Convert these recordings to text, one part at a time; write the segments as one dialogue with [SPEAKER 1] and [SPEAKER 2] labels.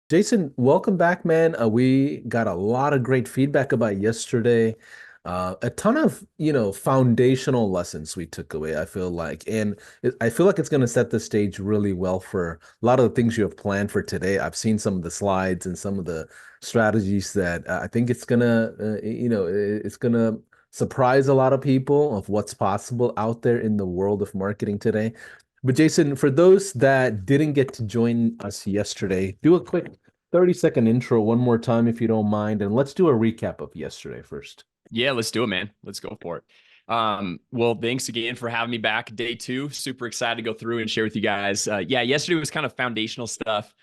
[SPEAKER 1] Jason, welcome back, man. We got a lot of great feedback about yesterday. A ton of, foundational lessons we took away, I feel like. And I feel like it's going to set the stage really well for a lot of the things you have planned for today. I've seen some of the slides and some of the strategies that I think it's going to surprise a lot of people of what's possible out there in the world of marketing today. But Jason, for those that didn't get to join us yesterday, do a quick 30-second intro one more time if you don't mind, and let's do a recap of yesterday first.
[SPEAKER 2] Yeah, let's do it, man. Let's go for it. Well, thanks again for having me back. Day two, super excited to go through and share with you guys. Yeah, yesterday was kind of foundational stuff.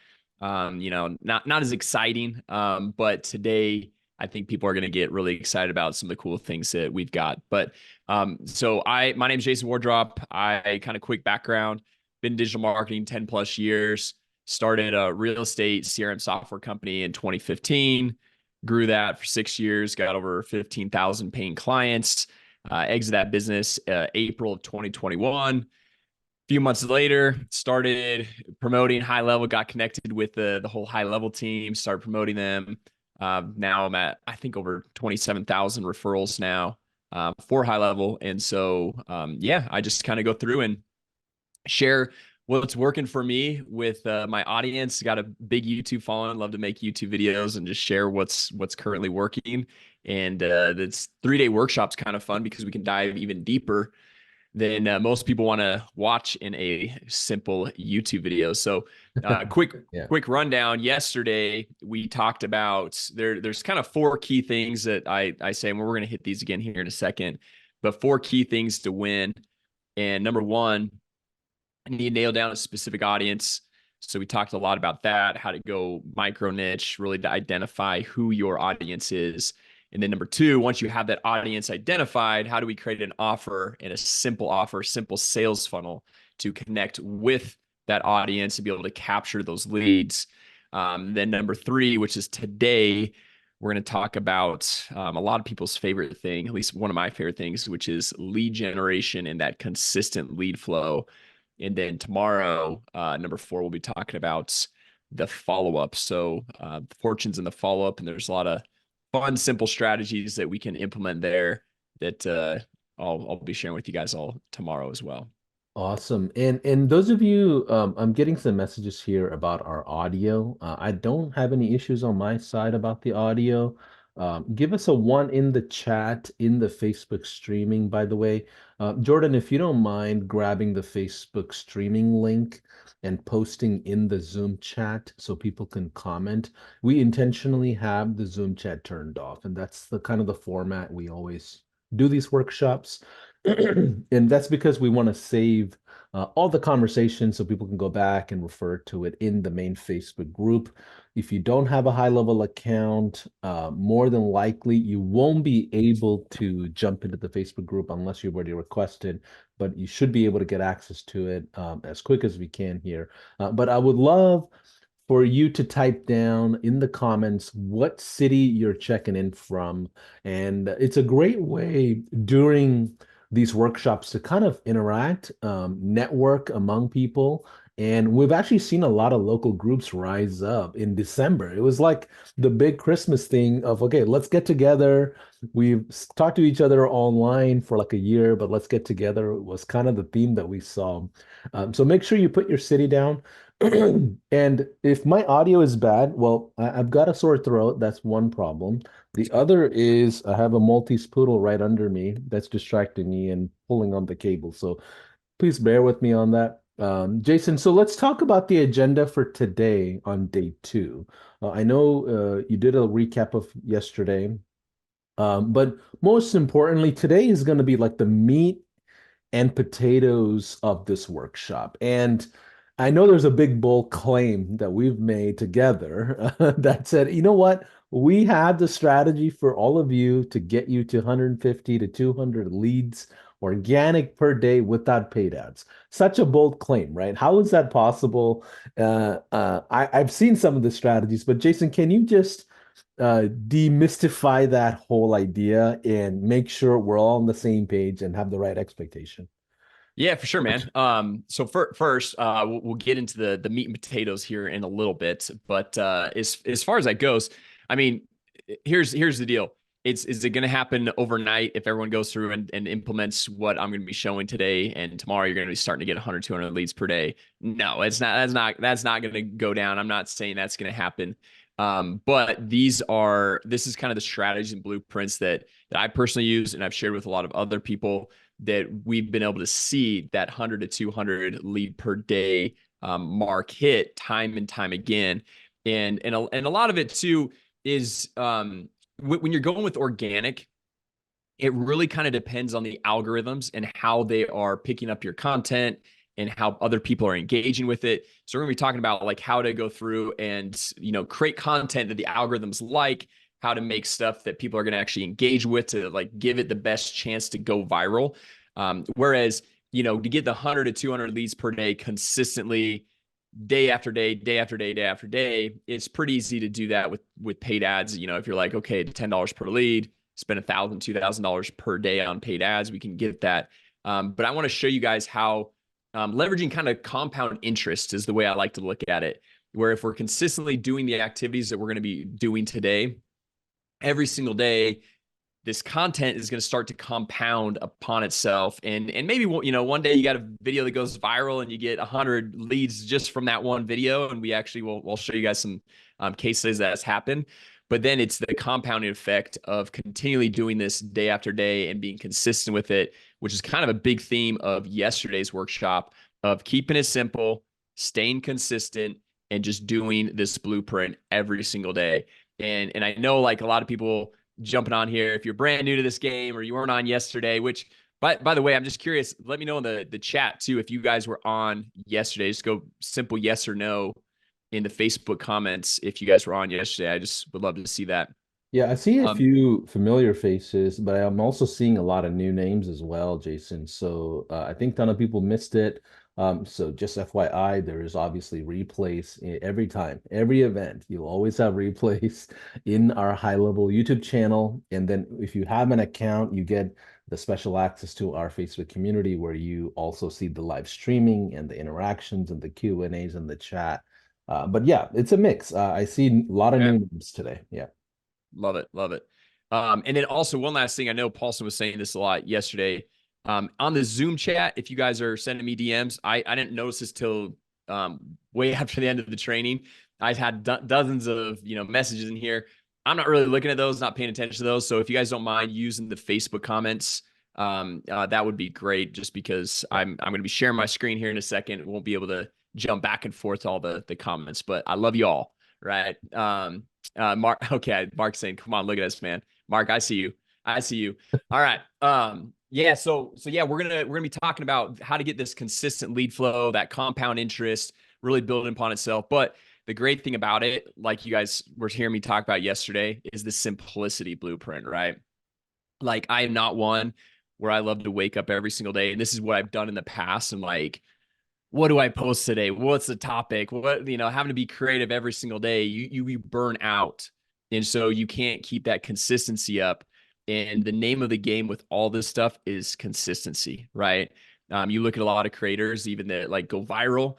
[SPEAKER 2] Not as exciting. But today I think people are going to get really excited about some of the cool things that we've got. But my name is Jason Wardrop. I kind of quick background, been in digital marketing 10 plus years, started a real estate CRM software company in 2015, grew that for 6 years, got over 15,000 paying clients, exited that business April of 2021. A few months later, started promoting high level, got connected with the whole high level team, started promoting them. Now I'm at, I think, over 27,000 referrals now for high level. And so, yeah, I just kind of go through and share what's working for me with my audience. Got a big YouTube following, love to make YouTube videos and just share what's currently working. And this 3-day workshop's kind of fun because we can dive even deeper than most people want to watch in a simple YouTube video. So quick
[SPEAKER 1] Yeah.
[SPEAKER 2] quick rundown. Yesterday we talked about there's kind of four key things that I say, and we're going to hit these again here in a second, but four key things to win. And number one, I need to nail down a specific audience. So we talked a lot about that, how to go micro niche, really to identify who your audience is. And then number two, once you have that audience identified, how do we create an offer and a simple sales funnel to connect with that audience and be able to capture those leads? Then number three, which is today, we're going to talk about a lot of people's favorite thing, at least one of my favorite things, which is lead generation and that consistent lead flow. And then tomorrow, number four, we'll be talking about the follow up. So, the fortunes in the follow up, and there's a lot of fun, simple strategies that we can implement there that I'll be sharing with you guys all tomorrow as well.
[SPEAKER 1] Awesome. And those of you, I'm getting some messages here about our audio. I don't have any issues on my side about the audio. Give us a one in the chat in the Facebook streaming, by the way. Jordan, if you don't mind grabbing the Facebook streaming link and posting in the Zoom chat so people can comment. We intentionally have the Zoom chat turned off, and that's the kind of the format we always do these workshops. And that's because we want to save all the conversations so people can go back and refer to it in the main Facebook group. If you don't have a high level account, more than likely you won't be able to jump into the Facebook group unless you've already requested, but you should be able to get access to it as quick as we can here. But I would love for you to type down in the comments what city you're checking in from. And it's a great way during these workshops to kind of interact, network among people. And we've actually seen a lot of local groups rise up in December. It was like the big Christmas thing of, okay, let's get together. We've talked to each other online for like a year, but let's get together. It was kind of the theme that we saw. So make sure you put your city down. And if my audio is bad, well, I've got a sore throat. That's one problem. The other is I have a Maltese poodle right under me that's distracting me and pulling on the cable. So please bear with me on that. Jason, so let's talk about the agenda for today on day two. I know you did a recap of yesterday, but most importantly, today is going to be like the meat and potatoes of this workshop. And I know there's a big bold claim that we've made together that said, you know what? We have the strategy for all of you to get you to 150 to 200 leads organic per day without paid ads. Such a bold claim, right? How is that possible? I've seen some of the strategies, but Jason, can you just demystify that whole idea and make sure we're all on the same page and have the right expectation?
[SPEAKER 2] Yeah, for sure, man. So first, we'll get into the meat and potatoes here in a little bit, but as far as that goes, I mean, here's the deal. Is it going to happen overnight if everyone goes through and implements what I'm going to be showing today, and tomorrow you're going to be starting to get 100, 200 leads per day? No, it's not. That's not going to go down. I'm not saying that's going to happen. But this is kind of the strategies and blueprints that I personally use and I've shared with a lot of other people that we've been able to see that 100 to 200 lead per day mark hit time and time again. And a lot of it too is when you're going with organic, it really kind of depends on the algorithms and how they are picking up your content and how other people are engaging with it. So we're going to be talking about like how to go through and, create content that the algorithms like, how to make stuff that people are going to actually engage with to like give it the best chance to go viral. Whereas, to get the 100 to 200 leads per day consistently, day after day, day after day, day after day, it's pretty easy to do that with paid ads. If you're like, okay, $10 per lead, spend $1,000, $2,000 per day on paid ads, we can get that. But I want to show you guys how leveraging kind of compound interest is the way I like to look at it. Where if we're consistently doing the activities that we're going to be doing today, every single day, this content is going to start to compound upon itself. And maybe, one day you got a video that goes viral and you get 100 leads just from that one video. And we'll show you guys some case studies that has happened. But then it's the compounding effect of continually doing this day after day and being consistent with it, which is kind of a big theme of yesterday's workshop of keeping it simple, staying consistent, and just doing this blueprint every single day. And I know like a lot of people jumping on here, if you're brand new to this game or you weren't on yesterday, which by the way, I'm just curious, let me know in the chat too if you guys were on yesterday. Just go simple yes or no in the Facebook comments if you guys were on yesterday. I just would love to see that.
[SPEAKER 1] Yeah, I see a
[SPEAKER 2] Um,
[SPEAKER 1] few familiar faces, but I'm also seeing a lot of new names as well, Jason. So I think a ton of people missed it. So just FYI, there is obviously replays every time, every event. You'll always have replays in our high level YouTube channel. And then if you have an account, you get the special access to our Facebook community where you also see the live streaming and the interactions and the Q&As and the chat. But yeah, it's a mix. I see a lot of
[SPEAKER 2] yeah,
[SPEAKER 1] new names today. Yeah.
[SPEAKER 2] love it, love it. And then also one last thing, I know Paulson was saying this a lot yesterday. On the Zoom chat, if you guys are sending me DMs, I didn't notice this till way after the end of the training. I've had dozens of messages in here. I'm not really looking at those, not paying attention to those. So if you guys don't mind using the Facebook comments, that would be great. Just because I'm going to be sharing my screen here in a second, won't be able to jump back and forth to all the comments. But I love you all, right? Mark, okay, Mark's saying, "Come on, look at us, man." Mark, I see you. I see you. All right. Yeah. So yeah, we're gonna be talking about how to get this consistent lead flow, that compound interest, really building upon itself. But the great thing about it, like you guys were hearing me talk about yesterday, is the simplicity blueprint, right? Like I am not one where I love to wake up every single day, and this is what I've done in the past, and like what do I post today? What's the topic? What, having to be creative every single day, you burn out. And so you can't keep that consistency up. And the name of the game with all this stuff is consistency, right? You look at a lot of creators, even that like go viral,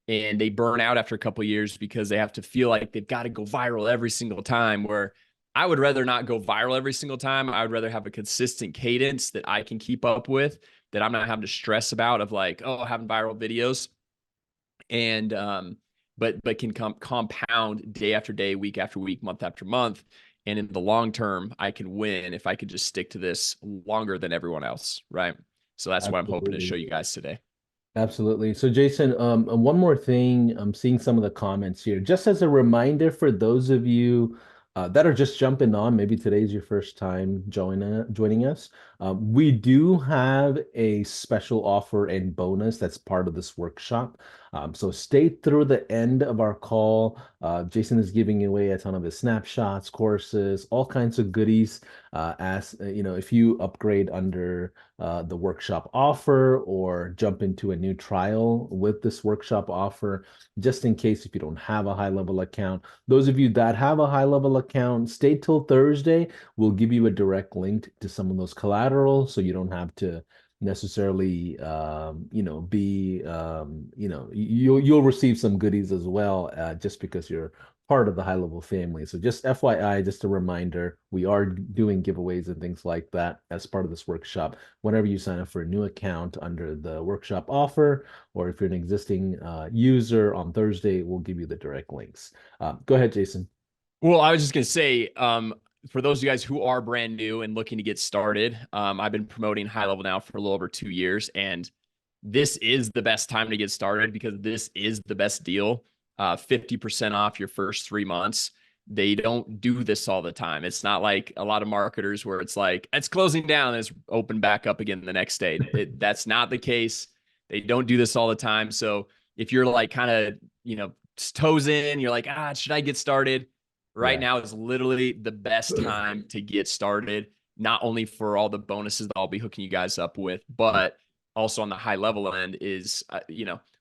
[SPEAKER 2] and they burn out after a couple of years because they have to feel like they've got to go viral every single time. Where I would rather not go viral every single time. I would rather have a consistent cadence that I can keep up with, that I'm not having to stress about of like, oh, having viral videos. And but can compound day after day, week after week, month after month. And in the long term, I can win if I could just stick to this longer than everyone else. Right. So that's what I'm hoping to show
[SPEAKER 1] Absolutely.
[SPEAKER 2] you guys today.
[SPEAKER 1] Absolutely. So, Jason, one more thing. I'm seeing some of the comments here. Just as a reminder for those of you that are just jumping on, maybe today's your first time joining us. We do have a special offer and bonus that's part of this workshop. So stay through the end of our call. Jason is giving away a ton of his snapshots, courses, all kinds of goodies. If you upgrade under the workshop offer or jump into a new trial with this workshop offer, just in case if you don't have a high level account. Those of you that have a high level account, stay till Thursday. We'll give you a direct link to some of those collateral so you don't have to necessarily be you'll receive some goodies as well, just because you're part of the high level family. So just FYI, just a reminder, we are doing giveaways and things like that as part of this workshop. Whenever you sign up for a new account under the workshop offer, or if you're an existing user on Thursday, we'll give you the direct links. Go ahead, Jason.
[SPEAKER 2] Well, I was just gonna say, for those of you guys who are brand new and looking to get started, I've been promoting high level now for a little over 2 years, and this is the best time to get started because this is the best deal. 50% off your first 3 months. They don't do this all the time. It's not like a lot of marketers where it's like it's closing down and it's open back up again the next day. That's not the case. They don't do this all the time. So if you're like kind of, toes in, you're like, should I get started? Right
[SPEAKER 1] Yeah,
[SPEAKER 2] now is literally the best time to get started, not only for all the bonuses that I'll be hooking you guys up with, but also on the high level end is,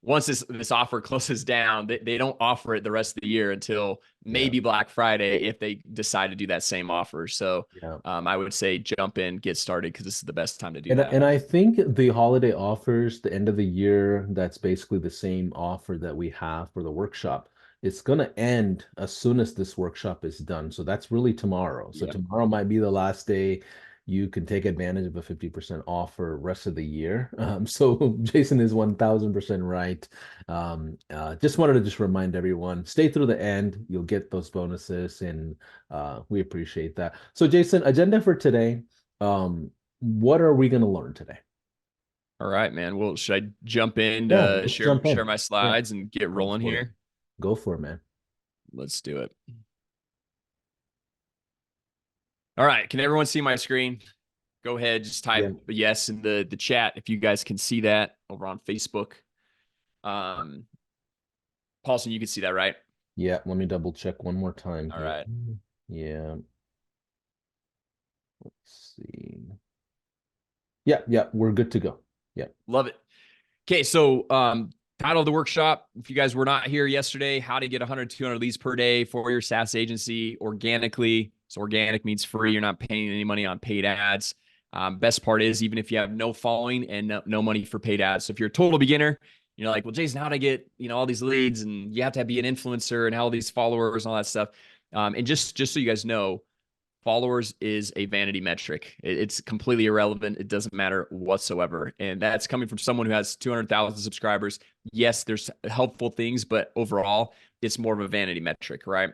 [SPEAKER 2] once this offer closes down, they don't offer it the rest of the year until
[SPEAKER 1] yeah,
[SPEAKER 2] maybe Black Friday if they decide to do that same offer. So
[SPEAKER 1] yeah.
[SPEAKER 2] I would say jump in, get started because this is the best time to do
[SPEAKER 1] And
[SPEAKER 2] that.
[SPEAKER 1] I think the holiday offers, the end of the year, that's basically the same offer that we have for the workshop. It's going to end as soon as this workshop is done. So that's really tomorrow. So
[SPEAKER 2] Yep.
[SPEAKER 1] tomorrow might be the last day you can take advantage of a 50% off for rest of the year. So Jason is 1000% right. Just wanted to just remind everyone, stay through the end. You'll get those bonuses, and we appreciate that. So Jason, agenda for today. What are we going to learn today?
[SPEAKER 2] All right, man. Well, should I jump in
[SPEAKER 1] Yeah,
[SPEAKER 2] to
[SPEAKER 1] let's
[SPEAKER 2] share
[SPEAKER 1] jump
[SPEAKER 2] share
[SPEAKER 1] in.
[SPEAKER 2] my
[SPEAKER 1] Yeah,
[SPEAKER 2] slides and get
[SPEAKER 1] go
[SPEAKER 2] rolling
[SPEAKER 1] for it.
[SPEAKER 2] here?
[SPEAKER 1] Go for it, man.
[SPEAKER 2] Let's do it. All right. Can everyone see my screen? Go ahead, just type
[SPEAKER 1] Yeah,
[SPEAKER 2] yes in the chat if you guys can see that over on Facebook. Um, Paulson, you can see that, right?
[SPEAKER 1] yeah. Let me double check one more time
[SPEAKER 2] All
[SPEAKER 1] here.
[SPEAKER 2] right.
[SPEAKER 1] Yeah, let's see. Yeah, yeah, we're good to go. Yeah,
[SPEAKER 2] Love it. Okay, so title of the workshop, if you guys were not here yesterday, how to get 100, 200 leads per day for your SaaS agency organically. So organic means free. You're not paying any money on paid ads. Best part is even if you have no following and no money for paid ads. So if you're a total beginner, you're like, well, Jason, how do I get all these leads? And you have to be an influencer and all these followers and all that stuff. And just so you guys know, followers is a vanity metric. It's completely irrelevant. It doesn't matter whatsoever. And that's coming from someone who has 200,000 subscribers. Yes, there's helpful things, but overall, it's more of a vanity metric, right?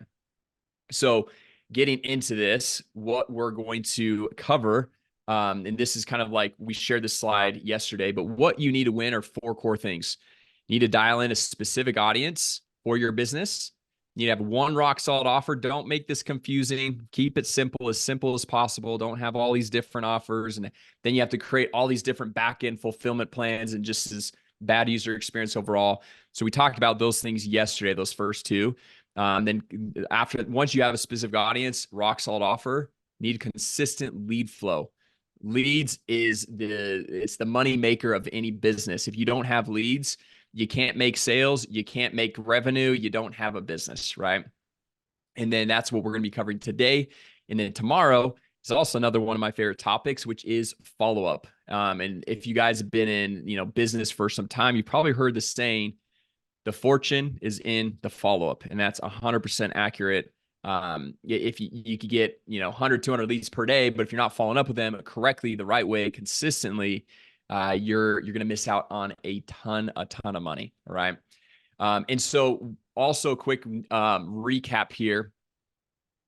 [SPEAKER 2] So, getting into this, what we're going to cover, and this is kind of like we shared this slide yesterday, but what you need to win are four core things. You need to dial in a specific audience for your business. You need to have one rock solid offer. Don't make this confusing. Keep it simple as possible. Don't have all these different offers. And then you have to create all these different back end fulfillment plans and just as bad user experience overall. So we talked about those things yesterday, those first two. Then once you have a specific audience, rock solid offer, need consistent lead flow. Leads is it's the money maker of any business. If you don't have leads, you can't make sales, you can't make revenue, you don't have a business, right? And then that's what we're going to be covering today. And then tomorrow is also another one of my favorite topics, which is follow up. And if you guys have been in business for some time, you've probably heard the saying, the fortune is in the follow-up, and that's 100% accurate. If you could get 100 200 leads per day, but if you're not following up with them correctly, the right way, consistently, you're going to miss out on a ton of money. All right. And so also quick recap here,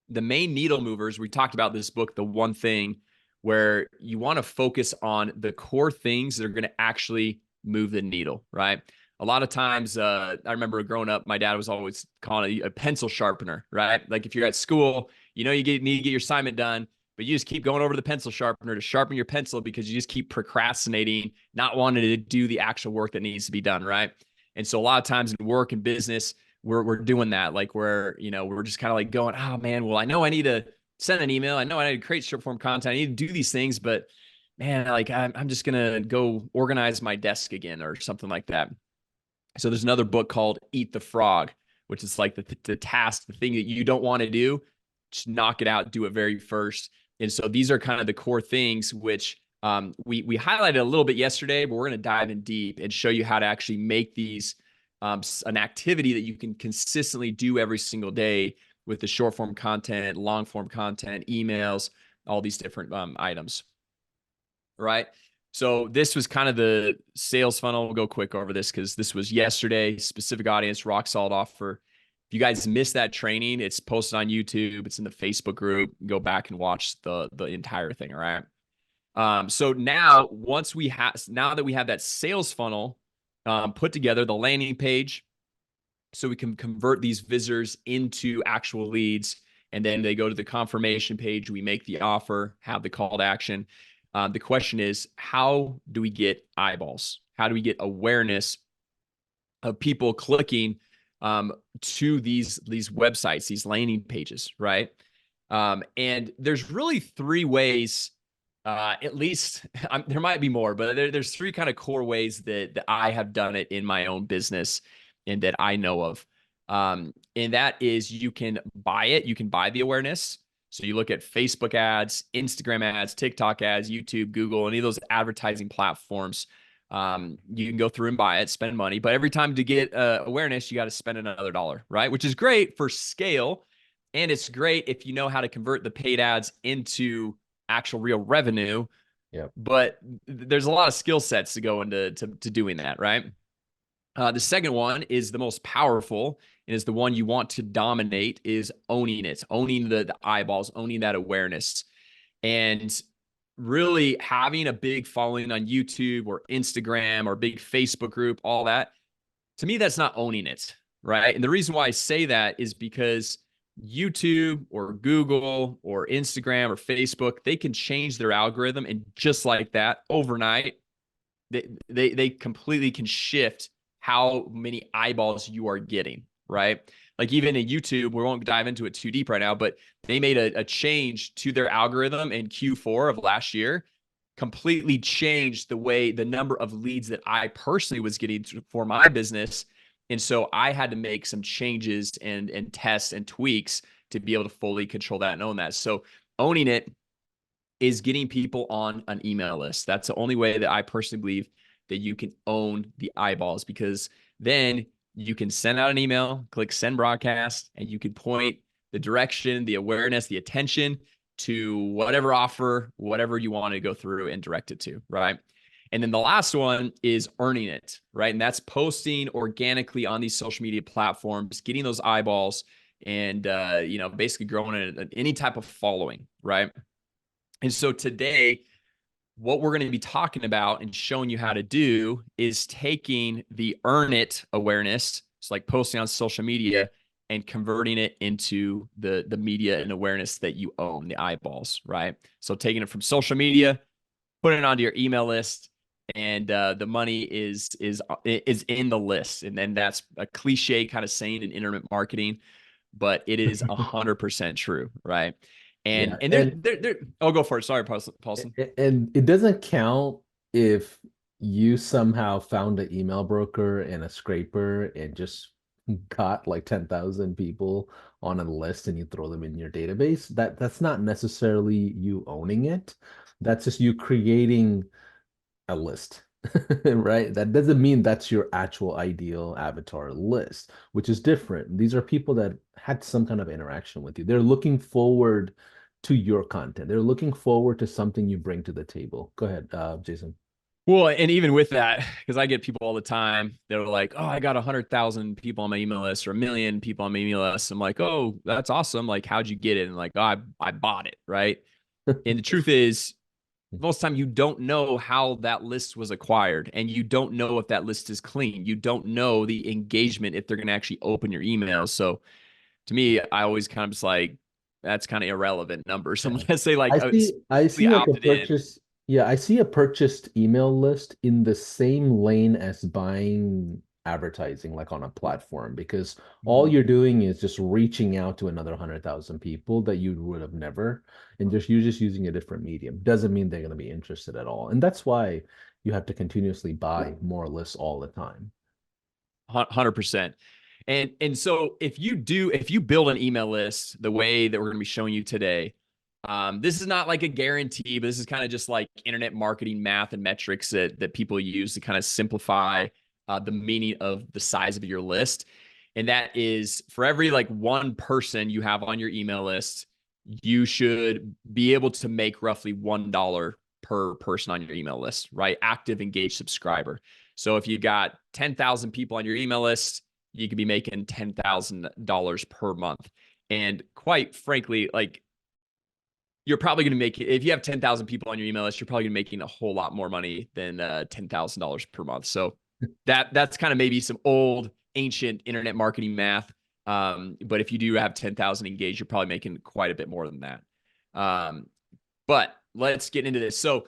[SPEAKER 2] the main needle movers, we talked about this book, The One Thing, where you want to focus on the core things that are going to actually move the needle, right? A lot of times, I remember growing up, my dad was always calling it a pencil sharpener, right? Like if you're at school, you need to get your assignment done, but you just keep going over to the pencil sharpener to sharpen your pencil because you just keep procrastinating, not wanting to do the actual work that needs to be done, right? And so a lot of times in work and business, we're doing that. Like we're just kind of like going, oh man, well, I know I need to send an email. I know I need to create short form content. I need to do these things, but man, like I'm just gonna go organize my desk again or something like that. So there's another book called Eat the Frog, which is like the task, the thing that you don't want to do, just knock it out, do it very first. And so these are kind of the core things which We highlighted a little bit yesterday, but we're going to dive in deep and show you how to actually make these an activity that you can consistently do every single day with the short form content, long form content, emails, all these different items, right? So this was kind of the sales funnel. We'll go quick over this because this was yesterday, specific audience, rock solid offer. If you guys missed that training, it's posted on YouTube. It's in the Facebook group. Go back and watch the entire thing. All right. So now now that we have that sales funnel put together, the landing page, so we can convert these visitors into actual leads, and then they go to the confirmation page. We make the offer, have the call to action. The question is, how do we get eyeballs? How do we get awareness of people clicking to these websites, these landing pages, right? And there's really three ways, at least there might be more, but there's three kind of core ways that I have done it in my own business and that I know of. And that is, you can buy it. You can buy the awareness. So you look at Facebook ads, Instagram ads, TikTok ads, YouTube, Google, any of those advertising platforms. You can go through and buy it, spend money, but every time to get awareness, you got to spend another dollar, right? Which is great for scale. And it's great if you know how to convert the paid ads into actual real revenue.
[SPEAKER 1] Yeah.
[SPEAKER 2] But there's a lot of skill sets to go into doing that, right? The second one is the most powerful and is the one you want to dominate, is owning it, owning the eyeballs, owning that awareness. And really having a big following on YouTube or Instagram or big Facebook group, all that, to me, that's not owning it, right? And the reason why I say that is because YouTube or Google or Instagram or Facebook, they can change their algorithm, and just like that, overnight, they completely can shift how many eyeballs you are getting, right? Like even in YouTube, we won't dive into it too deep right now, but they made a change to their algorithm in Q4 of last year, completely changed the number of leads that I personally was getting for my business. And so I had to make some changes and tests and tweaks to be able to fully control that and own that. So owning it is getting people on an email list. That's the only way that I personally believe that you can own the eyeballs, because then you can send out an email, click send broadcast, and you can point the direction, the awareness, the attention to whatever offer, whatever you want to go through and direct it to, right? And then the last one is earning it, right? And that's posting organically on these social media platforms, getting those eyeballs, and basically growing any type of following, right? And so today, what we're going to be talking about and showing you how to do is taking the earn it awareness, it's like posting on social media, and converting it into the media and awareness that you own, the eyeballs, right? So taking it from social media, putting it onto your email list, and the money is in the list. And then that's a cliche kind of saying in internet marketing, but it is 100% true, right? And
[SPEAKER 1] Yeah.
[SPEAKER 2] and
[SPEAKER 1] And
[SPEAKER 2] I'll go for it. Sorry, Paulson.
[SPEAKER 1] and it doesn't count if you somehow found an email broker and a scraper and just got like 10,000 people on a list and you throw them in your database. That's not necessarily you owning it. That's just you creating a list, right? That doesn't mean that's your actual ideal avatar list, which is different. These are people that had some kind of interaction with you. They're looking forward to your content. They're looking forward to something you bring to the table. Go ahead, Jason.
[SPEAKER 2] Well, and even with that, because I get people all the time that are like, "Oh, I got 100,000 people on my email list or 1 million people on my email list." I'm like, "Oh, that's awesome! Like, how'd you get it?" And like, "Oh, I bought it, right?" And the truth is, most of the time, you don't know how that list was acquired, and you don't know if that list is clean. You don't know the engagement, if they're going to actually open your emails. So to me, I always kind of just like, that's kind of irrelevant numbers
[SPEAKER 1] Yeah.
[SPEAKER 2] unless they like
[SPEAKER 1] I
[SPEAKER 2] specifically
[SPEAKER 1] see like a
[SPEAKER 2] opted in.
[SPEAKER 1] purchase. Yeah, I see a purchased email list in the same lane as buying advertising, like on a platform, because all
[SPEAKER 2] Mhm.
[SPEAKER 1] you're doing is just reaching out to another 100,000 people that you would have never, and just you're just using a different medium. Doesn't mean they're going to be interested at all. And that's why you have to continuously buy more lists all the time.
[SPEAKER 2] 100%. And so if you build an email list the way that we're going to be showing you today, This is not like a guarantee, but this is kind of just like internet marketing math and metrics that people use to kind of simplify the meaning of the size of your list. And that is for every like one person you have on your email list, you should be able to make roughly $1 per person on your email list, right? Active, engaged subscriber. So if you got 10,000 people on your email list, you could be making $10,000 per month. And quite frankly, like you're probably going to make, if you have 10,000 people on your email list, you're probably going to be making a whole lot more money than $10,000 per month. So that's kind of maybe some old ancient internet marketing math. But if you do have 10,000 engaged, you're probably making quite a bit more than that. But let's get into this. So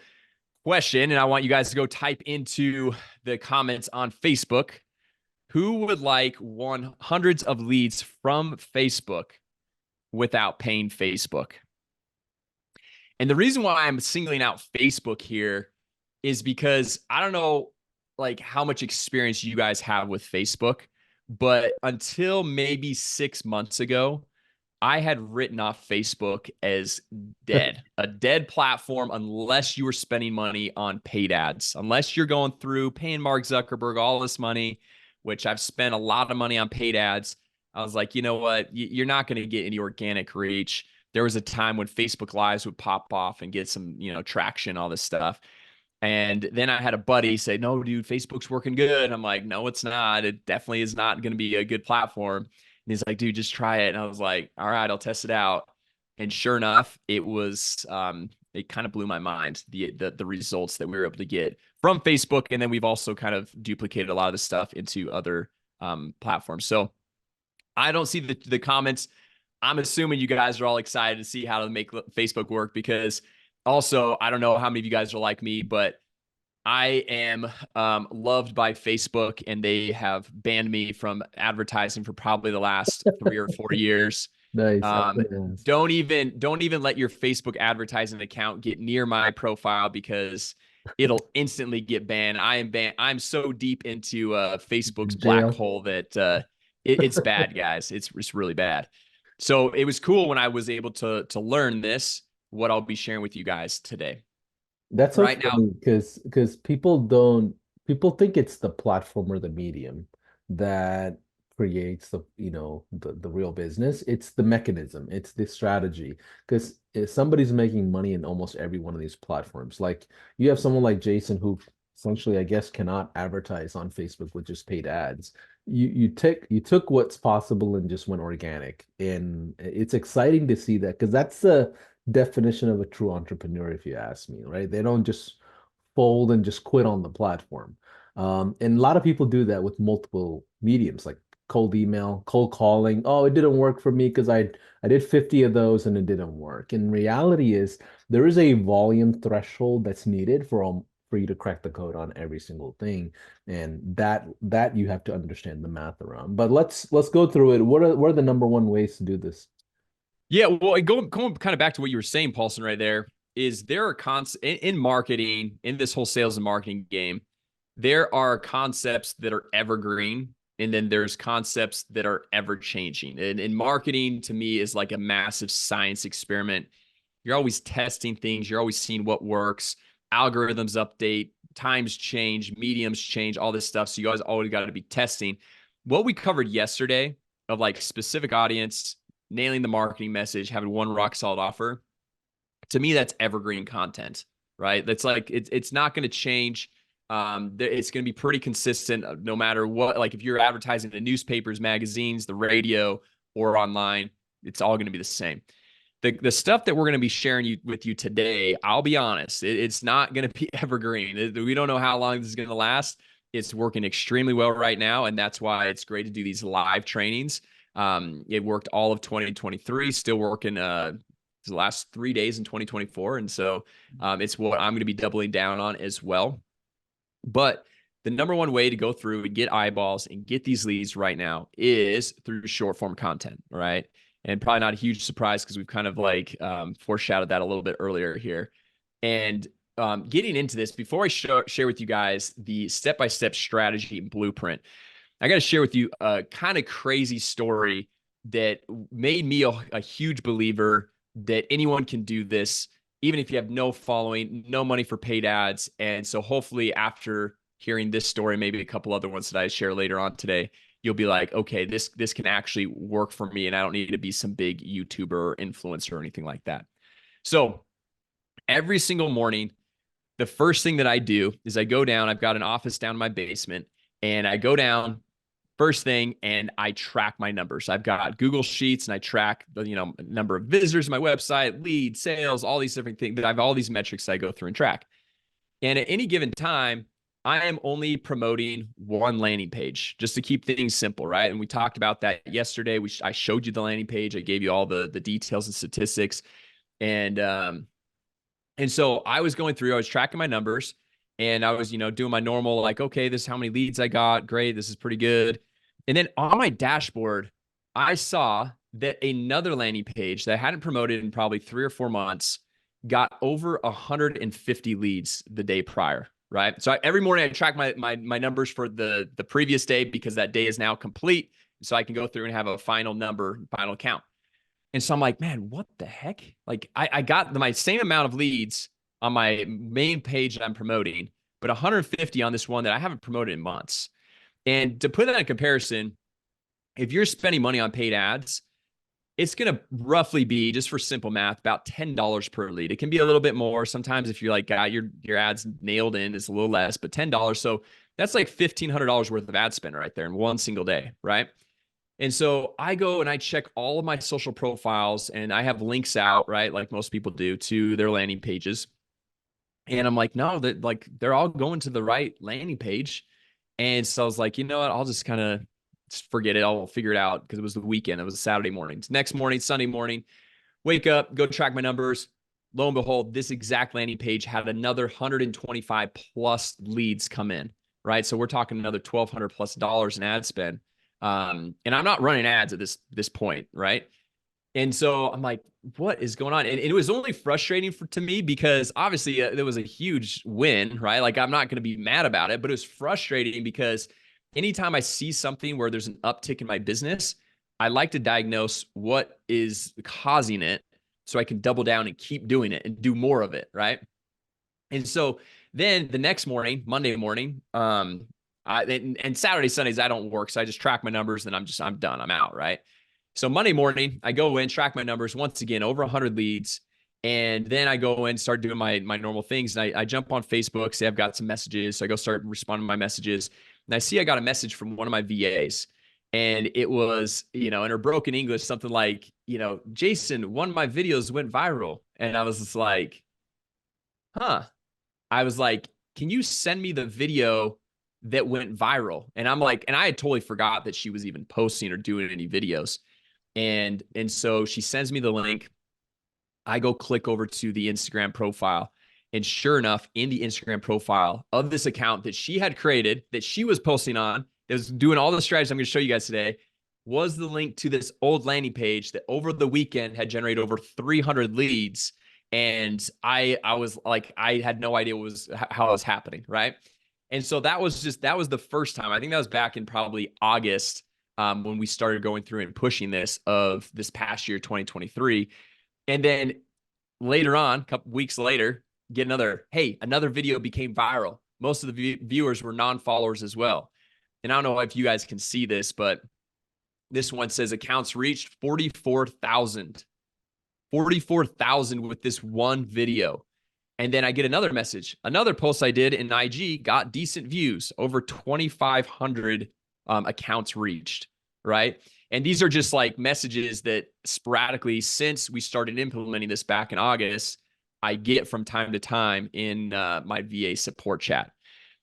[SPEAKER 2] question, and I want you guys to go type into the comments on Facebook. Who would like hundreds of leads from Facebook without paying Facebook? And the reason why I'm singling out Facebook here is because I don't know like how much experience you guys have with Facebook, but until maybe 6 months ago, I had written off Facebook as dead, a dead platform unless you were spending money on paid ads, unless you're going through paying Mark Zuckerberg all this money, which I've spent a lot of money on paid ads. I was like, you know what? You're not going to get any organic reach. There was a time when Facebook Lives would pop off and get some, traction, all this stuff. And then I had a buddy say, no, dude, Facebook's working good. And I'm like, no, it's not. It definitely is not going to be a good platform. And he's like, dude, just try it. And I was like, all right, I'll test it out. And sure enough, it was, it kind of blew my mind, the results that we were able to get from Facebook. And then we've also kind of duplicated a lot of the stuff into other platforms. So I don't see the comments. I'm assuming you guys are all excited to see how to make Facebook work because also, I don't know how many of you guys are like me, but I am loved by Facebook, and they have banned me from advertising for probably the last 3 or 4 years.
[SPEAKER 1] Nice. I was
[SPEAKER 2] Um,
[SPEAKER 1] gonna ask.
[SPEAKER 2] don't even let your Facebook advertising account get near my profile because it'll instantly get banned. I am banned. I'm so deep into Facebook's black
[SPEAKER 1] Jail.
[SPEAKER 2] hole that it's bad, guys. It's really bad. So it was cool when I was able to learn this. What I'll be sharing with you guys today.
[SPEAKER 1] That's so
[SPEAKER 2] Right now,
[SPEAKER 1] funny because people think it's the platform or the medium that creates the real business. It's the mechanism, it's the strategy. Because if somebody's making money in almost every one of these platforms, like you have someone like Jason who essentially, I guess, cannot advertise on Facebook with just paid ads. You took what's possible and just went organic. And it's exciting to see that because that's the definition of a true entrepreneur, if you ask me, right? They don't just fold and just quit on the platform. And a lot of people do that with multiple mediums, like cold email, cold calling. Oh, it didn't work for me because I did 50 of those and it didn't work. And reality is there is a volume threshold that's needed for you to crack the code on every single thing. And that you have to understand the math around. But let's go through it. What are the number one ways to do this?
[SPEAKER 2] yeah, well, going kind of back to what you were saying, Paulson, right there, is there are in marketing, in this whole sales and marketing game, there are concepts that are evergreen, and then there's concepts that are ever changing. And in marketing, to me, is like a massive science experiment. You're always testing things, you're always seeing what works, algorithms update, times change, mediums change, all this stuff. So you guys always got to be testing. What we covered yesterday of like specific audience, nailing the marketing message, having one rock solid offer, to me, that's evergreen content, right? That's like, it's not going to change. It's going to be pretty consistent no matter what. Like if you're advertising the newspapers, magazines, the radio, or online, it's all going to be the same. The stuff that we're going to be sharing with you today, I'll be honest, it's not going to be evergreen. We don't know how long this is going to last. It's working extremely well right now, and that's why it's great to do these live trainings. It worked all of 2023, still working the last 3 days in 2024, and so it's what I'm going to be doubling down on as well. But the number one way to go through and get eyeballs and get these leads right now is through short form content, right? And probably not a huge surprise because we've kind of like foreshadowed that a little bit earlier here. And getting into this, before I share with you guys the step-by-step strategy and blueprint, I got to share with you a kind of crazy story that made me a huge believer that anyone can do this, even if you have no following, no money for paid ads. And so hopefully after hearing this story, maybe a couple other ones that I share later on today, you'll be like, okay, this can actually work for me, and I don't need to be some big YouTuber or influencer or anything like that. So every single morning, the first thing that I do is I go down. I've got an office down in my basement, and I go down first thing and I track my numbers. I've got Google Sheets and I track the number of visitors to my website, leads, sales, all these different things. I have all these metrics that I go through and track. And at any given time, I am only promoting one landing page just to keep things simple, right? And we talked about that yesterday. I showed you the landing page. I gave you all the details and statistics, and so I was going through, I was tracking my numbers, and I was, doing my normal, like, okay, this is how many leads I got. Great. This is pretty good. And then on my dashboard, I saw that another landing page that I hadn't promoted in probably 3 or 4 months got over 150 leads the day prior. Right. So every morning I track my numbers for the previous day, because that day is now complete. So I can go through and have a final number, final count. And so I'm like, man, what the heck? Like I got my same amount of leads on my main page that I'm promoting, but 150 on this one that I haven't promoted in months. And to put that in comparison, if you're spending money on paid ads, it's going to roughly be, just for simple math, about $10 per lead. It can be a little bit more. Sometimes if you're like, got your ads nailed in, it's a little less, but $10. So that's like $1,500 worth of ad spend right there in one single day, right? And so I go and I check all of my social profiles, and I have links out, right? Like most people do, to their landing pages. And I'm like, no, that like they're all going to the right landing page. And so I was like, you know what? I'll just kind of forget it. I'll figure it out, because it was the weekend. It was a Saturday morning. Next morning, Sunday morning, wake up, go track my numbers. Lo and behold, this exact landing page had another 125 plus leads come in, right? So we're talking another $1,200 plus in ad spend. And I'm not running ads at this point, right? And so I'm like, what is going on? And it was only frustrating to me, because obviously there was a huge win, right? Like, I'm not going to be mad about it, but it was frustrating because anytime I see something where there's an uptick in my business, I like to diagnose what is causing it, so I can double down and keep doing it and do more of it, right? And so then the next morning, Monday morning, and Saturday, Sundays, I don't work. So I just track my numbers, and I'm done. I'm out. Right. So Monday morning, I go in, track my numbers once again, over 100 leads. And then I go in, start doing my normal things. And I jump on Facebook, say I've got some messages. So I go start responding to my messages. And I see I got a message from one of my VAs. And it was, in her broken English, something like, Jason, one of my videos went viral. And I was just like, huh. I was like, can you send me the video that went viral? And I'm like, and I had totally forgot that she was even posting or doing any videos. And so she sends me the link. I go click over to the Instagram profile. And sure enough, in the Instagram profile of this account that she had created, that she was posting on, that was doing all the strategies I'm going to show you guys today, was the link to this old landing page that over the weekend had generated over 300 leads. And I was like, I had no idea how it was happening, right? And so that was the first time. I think that was back in probably August, when we started going through and pushing this of this past year, 2023. And then later on, a couple weeks later, get another video became viral. Most of the viewers were non-followers as well. And I don't know if you guys can see this, but this one says accounts reached 44,000. 44,000 with this one video. And then I get another message. Another post I did in IG got decent views, over 2,500 accounts reached, right? And these are just like messages that sporadically, since we started implementing this back in August, I get from time to time in my VA support chat.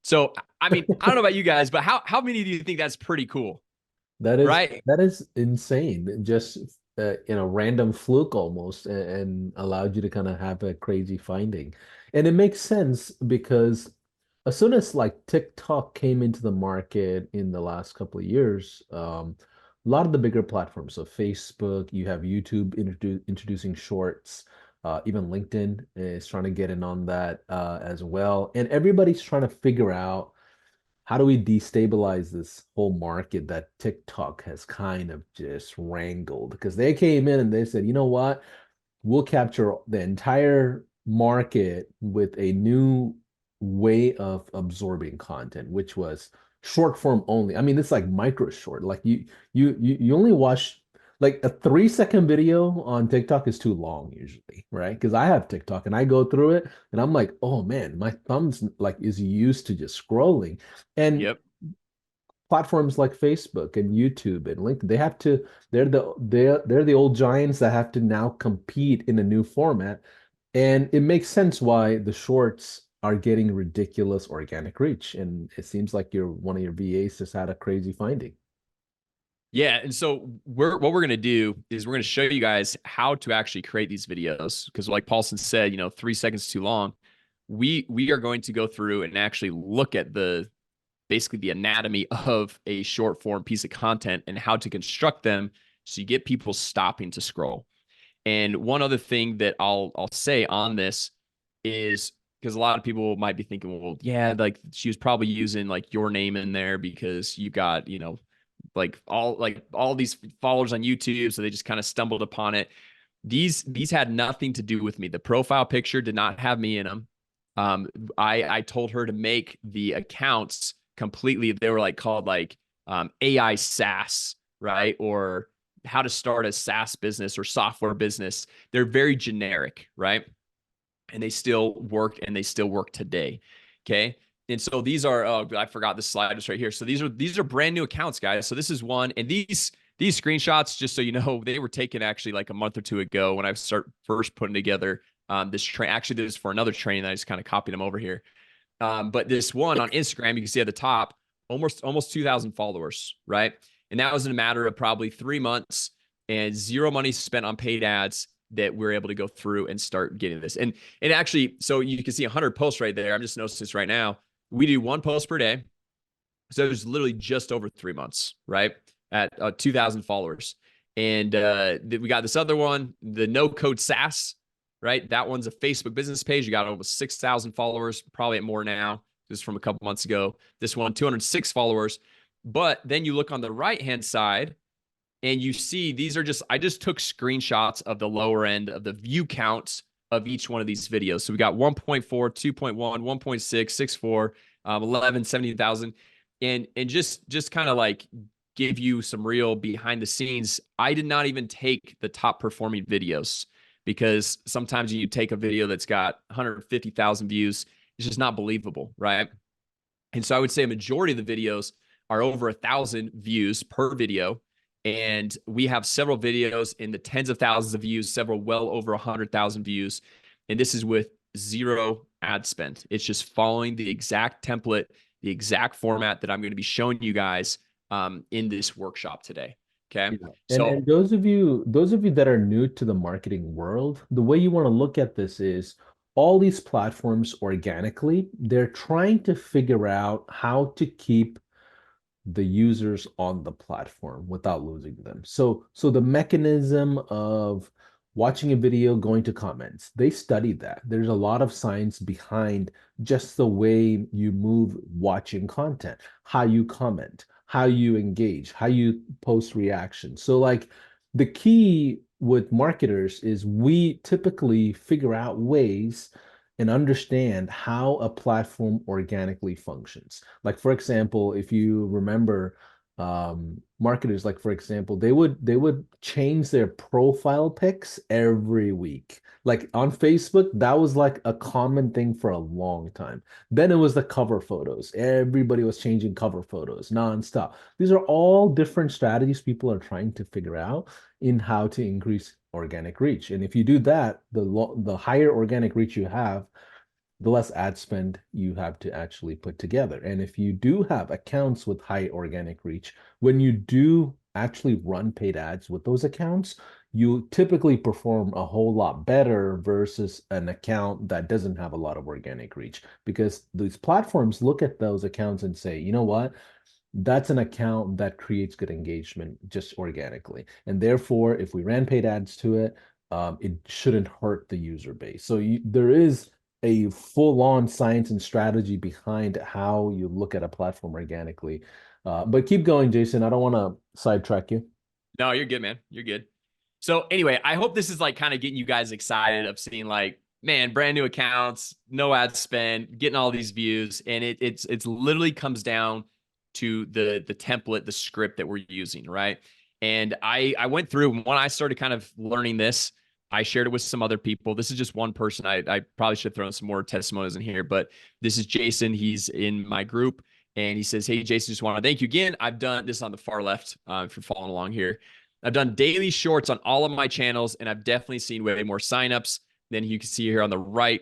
[SPEAKER 2] So, I mean, I don't know about you guys, but how many do you think that's pretty cool,
[SPEAKER 1] That is
[SPEAKER 2] right?
[SPEAKER 1] that is insane. Just random fluke almost, and allowed you to kind of have a crazy finding. And it makes sense because as soon as like TikTok came into the market in the last couple of years, a lot of the bigger platforms, so Facebook, you have YouTube introducing shorts, even LinkedIn is trying to get in on that as well, and everybody's trying to figure out how do we destabilize this whole market that TikTok has kind of just wrangled? Because they came in and they said, you know what? we'll capture the entire market with a new way of absorbing content, which was short form only. I mean, it's like micro short. Like you only watch like a 3 second video on TikTok is too long usually, right? Because I have TikTok and I go through it and I'm like, oh man, my thumbs like is used to just scrolling. And
[SPEAKER 2] Yep.
[SPEAKER 1] platforms like Facebook and YouTube and LinkedIn, they have to they're the old giants that have to now compete in a new format. And it makes sense why the shorts are getting ridiculous organic reach. And it seems like your one of your VAs just had a crazy finding.
[SPEAKER 2] Yeah, and so what we're gonna do is we're gonna show you guys how to actually create these videos because, like Paulson said, 3 seconds too long. We are going to go through and actually look at the basically the anatomy of a short form piece of content and how to construct them so you get people stopping to scroll. And one other thing that I'll say on this is because a lot of people might be thinking, well, yeah, like she was probably using like your name in there because you got, like all these followers on YouTube, so they just kind of stumbled upon it. These had nothing to do with me. The profile picture did not have me in them. I told her to make the accounts completely. They were like called like AI SaaS, right? Or how to start a SaaS business or software business. They're very generic, right? And they still work and they still work today. Okay. And so these are, oh, I forgot this slide is right here. So these are brand new accounts, guys. So this is one, and these screenshots, just so you know, they were taken actually like a month or two ago when I start first putting together this train. Actually, this is for another training. I just kind of copied them over here. But this one on Instagram, you can see at the top, almost 2,000 followers, right? And that was in a matter of probably 3 months and zero money spent on paid ads that we're able to go through and start getting this. And actually, so you can see 100 posts right there. I'm just noticing this right now. We do one post per day. So it was literally just over 3 months, right? At 2,000 followers. And we got this other one, the no code SaaS, right? That one's a Facebook business page. You got almost 6,000 followers, probably at more now. This is from a couple months ago. This one, 206 followers. But then you look on the right hand side and you see these are I just took screenshots of the lower end of the view counts of each one of these videos. So we got 1.4, 2.1, 1.6, 6.4, 11, 17,000. And just kind of like give you some real behind the scenes. I did not even take the top performing videos because sometimes you take a video that's got 150,000 views, it's just not believable, right? And so I would say a majority of the videos are over 1,000 views per video. And we have several videos in the tens of thousands of views, several well over 100,000 views. And this is with zero ad spend. It's just following the exact template, the exact format that I'm going to be showing you guys in this workshop today. Okay.
[SPEAKER 1] Yeah. And
[SPEAKER 2] So
[SPEAKER 1] those of you that are new to the marketing world, the way you want to look at this is all these platforms organically, they're trying to figure out how to keep the users on the platform without losing them. So the mechanism of watching a video, going to comments, they studied that. There's a lot of science behind just the way you move watching content, how you comment, how you engage, how you post reactions. So like the key with marketers is we typically figure out ways and understand how a platform organically functions. Like for example, if you remember, marketers, like for example, they would change their profile pics every week. Like on Facebook, that was like a common thing for a long time. Then it was the cover photos. Everybody was changing cover photos nonstop. These are all different strategies people are trying to figure out in how to increase organic reach. And if you do that, the higher organic reach you have, the less ad spend you have to actually put together. And if you do have accounts with high organic reach, when you do actually run paid ads with those accounts, you typically perform a whole lot better versus an account that doesn't have a lot of organic reach because these platforms look at those accounts and say, you know what? That's an account that creates good engagement just organically. And therefore, if we ran paid ads to it, it shouldn't hurt the user base. So there is a full-on science and strategy behind how you look at a platform organically. But keep going, Jason. I don't want to sidetrack you.
[SPEAKER 2] no, you're good, man. You're good. So anyway, I hope this is like kind of getting you guys excited of seeing like, man, brand new accounts, no ad spend, getting all these views, and it's literally comes down to the template, the script that we're using, right? And I went through when I started kind of learning this. I shared it with some other people. This is just one person. I probably should have thrown some more testimonials in here, but this is Jason. He's in my group, and he says, "Hey, Jason, just want to thank you again. I've done this on the far left. If you're following along here, I've done daily shorts on all of my channels, and I've definitely seen way more signups than you can see here on the right.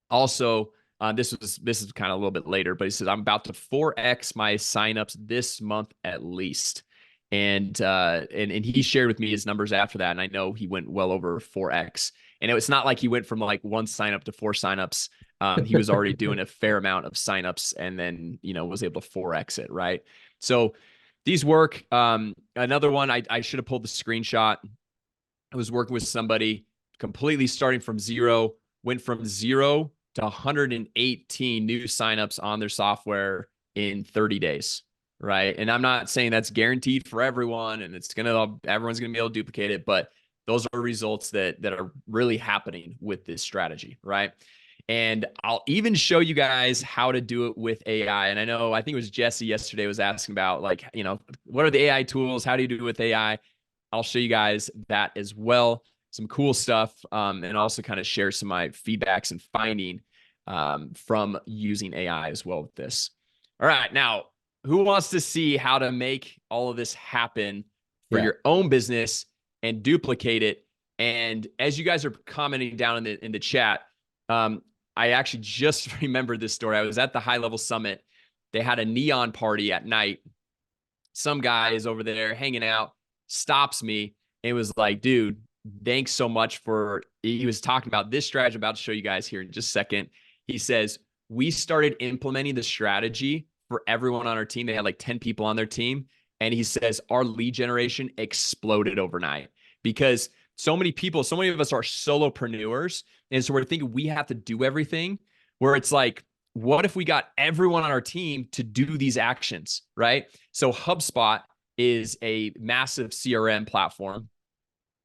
[SPEAKER 2] Also, this is kind of a little bit later, but he says I'm about to 4x my signups this month at least. And he shared with me his numbers after that, and I know he went well over 4x. And it's not like he went from like one sign up to four signups. He was already doing a fair amount of signups, and then was able to 4x it, right? So these work. Another one, I should have pulled the screenshot. I was working with somebody completely starting from zero, went from zero to 118 new signups on their software in 30 days, right? And I'm not saying that's guaranteed for everyone and everyone's gonna be able to duplicate it, but those are results that are really happening with this strategy, right? And I'll even show you guys how to do it with AI. And I think it was Jesse yesterday was asking about like, what are the AI tools? How do you do it with AI? I'll show you guys that as well. Some cool stuff, and also kind of share some of my feedbacks and finding from using AI as well with this. All right, now who wants to see how to make all of this happen for
[SPEAKER 1] Yeah.
[SPEAKER 2] your own business and duplicate it? And as you guys are commenting down in the chat, I actually just remembered this story. I was at the High Level Summit. They had a neon party at night. Some guy is over there hanging out, stops me, and was like, dude, thanks so much for, he was talking about this strategy I'm about to show you guys here in just a second. He says, we started implementing the strategy for everyone on our team. They had like 10 people on their team. And he says, our lead generation exploded overnight because so many people, so many of us are solopreneurs. And so we're thinking we have to do everything, where it's like, what if we got everyone on our team to do these actions, right? So HubSpot is a massive CRM platform.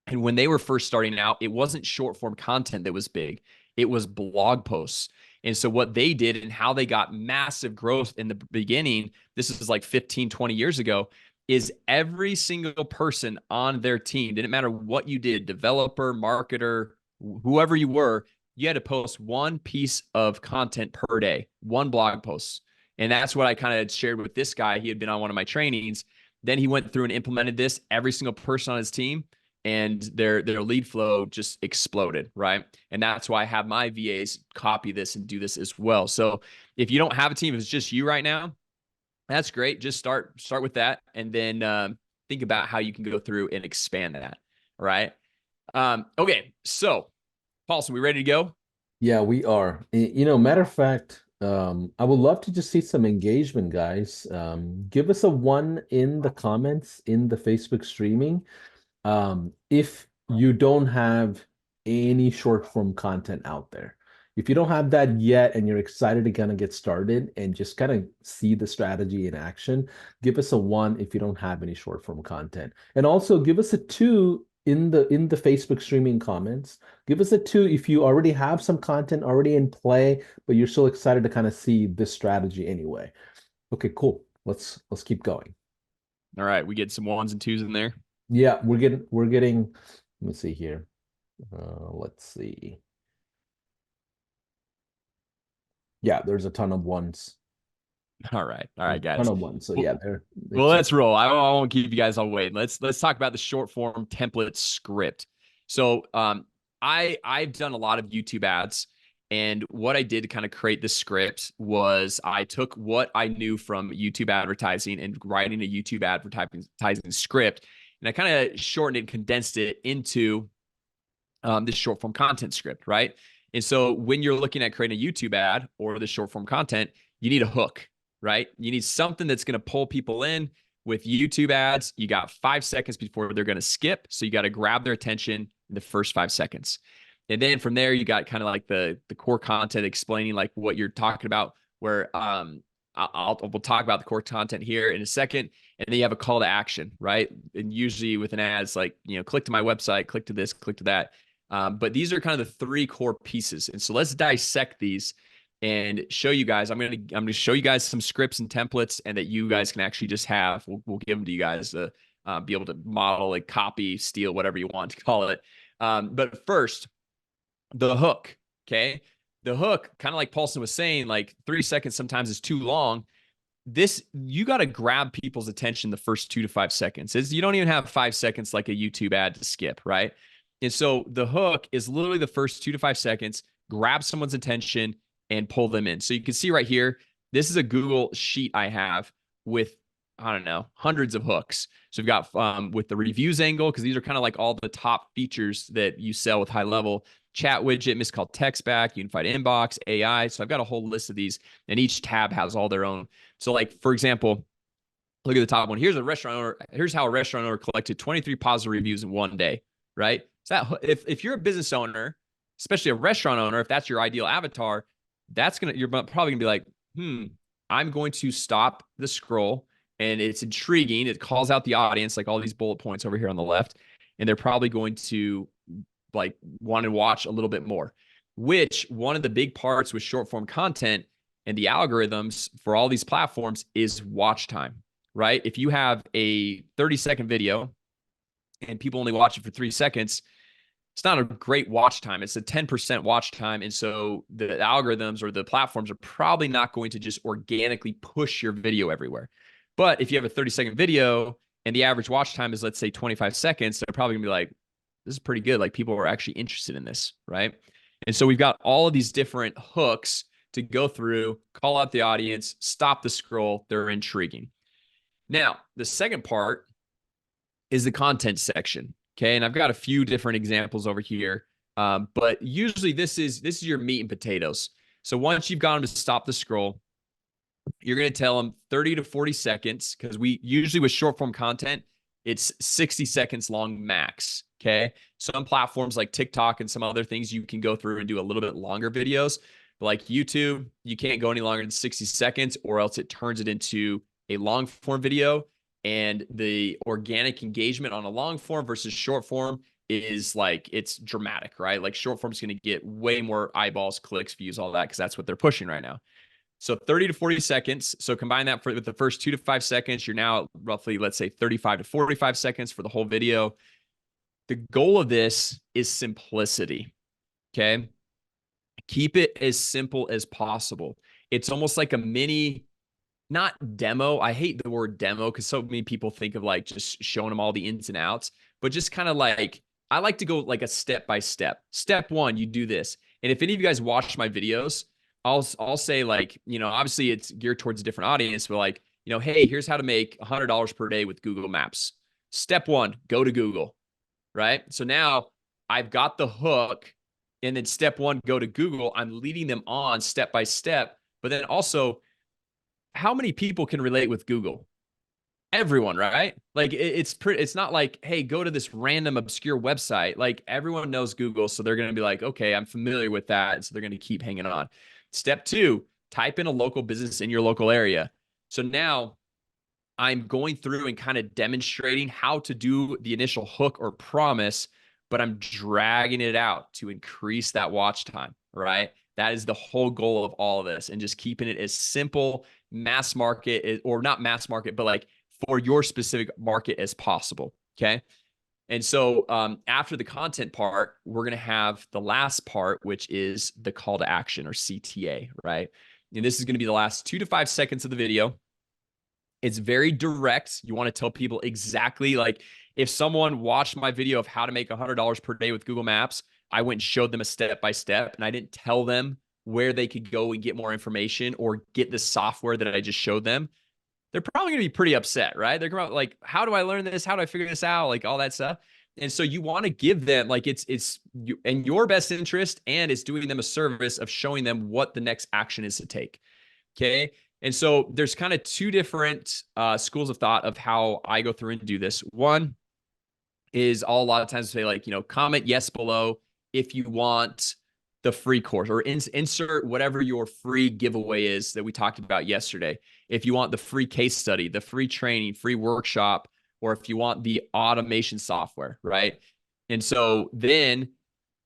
[SPEAKER 2] And when they were first starting out, it wasn't short form content that was big, it was blog posts. And so what they did and how they got massive growth in the beginning, this is like 15, 20 years ago, is every single person on their team, didn't matter what you did, developer, marketer, whoever you were, you had to post one piece of content per day, one blog post. And that's what I kind of shared with this guy. He had been on one of my trainings. Then he went through and implemented this, every single person on his team, and their lead flow just exploded, right? And that's why I have my VAs copy this and do this as well. So if you don't have a team, if it's just you right now, that's great. Just start with that, and then think about how you can go through and expand that, right? Okay, so Paulson, we ready to go?
[SPEAKER 1] Yeah, we are. Matter of fact, I would love to just see some engagement, guys. Give us a one in the comments in the Facebook streaming. If you don't have any short form content out there, if you don't have that yet and you're excited to kind of get started and just kind of see the strategy in action, give us a one if you don't have any short form content. And also give us a two in the Facebook streaming comments. Give us a two if you already have some content already in play, but you're still excited to kind of see this strategy anyway. Okay, cool. Let's keep going.
[SPEAKER 2] All right, we get some ones and twos in there.
[SPEAKER 1] Yeah, we're getting, let me see here. Let's see. Yeah, there's a ton of ones.
[SPEAKER 2] All right,
[SPEAKER 1] There's a ton
[SPEAKER 2] guys.
[SPEAKER 1] of ones. So
[SPEAKER 2] Well,
[SPEAKER 1] yeah, they're
[SPEAKER 2] well,
[SPEAKER 1] it's
[SPEAKER 2] let's roll. I won't keep you guys all waiting. Let's talk about the short form template script. So I've done a lot of YouTube ads, and what I did to kind of create the script was I took what I knew from YouTube advertising and writing a YouTube advertising script, and I kind of shortened and condensed it into this short form content script, right? And so when you're looking at creating a YouTube ad or the short form content, you need a hook, right? You need something that's going to pull people in. With YouTube ads, you got 5 seconds before they're going to skip. So you got to grab their attention in the first 5 seconds. And then from there, you got kind of like the core content explaining like what you're talking about, where we'll talk about the core content here in a second. And then you have a call to action, right? And usually with an ad, it's like, click to my website, click to this, click to that. But these are kind of the three core pieces. And so let's dissect these and show you guys. I'm gonna show you guys some scripts and templates, and that you guys can actually just have. We'll give them to you guys to be able to model, like copy, steal, whatever you want to call it. But first, the hook. Okay, the hook, kind of like Paulson was saying, like 3 seconds sometimes is too long. This, you got to grab people's attention the first 2 to 5 seconds. You don't even have 5 seconds like a YouTube ad to skip, right? And so the hook is literally the first 2 to 5 seconds, grab someone's attention and pull them in. So you can see right here, this is a Google sheet I have with, I don't know, hundreds of hooks. So we've got with the reviews angle, because these are kind of like all the top features that you sell with high level. Chat widget, missed call text back, unified inbox, AI. So I've got a whole list of these, and each tab has all their own. So like, for example, look at the top one. Here's how a restaurant owner collected 23 positive reviews in one day, right? So that, if you're a business owner, especially a restaurant owner, if that's your ideal avatar, you're probably gonna be like, I'm going to stop the scroll, and it's intriguing. It calls out the audience, like all these bullet points over here on the left, and they're probably going to like want to watch a little bit more. Which, one of the big parts with short form content and the algorithms for all these platforms is watch time, right? If you have a 30-second video and people only watch it for 3 seconds, it's not a great watch time. It's a 10% watch time. And so the algorithms or the platforms are probably not going to just organically push your video everywhere. But if you have a 30-second video and the average watch time is, let's say, 25 seconds, they're probably gonna be like, this is pretty good. Like, people are actually interested in this, right? And so we've got all of these different hooks to go through, call out the audience, stop the scroll. They're intriguing. Now, the second part is the content section. Okay. And I've got a few different examples over here. But usually this is your meat and potatoes. So once you've got them to stop the scroll, you're going to tell them 30 to 40 seconds, because we usually, with short form content, it's 60 seconds long max. Okay. Some platforms like TikTok and some other things, you can go through and do a little bit longer videos. But like YouTube, you can't go any longer than 60 seconds, or else it turns it into a long form video. And the organic engagement on a long form versus short form is like, it's dramatic, right? Like, short form is going to get way more eyeballs, clicks, views, all that, because that's what they're pushing right now. So 30 to 40 seconds. So combine that with the first 2 to 5 seconds. You're now at roughly, let's say, 35 to 45 seconds for the whole video. The goal of this is simplicity. Okay. Keep it as simple as possible. It's almost like a mini, not demo. I hate the word demo, because so many people think of like just showing them all the ins and outs, but just kind of like, I like to go like a step by step. Step one, you do this. And if any of you guys watch my videos, I'll say, like, obviously it's geared towards a different audience, but like, hey, here's how to make $100 per day with Google Maps. Step one, go to Google, right? So now I've got the hook, and then step one, go to Google. I'm leading them on step by step, but then also, how many people can relate with Google? Everyone, right? Like, it's not like, hey, go to this random obscure website. Like, everyone knows Google, so they're going to be like, okay, I'm familiar with that. So they're going to keep hanging on. Step two, type in a local business in your local area. So now I'm going through and kind of demonstrating how to do the initial hook or promise, but I'm dragging it out to increase that watch time, right? That is the whole goal of all of this, and just keeping it as simple, mass market, or not mass market, but like for your specific market as possible. Okay. And so after the content part, we're going to have the last part, which is the call to action, or CTA, right? And this is going to be the last 2 to 5 seconds of the video. It's very direct. You want to tell people exactly, like, if someone watched my video of how to make $100 per day with Google Maps, I went and showed them a step by step, and I didn't tell them where they could go and get more information or get the software that I just showed them. They're probably going to be pretty upset, right? They're going to, like, how do I learn this? How do I figure this out? Like, all that stuff. And so you want to give them, like, it's in your best interest, and it's doing them a service of showing them what the next action is to take. Okay. And so there's kind of two different schools of thought of how I go through and do this. One is, I'll a lot of times say, like, comment yes below if you want the free course, or insert whatever your free giveaway is that we talked about yesterday. If you want the free case study, the free training, free workshop, or if you want the automation software, right? And so then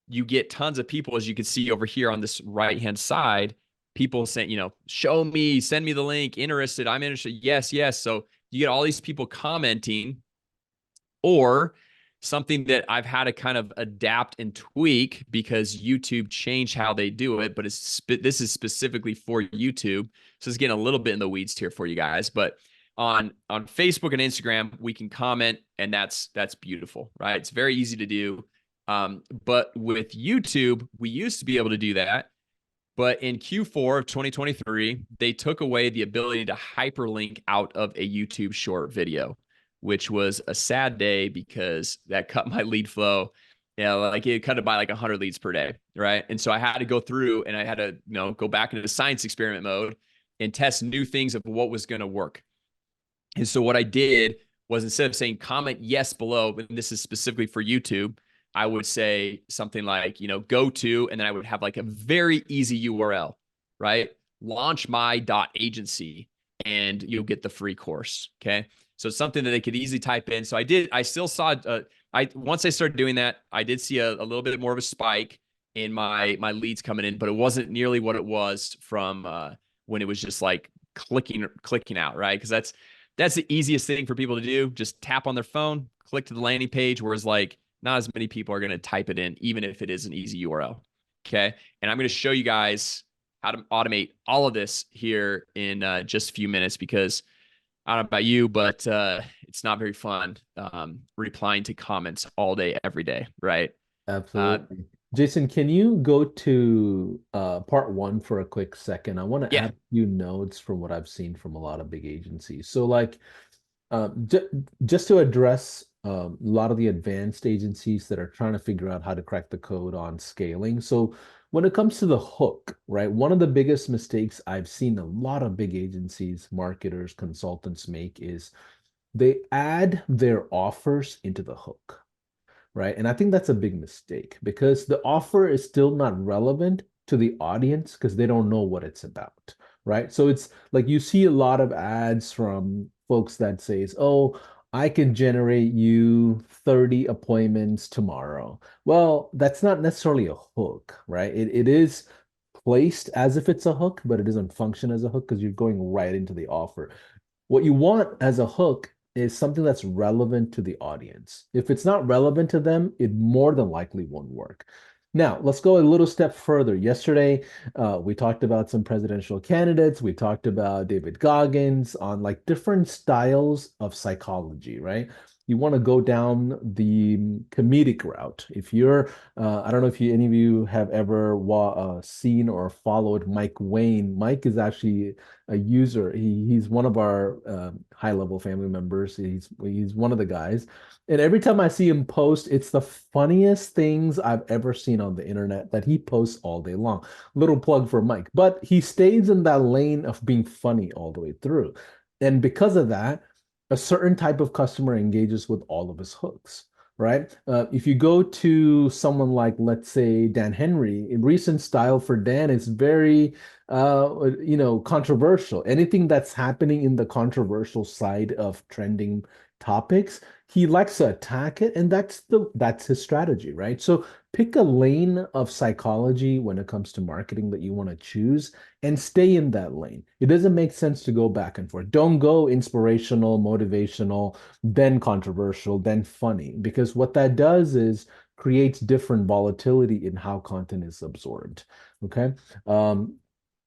[SPEAKER 2] you get tons of people, as you can see over here on this right hand side, people saying, show me, send me the link, interested, I'm interested, yes, yes. So you get all these people commenting. Or something that I've had to kind of adapt and tweak because YouTube changed how they do it, but this is specifically for YouTube. So it's getting a little bit in the weeds here for you guys, but on Facebook and Instagram, we can comment, and that's beautiful, right? It's very easy to do. But with YouTube, we used to be able to do that. But in Q4 of 2023, they took away the ability to hyperlink out of a YouTube short video, which was a sad day because that cut my lead flow. Like it cut it by like 100 leads per day, right? And so I had to go through and I had to, go back into science experiment mode and test new things of what was going to work. And so what I did was, instead of saying comment yes below, and this is specifically for YouTube, I would say something like, go to, and then I would have like a very easy URL, right? Launch my agency, and you'll get the free course. Okay. So it's something that they could easily type in. So I still saw, once I started doing that, I did see a little bit more of a spike in my leads coming in, but it wasn't nearly what it was from when it was just like clicking out, right? Because that's the easiest thing for people to do. Just tap on their phone, click to the landing page, whereas like not as many people are going to type it in, even if it is an easy URL. Okay. And I'm going to show you guys how to automate all of this here in just a few minutes, because I don't know about you, but it's not very fun replying to comments all day, every day, right? Uh,
[SPEAKER 1] Absolutely. Jason, can you go to part one for a quick second? I want to
[SPEAKER 2] yeah.
[SPEAKER 1] add a few notes from what I've seen from a lot of big agencies. So, like, j just to address a lot of the advanced agencies that are trying to figure out how to crack the code on scaling. So, when it comes to the hook, right, one of the biggest mistakes I've seen a lot of big agencies, marketers, consultants make is they add their offers into the hook, right? And I think that's a big mistake because the offer is still not relevant to the audience because they don't know what it's about, right? So it's like you see a lot of ads from folks that says, "Oh, I can generate you 30 appointments tomorrow." Well, that's not necessarily a hook, right? It is placed as if it's a hook, but it doesn't function as a hook because you're going right into the offer. What you want as a hook is something that's relevant to the audience. If it's not relevant to them, it more than likely won't work. Now, let's go a little step further. Yesterday, we talked about some presidential candidates. We talked about David Goggins on like different styles of psychology, right? You want to go down the comedic route. If you're, I don't know if any of you have ever seen or followed Mike Wayne. Mike is actually a user. He's one of our high level family members. He's one of the guys. And every time I see him post, it's the funniest things I've ever seen on the internet that he posts all day long. Little plug for Mike, but he stays in that lane of being funny all the way through. And because of that, a certain type of customer engages with all of his hooks, right? If you go to someone like, let's say, Dan Henry, in recent style for Dan is very controversial. Anything that's happening in the controversial side of trending topics, he likes to attack it, and that's his strategy, right? So pick a lane of psychology when it comes to marketing that you want to choose and stay in that lane. It doesn't make sense to go back and forth. Don't go inspirational, motivational, then controversial, then funny, because what that does is creates different volatility in how content is absorbed. Okay.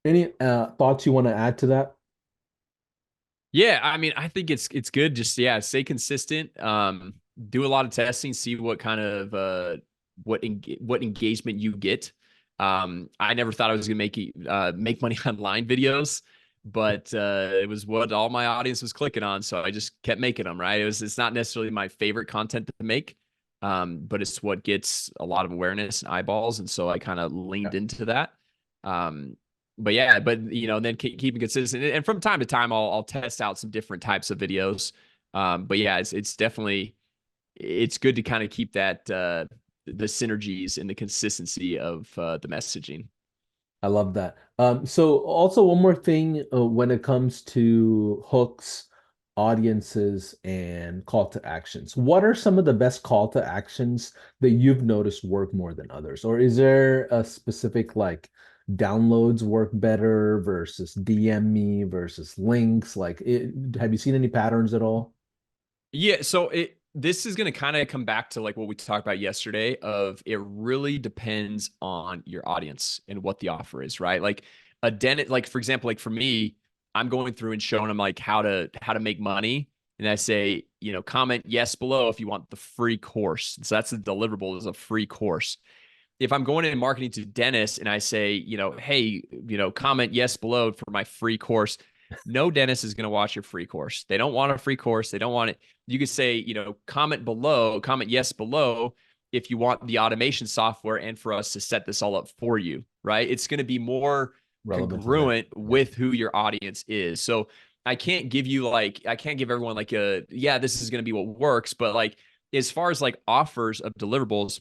[SPEAKER 1] Any thoughts you want to add to that?
[SPEAKER 2] Yeah, I mean, I think it's good. Just, yeah, stay consistent. Do a lot of testing, see what kind of what engagement you get. I never thought I was gonna make money on line videos, but it was what all my audience was clicking on, so I just kept making them. Right? It's not necessarily my favorite content to make, but it's what gets a lot of awareness and eyeballs, and so I kind of leaned into that. Um, but yeah, then keeping consistent, and from time to time, I'll test out some different types of videos. But yeah, it's definitely, it's good to kind of keep that the synergies and the consistency of the messaging.
[SPEAKER 1] I love that. So also one more thing when it comes to hooks, audiences, and call to actions. What are some of the best call to actions that you've noticed work more than others? Or is there a specific like downloads work better versus DM me versus links? Have you seen any patterns at all?
[SPEAKER 2] Yeah, so this is going to kind of come back to like what we talked about yesterday of it really depends on your audience and what the offer is, right? Like a dentist, like for example, like for me, I'm going through and showing them like how to make money. And I say, comment yes below if you want the free course. So that's the deliverable is a free course. If I'm going in marketing to dentists and I say, hey, comment yes below for my free course, no dentist is going to watch your free course. They don't want a free course. They don't want it. You could say, comment below, comment yes below if you want the automation software and for us to set this all up for you, right? It's going to be more
[SPEAKER 1] Relevant to them.
[SPEAKER 2] congruent
[SPEAKER 1] Yeah,
[SPEAKER 2] with who your audience is. So I can't give you I can't give everyone like yeah, this is going to be what works. But like, as far as like offers of deliverables,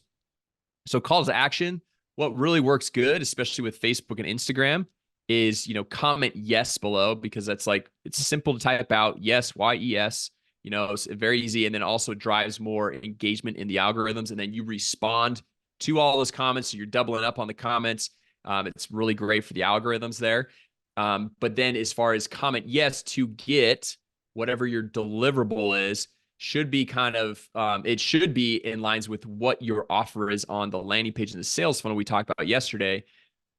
[SPEAKER 2] so calls to action, what really works good, especially with Facebook and Instagram, is comment yes below because that's like it's simple to type out yes, yes. It's very easy, and then also drives more engagement in the algorithms. And then you respond to all those comments, so you're doubling up on the comments. It's really great for the algorithms there. But then as far as comment yes to get whatever your deliverable is, should be kind of it should be in lines with what your offer is on the landing page and the sales funnel we talked about yesterday,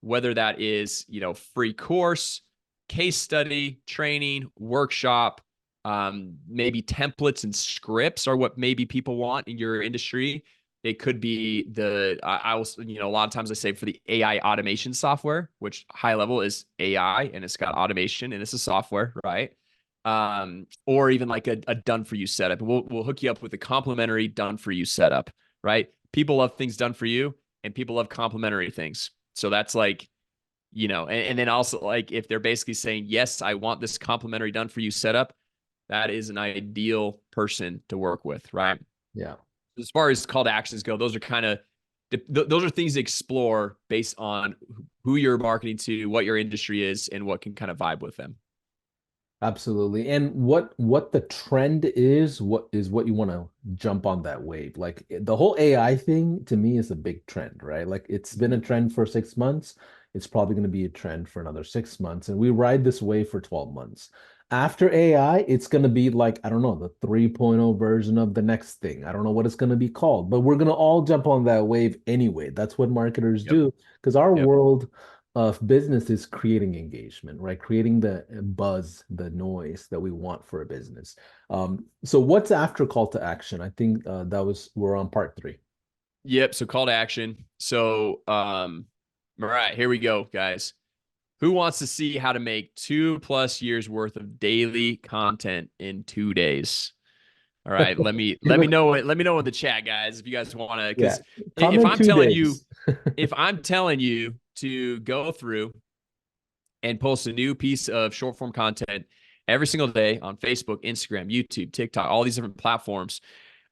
[SPEAKER 2] whether that is free course, case study, training, workshop, maybe templates and scripts are what maybe people want in your industry. It could be I will, a lot of times I say for the AI automation software, which high level is AI and it's got automation and it's a software, right? Or even like a done for you setup. We'll hook you up with a complimentary done for you setup, right? People love things done for you and people love complimentary things. So that's like, and then also like if they're basically saying, yes, I want this complimentary done for you setup, that is an ideal person to work with, right?
[SPEAKER 1] yeah.
[SPEAKER 2] As far as call to actions go, those are kind of those are things to explore based on who you're marketing to, what your industry is, and what can kind of vibe with them.
[SPEAKER 1] Absolutely. And what the trend is, what you want to jump on that wave. Like the whole AI thing to me is a big trend, right? Like it's been a
[SPEAKER 2] Mhm.
[SPEAKER 1] trend for 6 months. It's probably going to be a trend for another 6 months. And we ride this wave for 12 months. After AI, it's going to be like, I don't know, the 3.0 version of the next thing. I don't know what it's going to be called, but we're going to all jump on that wave anyway. That's what marketers
[SPEAKER 2] Yep.
[SPEAKER 1] do because our
[SPEAKER 2] Yep.
[SPEAKER 1] world of business is creating engagement, right? Creating the buzz, the noise that we want for a business. So what's after call to action? I think we're on part three.
[SPEAKER 2] Yep. So call to action. So, all right, here we go, guys. Who wants to see how to make 2+ years worth of daily content in 2 days? All right,
[SPEAKER 1] You
[SPEAKER 2] let me
[SPEAKER 1] know,
[SPEAKER 2] know let me know in the chat, guys, if you guys want to,
[SPEAKER 1] yeah.
[SPEAKER 2] because if
[SPEAKER 1] Comment
[SPEAKER 2] I'm
[SPEAKER 1] two
[SPEAKER 2] telling you,
[SPEAKER 1] days.
[SPEAKER 2] if I'm telling you to go through and post a new piece of short form content every single day on Facebook, Instagram, YouTube, TikTok, all these different platforms,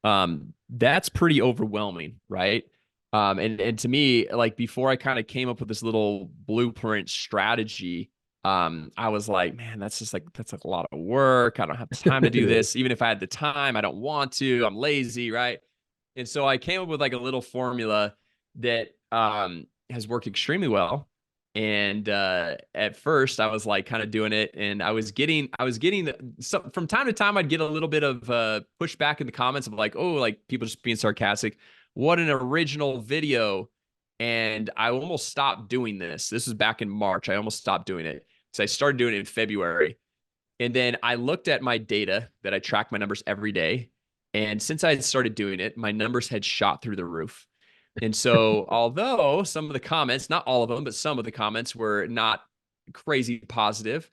[SPEAKER 2] that's pretty overwhelming, right? And to me, like before I kind of came up with this little blueprint strategy, I was like, man, that's like a lot of work. I don't have time to
[SPEAKER 1] It
[SPEAKER 2] do
[SPEAKER 1] is.
[SPEAKER 2] this. Even if I had the time, I don't want to. I'm lazy, right? And so I came up with like a little formula that has worked extremely well. And at first, I was like kind of doing it, and I was getting from time to time, I'd get a little bit of pushback in the comments of like, oh, like people just being sarcastic. What an original video! And I almost stopped doing this. This was back in March. I almost stopped doing it. So I started doing it in February. And then I looked at my data that I track my numbers every day. And since I had started doing it, my numbers had shot through the roof. And so, although some of the comments, not all of them, but some of the comments were not crazy positive,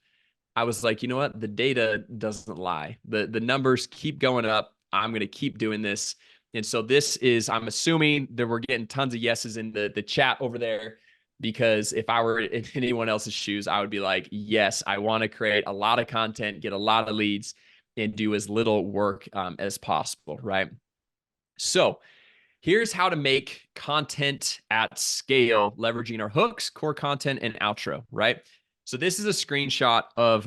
[SPEAKER 2] I was like, you know what? The data doesn't lie. The numbers keep going up. I'm going to keep doing this. And so this is, I'm assuming that we're getting tons of yeses in the chat over there, because if I were in anyone else's shoes, I would be like, yes, I want to create a lot of content, get a lot of leads, and do as little work as possible, right? So Here's how to make content at scale, leveraging our hooks, core content, and outro, right? So this is a screenshot of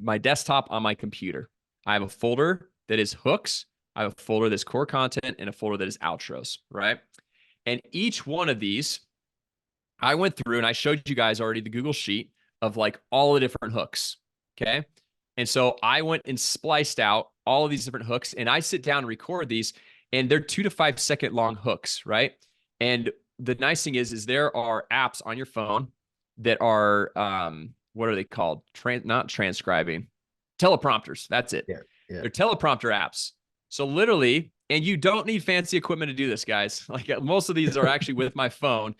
[SPEAKER 2] my desktop on my computer. I have a folder that is hooks. I have a folder that's core content and a folder that is outros, right? And each one of these, I went through and I showed you guys already the Google Sheet of like all the different hooks. Okay. And so I went and spliced out all of these different hooks and I sit down and record these, and they're 2 to 5 second long hooks, right? And the nice thing is there are apps on your phone that are, what are they called? Not transcribing, teleprompters. That's it.
[SPEAKER 1] Yeah. Yeah.
[SPEAKER 2] They're teleprompter apps. So literally, and you don't need fancy equipment to do this, guys. Like most of these are actually with my phone.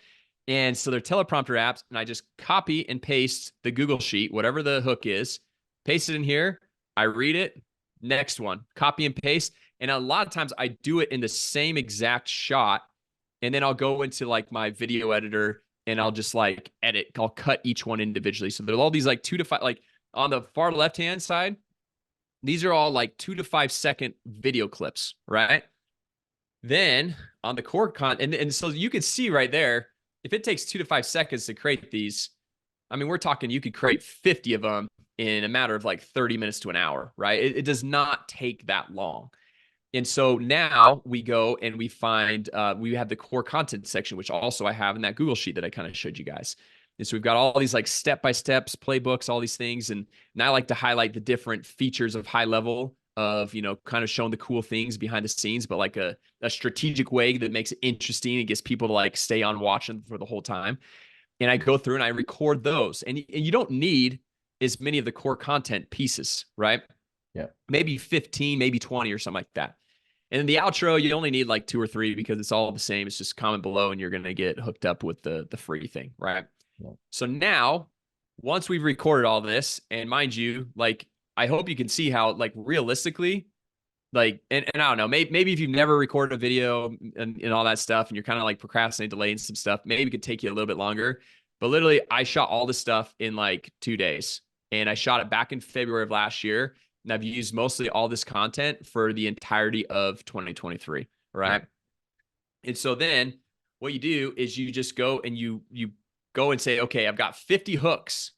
[SPEAKER 2] And so they're teleprompter apps, and I just copy and paste the Google Sheet, whatever the hook is, paste it in here. I read it. Next one, copy and paste. And a lot of times I do it in the same exact shot. And then I'll go into like my video editor and I'll just like edit. I'll cut each one individually. So there's all these like 2 to 5, like on the far left-hand side, these are all like 2 to 5 second video clips, right? Then on the core content, and so you can see right there, if it takes 2 to 5 seconds to create these, I mean, we're talking you could create 50 of them in a matter of like 30 minutes to an hour, right? It does not take that long. And so now we go and we find, we have the core content section, which also I have in that Google Sheet that I kind of showed you guys. And so we've got all these like step-by-steps, playbooks, all these things. And I like to highlight the different features of high level of, kind of showing the cool things behind the scenes, but like a strategic way that makes it interesting and gets people to like stay on watching for the whole time. And I go through and I record those. And you don't need as many of the core content pieces, right?
[SPEAKER 1] Yeah.
[SPEAKER 2] Maybe 15, maybe 20 or something like that. And then the outro, you only need like 2 or 3 because it's all the same. It's just comment below and you're going to get hooked up with the free thing, right?
[SPEAKER 1] Yeah.
[SPEAKER 2] So now, once we've recorded all this, and mind you, like, I hope you can see how, like, realistically, like, and I don't know, maybe if you've never recorded a video and all that stuff, and you're kind of like procrastinating, delaying some stuff, maybe it could take you a little bit longer. But literally, I shot all this stuff in like 2 days, and I shot it back in February of last year. And I've used mostly all this content for the entirety of 2023, right? And so then what you do is you just go and you go and say, okay, I've got 50 hooks,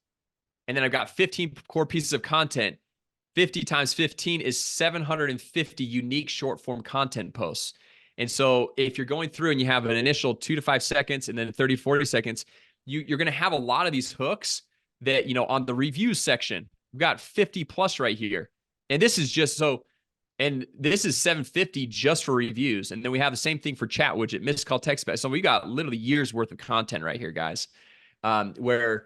[SPEAKER 2] and then I've got 15 core pieces of content. 50 times 15 is 750 unique short form content posts. And so if you're going through and you have an initial 2 to 5 seconds and then 30, 40 seconds, you're going to have a lot of these hooks that, on the reviews section, we've got 50 plus right here. And this is just so, and this is 750 just for reviews. And then we have the same thing for chat widget, missed call text back. So we got literally years worth of content right here, guys, where,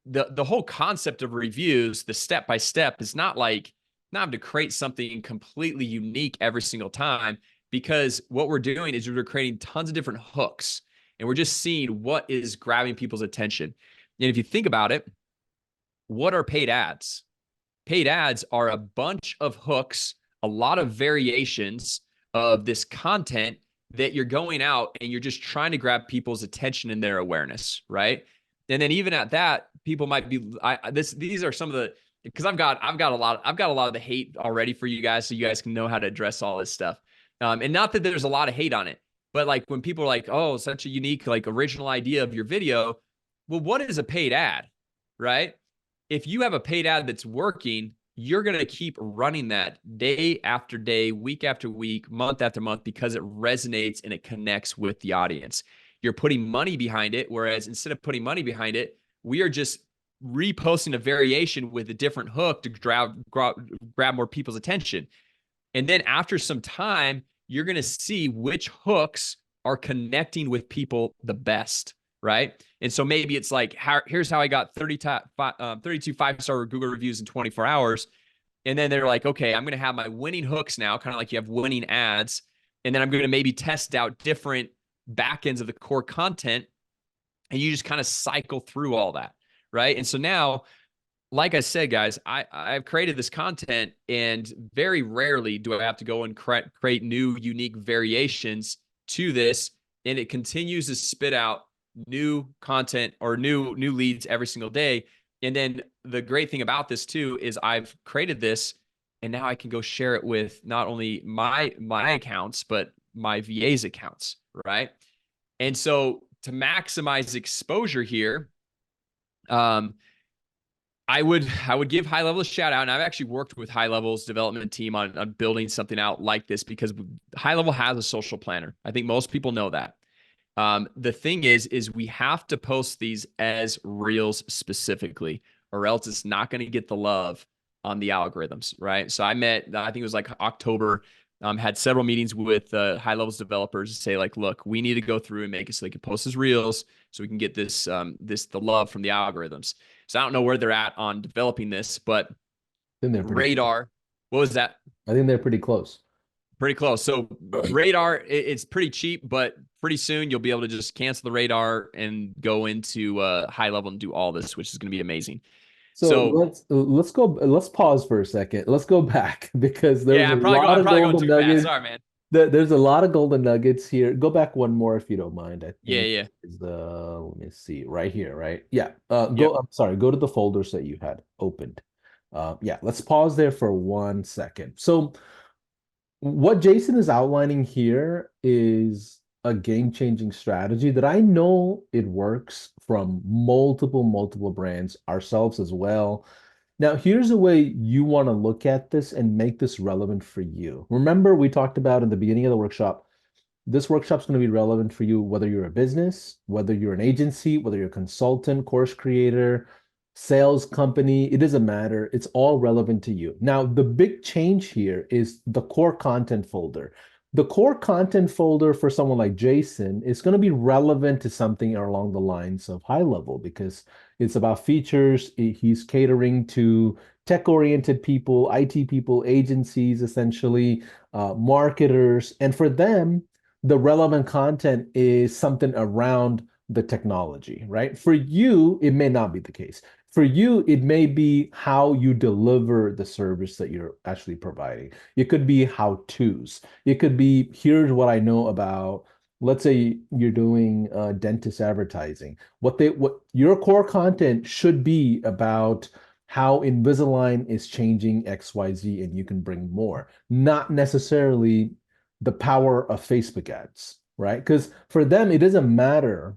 [SPEAKER 2] the whole concept of reviews, the step-by-step is not having to create something completely unique every single time, because what we're doing is we're creating tons of different hooks and we're just seeing what is grabbing people's attention. And if you think about it, what are paid ads? Paid ads are a bunch of hooks, a lot of variations of this content that you're going out and you're just trying to grab people's attention and their awareness, right? And then even at that, people might be these are some of the, because I've got a lot of the hate already for you guys, so you guys can know how to address all this stuff. And not that there's a lot of hate on it, but like when people are like, oh, such a unique, like original idea of your video. Well, what is a paid ad, right? If you have a paid ad that's working, you're going to keep running that day after day, week after week, month after month, because it resonates and it connects with the audience. You're putting money behind it, whereas instead of putting money behind it, we are just reposting a variation with a different hook to grab more people's attention. And then after some time, you're going to see which hooks are connecting with people the best, right? And so maybe it's like, here's how I got 32 5-star Google reviews in 24 hours. And then they're like, okay, I'm going to have my winning hooks now, kind of like you have winning ads. And then I'm going to maybe test out different backends of the core content. And you just kind of cycle through all that, right? And so now, like I said, guys, I've created this content, and very rarely do I have to go and create new, unique variations to this. And it continues to spit out new content or new leads every single day. And then the great thing about this too is I've created this, and now I can go share it with not only my accounts, but my VA's accounts, right? And so to maximize exposure here, um, I would give high level a shout out. And I've actually worked with high levels development team on building something out like this because high level has a social planner. I think most people know that. The thing is we have to post these as reels specifically, or else it's not going to get the love on the algorithms, right? So I think it was like October, had several meetings with high levels developers to say like, look, we need to go through and make it so they can post as reels so we can get the love from the algorithms. So I don't know where they're at on developing this, but
[SPEAKER 1] Then they're pretty close.
[SPEAKER 2] Radar, what was that?
[SPEAKER 1] I think they're pretty close.
[SPEAKER 2] Pretty close. So Radar, it's pretty cheap, but pretty soon you'll be able to just cancel the Radar and go into high level and do all this, which is going to be amazing.
[SPEAKER 1] So
[SPEAKER 2] So
[SPEAKER 1] let's pause for a second. Let's go back because there's
[SPEAKER 2] yeah,
[SPEAKER 1] a lot
[SPEAKER 2] I'm
[SPEAKER 1] of
[SPEAKER 2] probably going
[SPEAKER 1] golden
[SPEAKER 2] too fast.
[SPEAKER 1] nuggets.
[SPEAKER 2] Sorry, man.
[SPEAKER 1] There's a lot of golden nuggets here. Go back one more if you don't mind. I
[SPEAKER 2] Yeah,
[SPEAKER 1] think
[SPEAKER 2] yeah.
[SPEAKER 1] is the let me see right here, right? Yeah.
[SPEAKER 2] Yep.
[SPEAKER 1] I'm sorry, go to the folders that you had opened. Yeah, let's pause there for 1 second. So what Jason is outlining here is a game-changing strategy that I know it works from multiple brands, ourselves as well. Now, here's the way you want to look at this and make this relevant for you. Remember, we talked about in the beginning of the workshop, this workshop's going to be relevant for you, whether you're a business, whether you're an agency, whether you're a consultant, course creator, sales company, it doesn't matter. It's all relevant to you. Now, the big change here is the core content folder. The core content folder for someone like Jason is going to be relevant to something along the lines of high level because it's about features. He's catering to tech-oriented people, IT people, agencies, essentially, marketers. And for them, the relevant content is something around the technology, right? For you, it may not be the case. For you, it may be how you deliver the service that you're actually providing. It could be how to's. It could be here's what I know about. Let's say you're doing dentist advertising. What your core content should be about how Invisalign is changing XYZ and you can bring more, not necessarily the power of Facebook ads, right? Because for them, it doesn't matter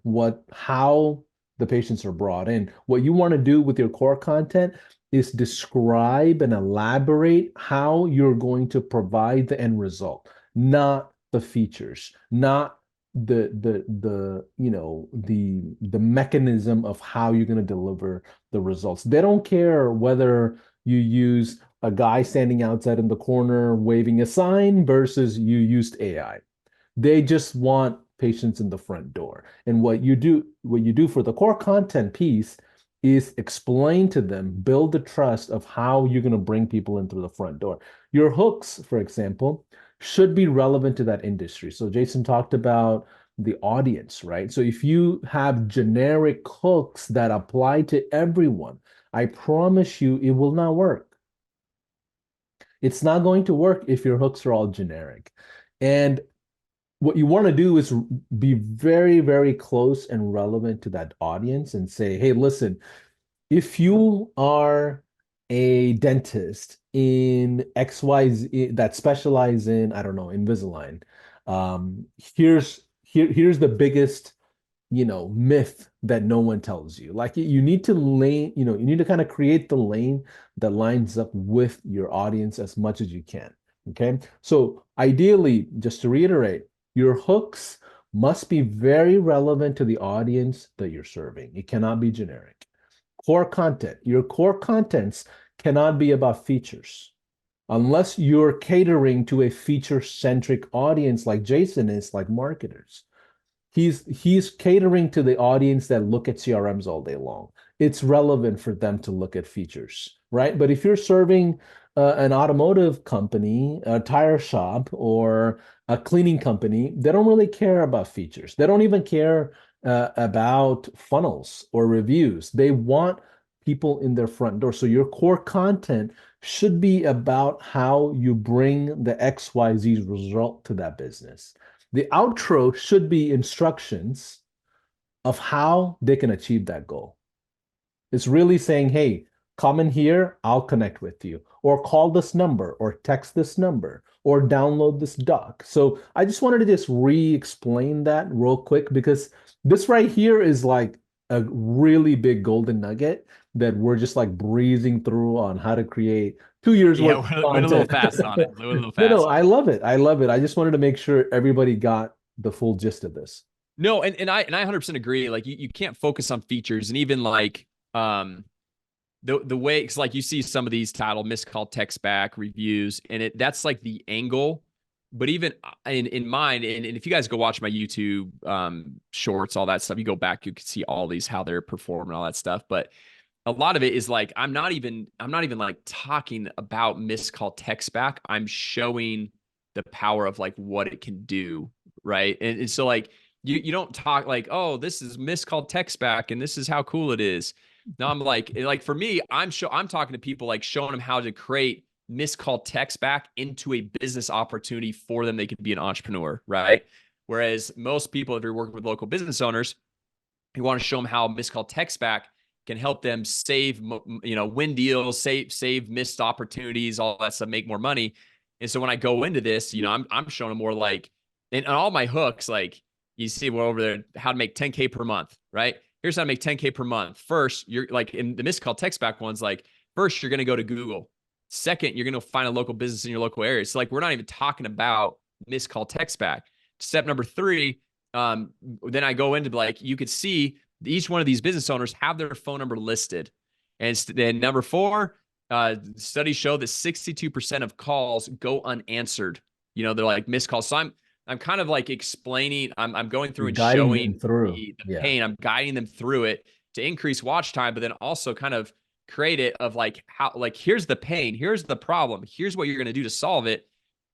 [SPEAKER 1] how the patients are brought in. What you want to do with your core content is describe and elaborate how you're going to provide the end result, not the features, not the mechanism of how you're going to deliver the results. They don't care whether you use a guy standing outside in the corner waving a sign versus you used AI. They just want patients in the front door. And what you do for the core content piece is explain to them, build the trust of how you're going to bring people in through the front door. Your hooks, for example, should be relevant to that industry. So Jason talked about the audience, right? So if you have generic hooks that apply to everyone, I promise you it will not work. It's not going to work if your hooks are all generic. And what you want to do is be very close and relevant to that audience and say, hey, listen, if you are a dentist in XYZ that specialize in, I don't know, Invisalign, here's the biggest myth that no one tells you. Like you need to you need to kind of create the lane that lines up with your audience as much as you can. Okay. So ideally, just to reiterate, your hooks must be very relevant to the audience that you're serving. It cannot be generic. Core content, your core contents cannot be about features. Unless you're catering to a feature-centric audience like Jason is, like marketers. He's catering to the audience that look at CRMs all day long. It's relevant for them to look at features, right? But if you're serving an automotive company, a tire shop, or a cleaning company, they don't really care about features. They don't even care about funnels or reviews. They want people in their front door. So your core content should be about how you bring the XYZ result to that business. The outro should be instructions of how they can achieve that goal. It's really saying, hey, come in here, I'll connect with you, or call this number, or text this number, or download this doc. So I just wanted to just re-explain that real quick because this right here is like a really big golden nugget that we're just like breezing through on how to create 2 years
[SPEAKER 2] Yeah,
[SPEAKER 1] worth of
[SPEAKER 2] went a little
[SPEAKER 1] content.
[SPEAKER 2] fast on it. Went a little
[SPEAKER 1] No, no,
[SPEAKER 2] fast.
[SPEAKER 1] I love it. I love it. I just wanted to make sure everybody got the full gist of this.
[SPEAKER 2] No, and I 100% agree. Like you can't focus on features, and even like the way it's like you see some of these title miscalled text back reviews, and that's like the angle. But even in mine, and if you guys go watch my YouTube shorts, all that stuff, you go back, you can see all these how they're performing, all that stuff. But a lot of it is like I'm not even like talking about miscalled text back. I'm showing the power of like what it can do, right? And so like you don't talk like, oh, this is miscalled text back and this is how cool it is. No, I'm like for me, I'm talking to people like showing them how to create miscalled text back into a business opportunity for them. They could be an entrepreneur, right? Whereas most people, if you're working with local business owners, you want to show them how miscalled text back can help them save, win deals, save missed opportunities, all that stuff, make more money. And so when I go into this, I'm showing them more like, and all my hooks, like you see, we're over there, how to make 10K per month, right? Here's how to make 10K per month. First, you're like in the miscalled text back ones, like first, you're going to go to Google. Second, you're going to find a local business in your local area. So like, we're not even talking about miscalled text back. Step number three, then I go into like, you could see each one of these business owners have their phone number listed. And then number four, studies show that 62% of calls go unanswered. They're like missed calls. So I'm kind of like explaining, I'm going through
[SPEAKER 1] You're
[SPEAKER 2] and
[SPEAKER 1] guiding
[SPEAKER 2] showing
[SPEAKER 1] them through.
[SPEAKER 2] the
[SPEAKER 1] Yeah.
[SPEAKER 2] pain. I'm guiding them through it to increase watch time, but then also kind of create it of like how, like, here's the pain, here's the problem, here's what you're going to do to solve it.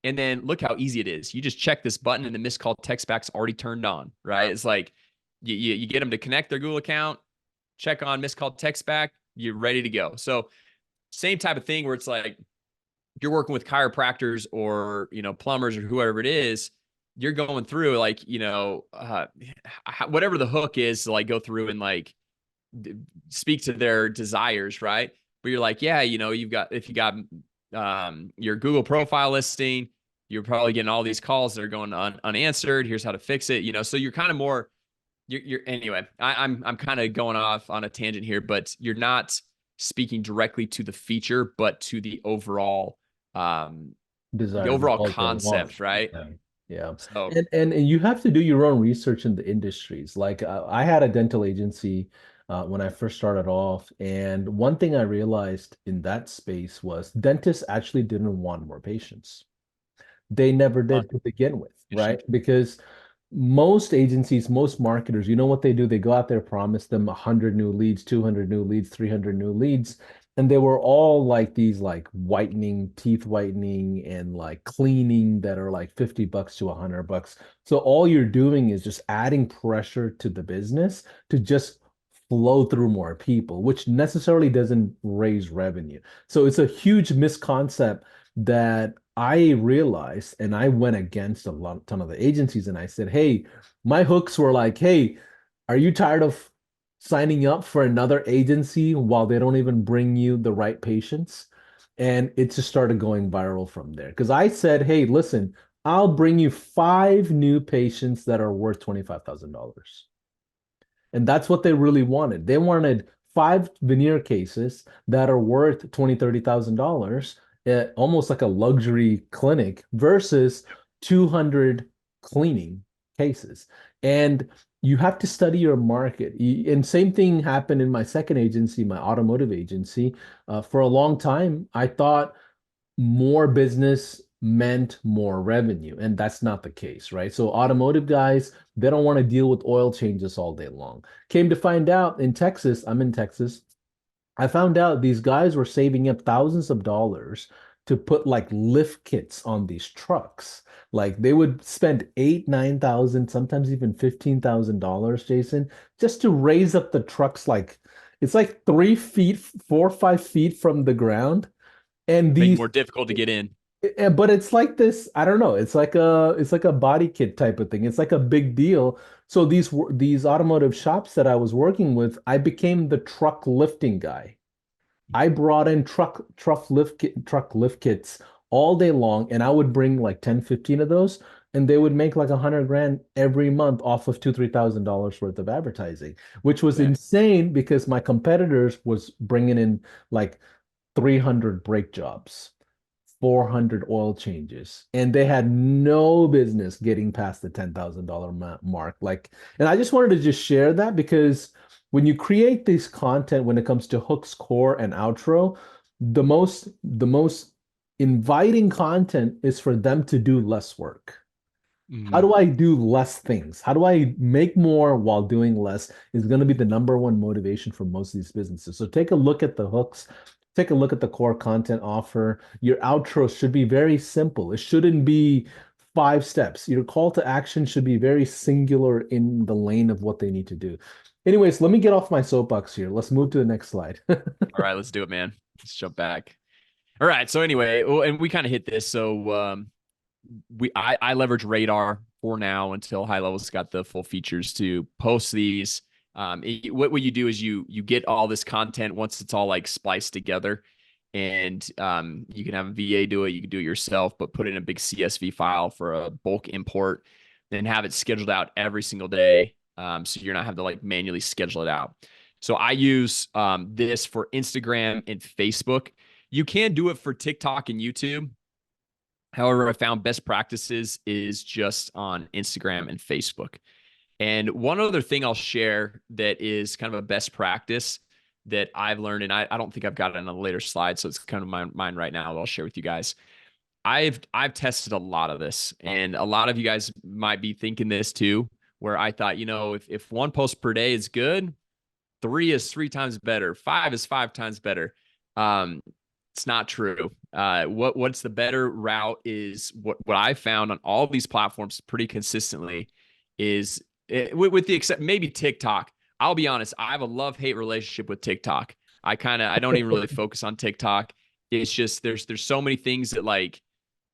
[SPEAKER 2] And then look how easy it is. You just check this button and the missed call text back's already turned on, right? It's like you get them to connect their Google account, check on missed call text back, you're ready to go. So same type of thing where it's like you're working with chiropractors or, plumbers or whoever it is, you're going through like, whatever the hook is to like go through and like speak to their desires, right? But you're like, yeah, if you got your Google profile listing, you're probably getting all these calls that are going unanswered. Here's how to fix it, so you're kind of more you're anyway. I'm kind of going off on a tangent here, but you're not speaking directly to the feature, but to um the
[SPEAKER 1] Desired
[SPEAKER 2] overall
[SPEAKER 1] result they want.
[SPEAKER 2] concept, right?
[SPEAKER 1] Yeah. Yeah.
[SPEAKER 2] So
[SPEAKER 1] And you have to do your own research in the industries. Like I had a dental agency when I first started off, and one thing I realized in that space was dentists actually didn't want more patients. They never did to begin with,
[SPEAKER 2] interesting.
[SPEAKER 1] right? Because most agencies, most marketers, you know what they do? They go out there, promise them 100 new leads, 200 new leads, 300 new leads. And they were all like these like whitening, teeth whitening and like cleaning that are like $50 to $100. So all you're doing is just adding pressure to the business to just flow through more people, which necessarily doesn't raise revenue. So it's a huge misconcept that I realized, and I went against ton of the agencies, and I said, "Hey, my hooks were like, hey, are you tired of signing up for another agency while they don't even bring you the right patients?" And it just started going viral from there. Because I said, "Hey, listen, I'll bring you 5 new patients that are worth $25,000." And that's what they really wanted. They wanted 5 veneer cases that are worth 20, $30,000, almost like a luxury clinic versus 200 cleaning cases. And you have to study your market. And same thing happened in my second agency, my automotive agency. For a long time, I thought more business meant more revenue, and that's not the case, right? So automotive guys, they don't want to deal with oil changes all day long. Came to find out in Texas, I'm in Texas, I found out these guys were saving up thousands of dollars to put like lift kits on these trucks. Like they would spend 8, 9,000, sometimes even $15,000, Jason, just to raise up the trucks. Like it's like 3 feet, 4 or 5 feet from the ground. And
[SPEAKER 2] Make it
[SPEAKER 1] these
[SPEAKER 2] more difficult to get in.
[SPEAKER 1] but it's like this, I don't know, it's like a body kit type of thing. It's like a big deal. So these automotive shops that I was working with, I became the truck lifting guy. I brought in truck lift kits all day long, and I would bring like 10, 15 of those, and they would make like 100 grand every month off of two, $3,000 worth of advertising, which was
[SPEAKER 2] Yeah.
[SPEAKER 1] insane because my competitors was bringing in like 300 brake jobs, 400 oil changes, and they had no business getting past the $10,000 mark. Like, and I just wanted to just share that because when you create this content, when it comes to hooks, core, and outro, the most inviting content is for them to do less work. How
[SPEAKER 2] Mhm.
[SPEAKER 1] do I do less things? How do I make more while doing less is going to be the number one motivation for most of these businesses. So take a look at the hooks, take a look at the core content offer. Your outro should be very simple. It shouldn't be 5 steps. Your call to action should be very singular in the lane of what they need to do. Anyways, let me get off my soapbox here. Let's move to the next slide.
[SPEAKER 2] All right, let's do it, man. Let's jump back. All right. So anyway, well, and we kind of hit this. So I leverage Radar for now until High Levels got the full features to post these. What you do is you get all this content once it's all like spliced together, and you can have a VA do it. You can do it yourself, but put it in a big CSV file for a bulk import, then have it scheduled out every single day. So you're not having to like manually schedule it out. So I use this for Instagram and Facebook. You can do it for TikTok and YouTube. However, I found best practices is just on Instagram and Facebook. And one other thing I'll share that is kind of a best practice that I've learned, and I don't think I've got it on a later slide, so it's kind of mine right now that I'll share with you guys. I've tested a lot of this, and a lot of you guys might be thinking this too, where I thought, if one post per day is good, three is three times better, five is five times better. Um, it's not true. What's the better route is what I found on all these platforms pretty consistently is with the except maybe TikTok. I'll be honest, I have a love-hate relationship with TikTok. I don't even really focus on TikTok. It's just there's so many things that like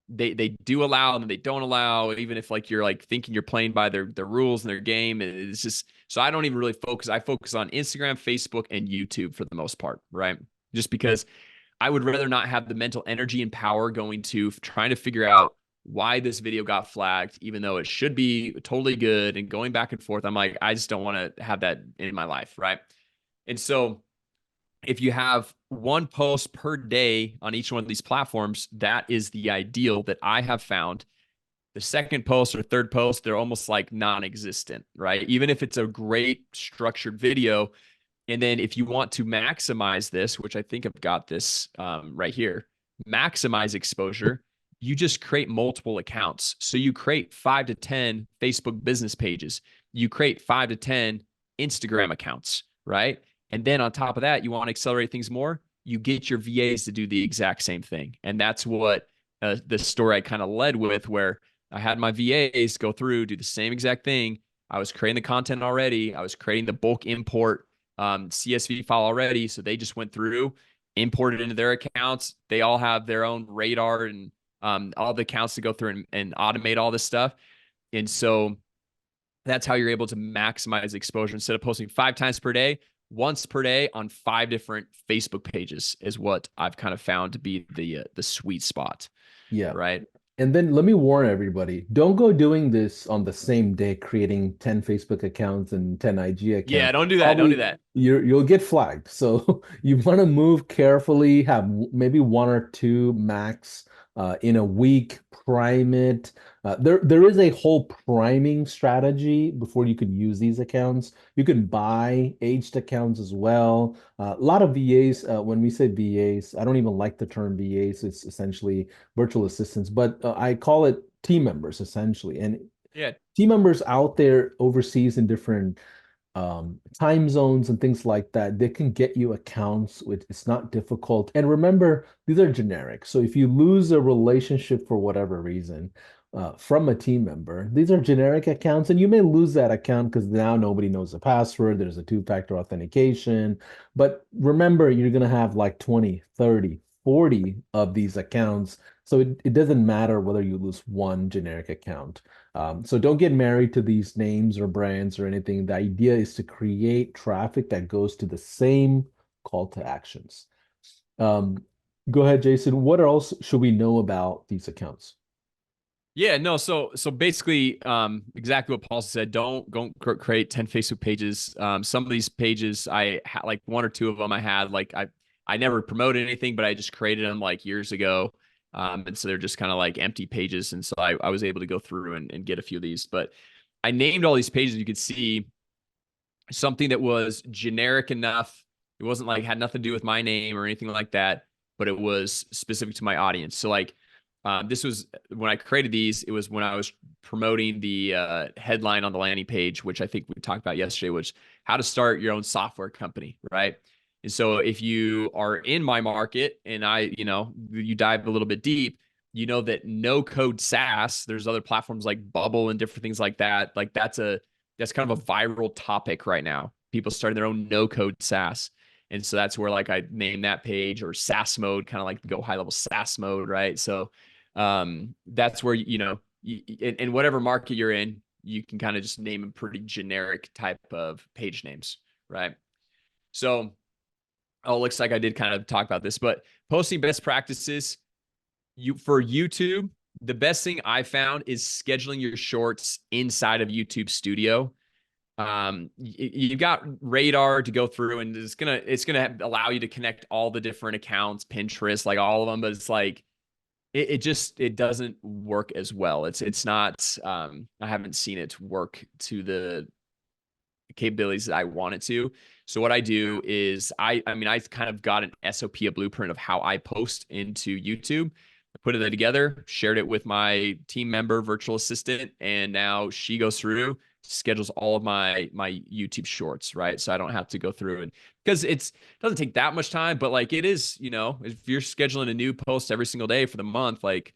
[SPEAKER 2] they do allow and they don't allow, even if like you're like thinking you're playing by their rules and their game. And it's just so I don't even really focus. I focus on Instagram, Facebook, and YouTube for the most part, right? Just because I would rather not have the mental energy and power going to trying to figure out why this video got flagged, even though it should be totally good and going back and forth. I'm like, I just don't want to have that in my life, right? And so if you have one post per day on each one of these platforms, that is the ideal that I have found. The second post or third post, they're almost like non-existent, right? Even if it's a great structured video. And then if you want to maximize this, which I think I've got this right here, maximize exposure, you just create multiple accounts. So you create 5 to 10 Facebook business pages. You create 5 to 10 Instagram accounts, right? And then on top of that, you want to accelerate things more. You get your VAs to do the exact same thing. And that's what the story I kind of led with, where I had my VAs go through, do the same exact thing. I was creating the content already. I was creating the bulk import CSV file already. So they just went through, imported into their accounts. They all have their own radar and all the accounts to go through and automate all this stuff. And so that's how you're able to maximize exposure instead of posting 5 times per day. Once per day on 5 different Facebook pages is what I've kind of found to be the sweet spot,
[SPEAKER 1] Yeah.
[SPEAKER 2] right?
[SPEAKER 1] And then let me warn everybody, don't go doing this on the same day, creating 10 Facebook accounts and 10 IG
[SPEAKER 2] Yeah,
[SPEAKER 1] accounts.
[SPEAKER 2] don't do that. Don't do
[SPEAKER 1] Probably
[SPEAKER 2] that.
[SPEAKER 1] you'll get flagged. So you want to move carefully, have maybe one or two max in a week, prime it. There is a whole priming strategy before you could use these accounts. You can buy aged accounts as well. A lot of VAs, when we say VAs, I don't even like the term VAs. It's essentially virtual assistants, but I call it team members essentially. And
[SPEAKER 2] Yeah.
[SPEAKER 1] team members out there overseas in different time zones and things like that, they can get you accounts with it's not difficult. And remember, these are generic. So if you lose a relationship for whatever reason from a team member, these are generic accounts, and you may lose that account because now nobody knows the password. There's a two-factor authentication. But remember, you're going to have like 20, 30, 40 of these accounts. So it doesn't matter whether you lose one generic account. So don't get married to these names or brands or anything. The idea is to create traffic that goes to the same call to actions. Um, Go ahead, Jason. What else should we know about these accounts?
[SPEAKER 2] Yeah, no, so basically, exactly what Paul said. Don't create 10 Facebook pages. Some of these pages I had like one or two of them I had like I never promoted anything, but I just created them like years ago. And so they're just kind of like empty pages. And so I was able to go through and get a few of these. But I named all these pages. You could see something that was generic enough. It wasn't like had nothing to do with my name or anything like that, but it was specific to my audience. So like this was when I created these, it was when I was promoting the headline on the landing page, which I think we talked about yesterday, was how to start your own software company, right? And so if you are in my market and you dive a little bit deep, you know that no code SaaS, there's other platforms like Bubble and different things like that. Like that's kind of a viral topic right now. People starting their own no code SaaS. And so that's where like I name that page or SaaS mode, kind of like go high level SaaS mode, right? So that's where, in whatever market you're in, you can kind of just name a pretty generic type of page names, right? So, oh, it looks like I did kind of talk about this, but posting best practices for YouTube, the best thing I found is scheduling your shorts inside of YouTube Studio. You've got Radar to go through, and it's gonna allow you to connect all the different accounts, Pinterest, like all of them, but it's like it doesn't work as well. It's not I haven't seen it work to the capabilities that I want it to. So what I do is I mean I kind of got an SOP, a blueprint of how I post into YouTube. I put it together, shared it with my team member, virtual assistant, and now she goes through, schedules all of my YouTube shorts, right? So I don't have to go through and because it doesn't take that much time, but like it is, if you're scheduling a new post every single day for the month, like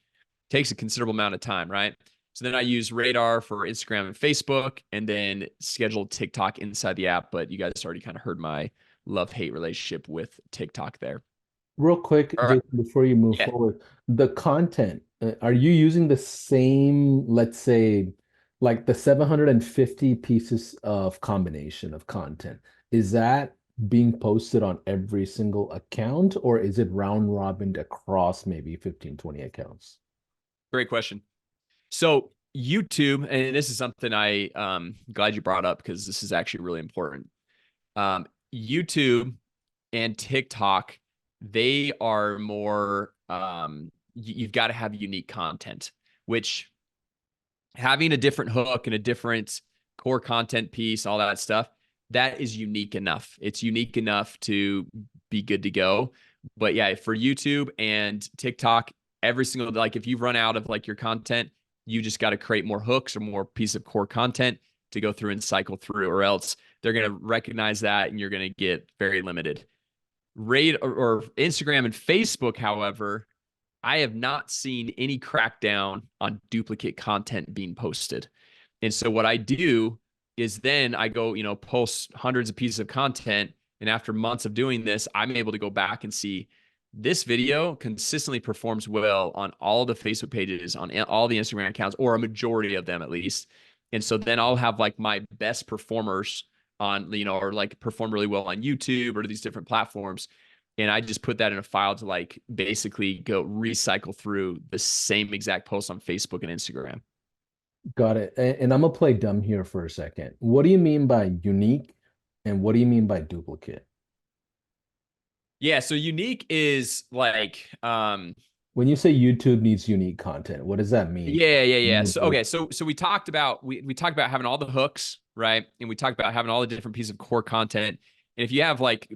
[SPEAKER 2] takes a considerable amount of time, right? So then I use Radar for Instagram and Facebook, and then schedule TikTok inside the app. But you guys already kind of heard my love-hate relationship with TikTok there.
[SPEAKER 1] Real quick,
[SPEAKER 2] All right.
[SPEAKER 1] Jason, before you move
[SPEAKER 2] Yeah.
[SPEAKER 1] forward, the content, are you using the same, let's say, like the 750 pieces of combination of content? Is that being posted on every single account, or is it round robin across maybe 15, 20 accounts?
[SPEAKER 2] Great question. So YouTube, and this is something I glad you brought up because this is actually really important. YouTube and TikTok, they are more you've got to have unique content, which having a different hook and a different core content piece, all that stuff, that is unique enough. It's unique enough to be good to go. But yeah, for YouTube and TikTok, every single like if you've run out of like your content, you just got to create more hooks or more piece of core content to go through and cycle through, or else they're going to recognize that and you're going to get very limited. Rate or Instagram and Facebook, however, I have not seen any crackdown on duplicate content being posted. And so what I do is then I go, post hundreds of pieces of content. And after months of doing this, I'm able to go back and see this video consistently performs well on all the Facebook pages, on all the Instagram accounts, or a majority of them at least. And so then I'll have like my best performers on, or like perform really well on YouTube or these different platforms. And I just put that in a file to like basically go recycle through the same exact post on Facebook and Instagram.
[SPEAKER 1] Got it. And I'm gonna play dumb here for a second. What do you mean by unique, and what do you mean by duplicate?
[SPEAKER 2] Yeah, so unique is like
[SPEAKER 1] When you say YouTube needs unique content, what does that mean?
[SPEAKER 2] yeah. So okay, so we talked about having all the hooks, right? And we talked about having all the different pieces of core content. And if you have like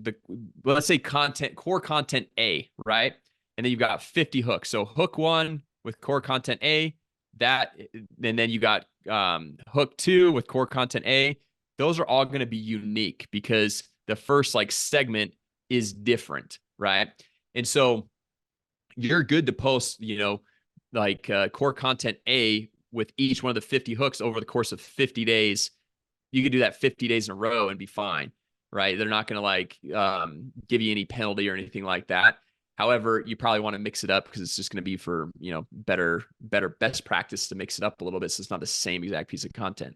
[SPEAKER 2] let's say core content A, right? And then you've got 50 hooks. So hook 1 with core content A, that and then you got hook 2 with core content A. Those are all going to be unique because the first like segment is different, right? And so you're good to post, like core content A with each one of the 50 hooks over the course of 50 days. You could do that 50 days in a row and be fine, right? They're not going to like give you any penalty or anything like that. However, you probably want to mix it up because it's just going to be for, better best practice to mix it up a little bit. So it's not the same exact piece of content.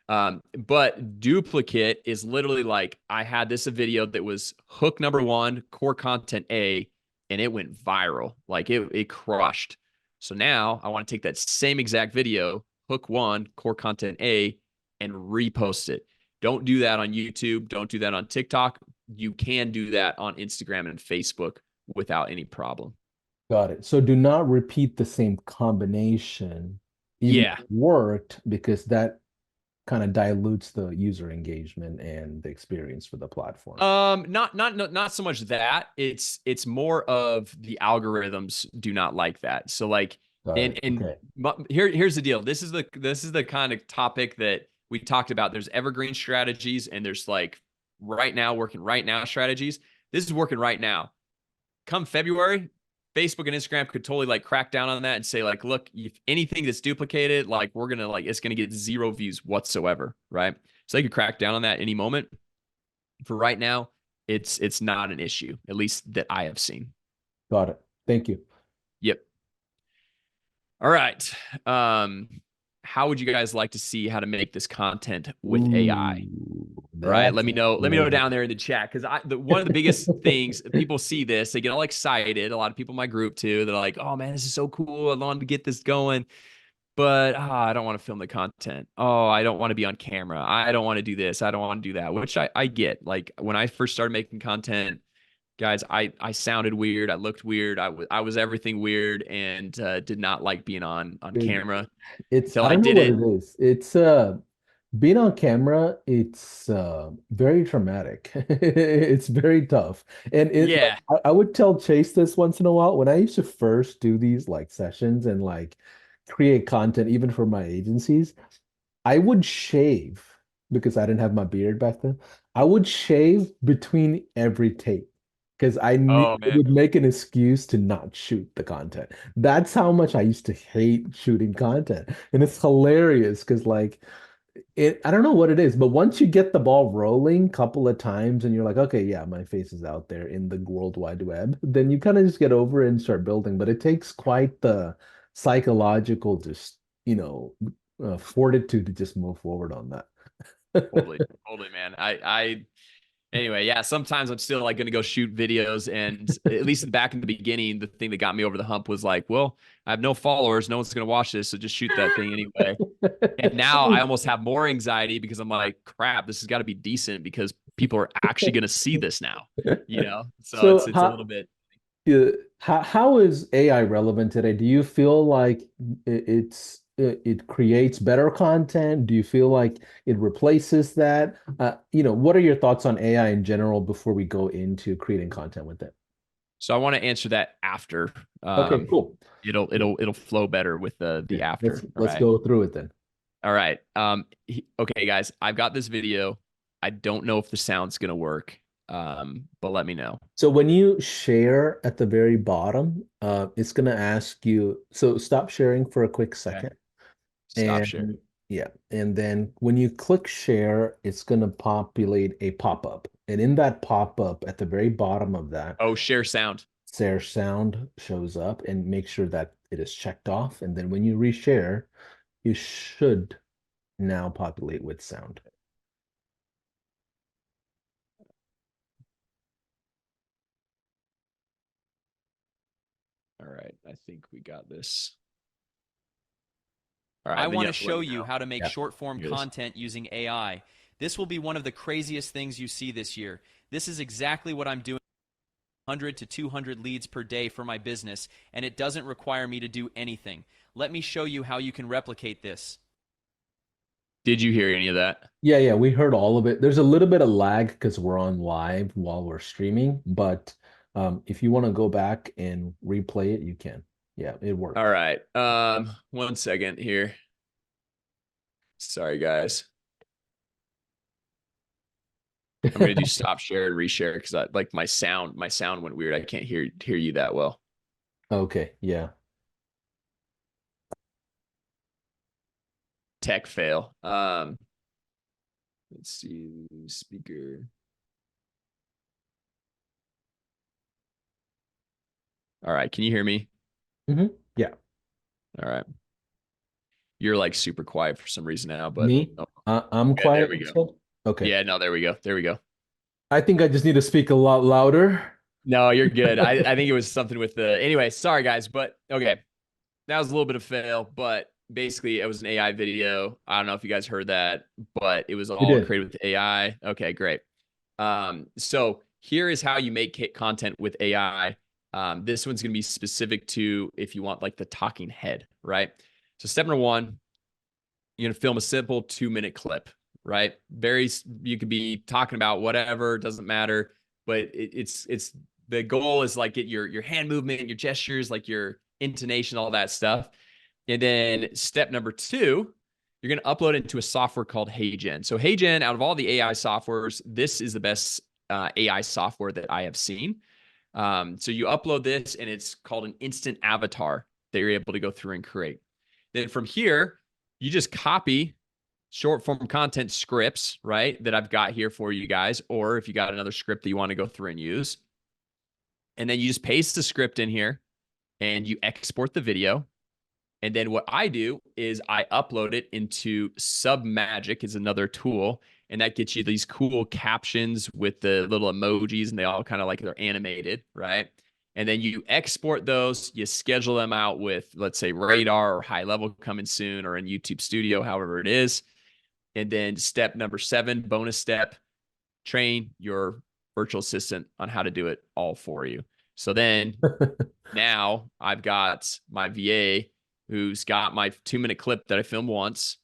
[SPEAKER 2] But duplicate is literally like I had this a video that was hook number one, core content A, and it went viral. Like it crushed. So now I want to take that same exact video, hook one, core content A, and repost it. Don't do that on YouTube. Don't do that on TikTok. You can do that on Instagram and Facebook without any problem.
[SPEAKER 1] Got it. So do not repeat the same combination, even if
[SPEAKER 2] Yeah.
[SPEAKER 1] it worked, because that kind of dilutes the user engagement and the experience for the platform.
[SPEAKER 2] Not so much that. It's more of the algorithms do not like that. So like,
[SPEAKER 1] Got it.
[SPEAKER 2] and
[SPEAKER 1] Okay.
[SPEAKER 2] here's the deal. This is the kind of topic that we talked about. There's evergreen strategies and there's like right now working right now strategies. This is working right now. Come February, Facebook and Instagram could totally like crack down on that and say like, look, if anything that's duplicated, like we're gonna like it's gonna get 0 views whatsoever, right? So they could crack down on that any moment. For right now, it's not an issue, at least that I have seen.
[SPEAKER 1] Got it. Thank you.
[SPEAKER 2] Yep. All right. Um, how would you guys like to see how to make this content with AI?
[SPEAKER 1] Ooh,
[SPEAKER 2] All right,
[SPEAKER 1] that's
[SPEAKER 2] let me know
[SPEAKER 1] good.
[SPEAKER 2] down there in the chat because one of the biggest things people see this, they get all excited. A lot of people in my group too. They're like, "Oh man, this is so cool! I want to get this going, but I don't want to film the content. Oh, I don't want to be on camera. I don't want to do this. I don't want to do that." Which I get. Like when I first started making content, guys, I sounded weird. I looked weird. I was everything weird and did not like being on
[SPEAKER 1] It-
[SPEAKER 2] camera
[SPEAKER 1] It's
[SPEAKER 2] until
[SPEAKER 1] I
[SPEAKER 2] I
[SPEAKER 1] don't know
[SPEAKER 2] did
[SPEAKER 1] what
[SPEAKER 2] it.
[SPEAKER 1] it is. It's being on camera, it's very traumatic. It's very tough. And it like
[SPEAKER 2] Yeah.
[SPEAKER 1] I would tell Chase this once in a while when I used to first do these like sessions and like create content even for my agencies. I would shave because I didn't have my beard back then. I would shave between every take because
[SPEAKER 2] Oh
[SPEAKER 1] I
[SPEAKER 2] man.
[SPEAKER 1] would make an excuse to not shoot the content. That's how much I used to hate shooting content. And it's hilarious because like I don't know what it is, but once you get the ball rolling a couple of times and you're like, okay, yeah, my face is out there in the World Wide Web, then you kind of just get over it and start building. But it takes quite the psychological, just, fortitude to just move forward on that.
[SPEAKER 2] Totally, totally, man. Anyway, yeah, sometimes I'm still like going to go shoot videos. And at least back in the beginning, the thing that got me over the hump was like, well, I have no followers. No one's going to watch this. So just shoot that thing anyway. And now I almost have more anxiety because I'm like, crap, this has got to be decent because people are actually going to see this now, you know? So
[SPEAKER 1] So
[SPEAKER 2] it's a little bit.
[SPEAKER 1] how is AI relevant today? Do you feel like it creates better content? Do you feel like it replaces that? What are your thoughts on AI in general before we go into creating content with it?
[SPEAKER 2] So I want to answer that after.
[SPEAKER 1] Okay, cool.
[SPEAKER 2] It'll flow better with the
[SPEAKER 1] Okay, let's
[SPEAKER 2] after. All
[SPEAKER 1] let's
[SPEAKER 2] right.
[SPEAKER 1] go through it then.
[SPEAKER 2] All right. Okay, guys, I've got this video. I don't know if the sound's gonna work. But let me know.
[SPEAKER 1] So when you share at the very bottom, it's gonna ask you, so stop sharing for a quick
[SPEAKER 2] Okay.
[SPEAKER 1] second.
[SPEAKER 2] Stop share.
[SPEAKER 1] And yeah, and then when you click share, it's gonna populate a pop-up. And in that pop-up at the very bottom of that,
[SPEAKER 2] Oh, share sound.
[SPEAKER 1] share sound shows up and make sure that it is checked off. And then when you reshare, you should now populate with sound.
[SPEAKER 2] All right. I think we got this. All
[SPEAKER 3] I
[SPEAKER 2] right. Then you
[SPEAKER 3] want to
[SPEAKER 2] have to let
[SPEAKER 3] show
[SPEAKER 2] me
[SPEAKER 3] you
[SPEAKER 2] know.
[SPEAKER 3] how to make
[SPEAKER 1] Yeah.
[SPEAKER 3] short form
[SPEAKER 2] Hear this.
[SPEAKER 3] content using AI. This will be one of the craziest things you see this year. This is exactly what I'm doing. 100 to 200 leads per day for my business, and it doesn't require me to do anything. Let me show you how you can replicate this.
[SPEAKER 2] Did you hear any of that?
[SPEAKER 1] Yeah, we heard all of it. There's a little bit of lag because we're on live while we're streaming, but if you want to go back and replay it, you can. Yeah, it
[SPEAKER 2] All
[SPEAKER 1] worked.
[SPEAKER 2] right. 1 second here. Sorry, guys. I'm gonna do stop share and reshare because I like my sound went weird. I can't hear you that well.
[SPEAKER 1] Okay, yeah.
[SPEAKER 2] Tech fail. Let's see. Speaker. All right. Can you hear me?
[SPEAKER 1] Yeah.
[SPEAKER 2] All right. You're like super quiet for some reason now, but
[SPEAKER 1] Me?
[SPEAKER 2] oh,
[SPEAKER 1] I'm
[SPEAKER 2] Yeah, there
[SPEAKER 1] quiet,
[SPEAKER 2] we
[SPEAKER 1] you
[SPEAKER 2] go.
[SPEAKER 1] said? Okay.
[SPEAKER 2] Yeah, no, there we go. There we go.
[SPEAKER 1] I think I just need to speak a lot louder.
[SPEAKER 2] No, you're good. I think it was something with the anyway, sorry guys, but okay. That was a little bit of fail, but basically it was an AI video. I don't know if you guys heard that, but it was
[SPEAKER 1] You
[SPEAKER 2] all
[SPEAKER 1] did.
[SPEAKER 2] created with AI. Okay, great. So here is how you make content with AI. This one's going to be specific to if you want like the talking head, right? So step number one, you're going to film a simple 2-minute clip, right? You could be talking about whatever, doesn't matter, but it's the goal is like get your hand movement, your gestures, like your intonation, all that stuff. And then step number two, you're going to upload it into a software called HeyGen. So HeyGen, out of all the AI softwares, this is the best AI software that I have seen. So you upload this, and it's called an instant avatar that you're able to go through and create. Then from here, you just copy short form content scripts, right? That I've got here for you guys, or if you got another script that you want to go through and use, and then you just paste the script in here and you export the video. And then what I do is I upload it into Submagic is another tool, and that gets you these cool captions with the little emojis, and they all kind of like they're animated, right? And then you export those, you schedule them out with, let's say, Radar or High Level coming soon, or in YouTube Studio, however it is. And then step number 7, bonus step, train your virtual assistant on how to do it all for you. So then now I've got my VA who's got my 2-minute clip that I filmed once.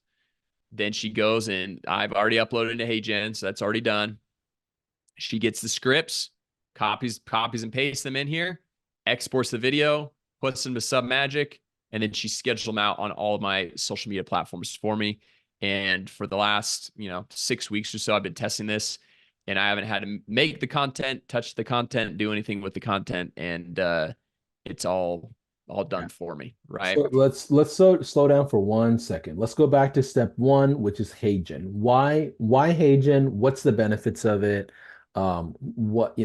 [SPEAKER 2] Then she goes and I've already uploaded to HeyGen, so that's already done. She gets the scripts, copies and pastes them in here, exports the video, puts them to Submagic, and then she schedules them out on all of my social media platforms for me. And for the last, 6 weeks or so, I've been testing this, and I haven't had to make the content, touch the content, do anything with the content, and it's all done for me, right?
[SPEAKER 1] So let's slow down for 1 second. Let's go back to step one, which is Hagen. Why Hagen? What's the benefits of it? What do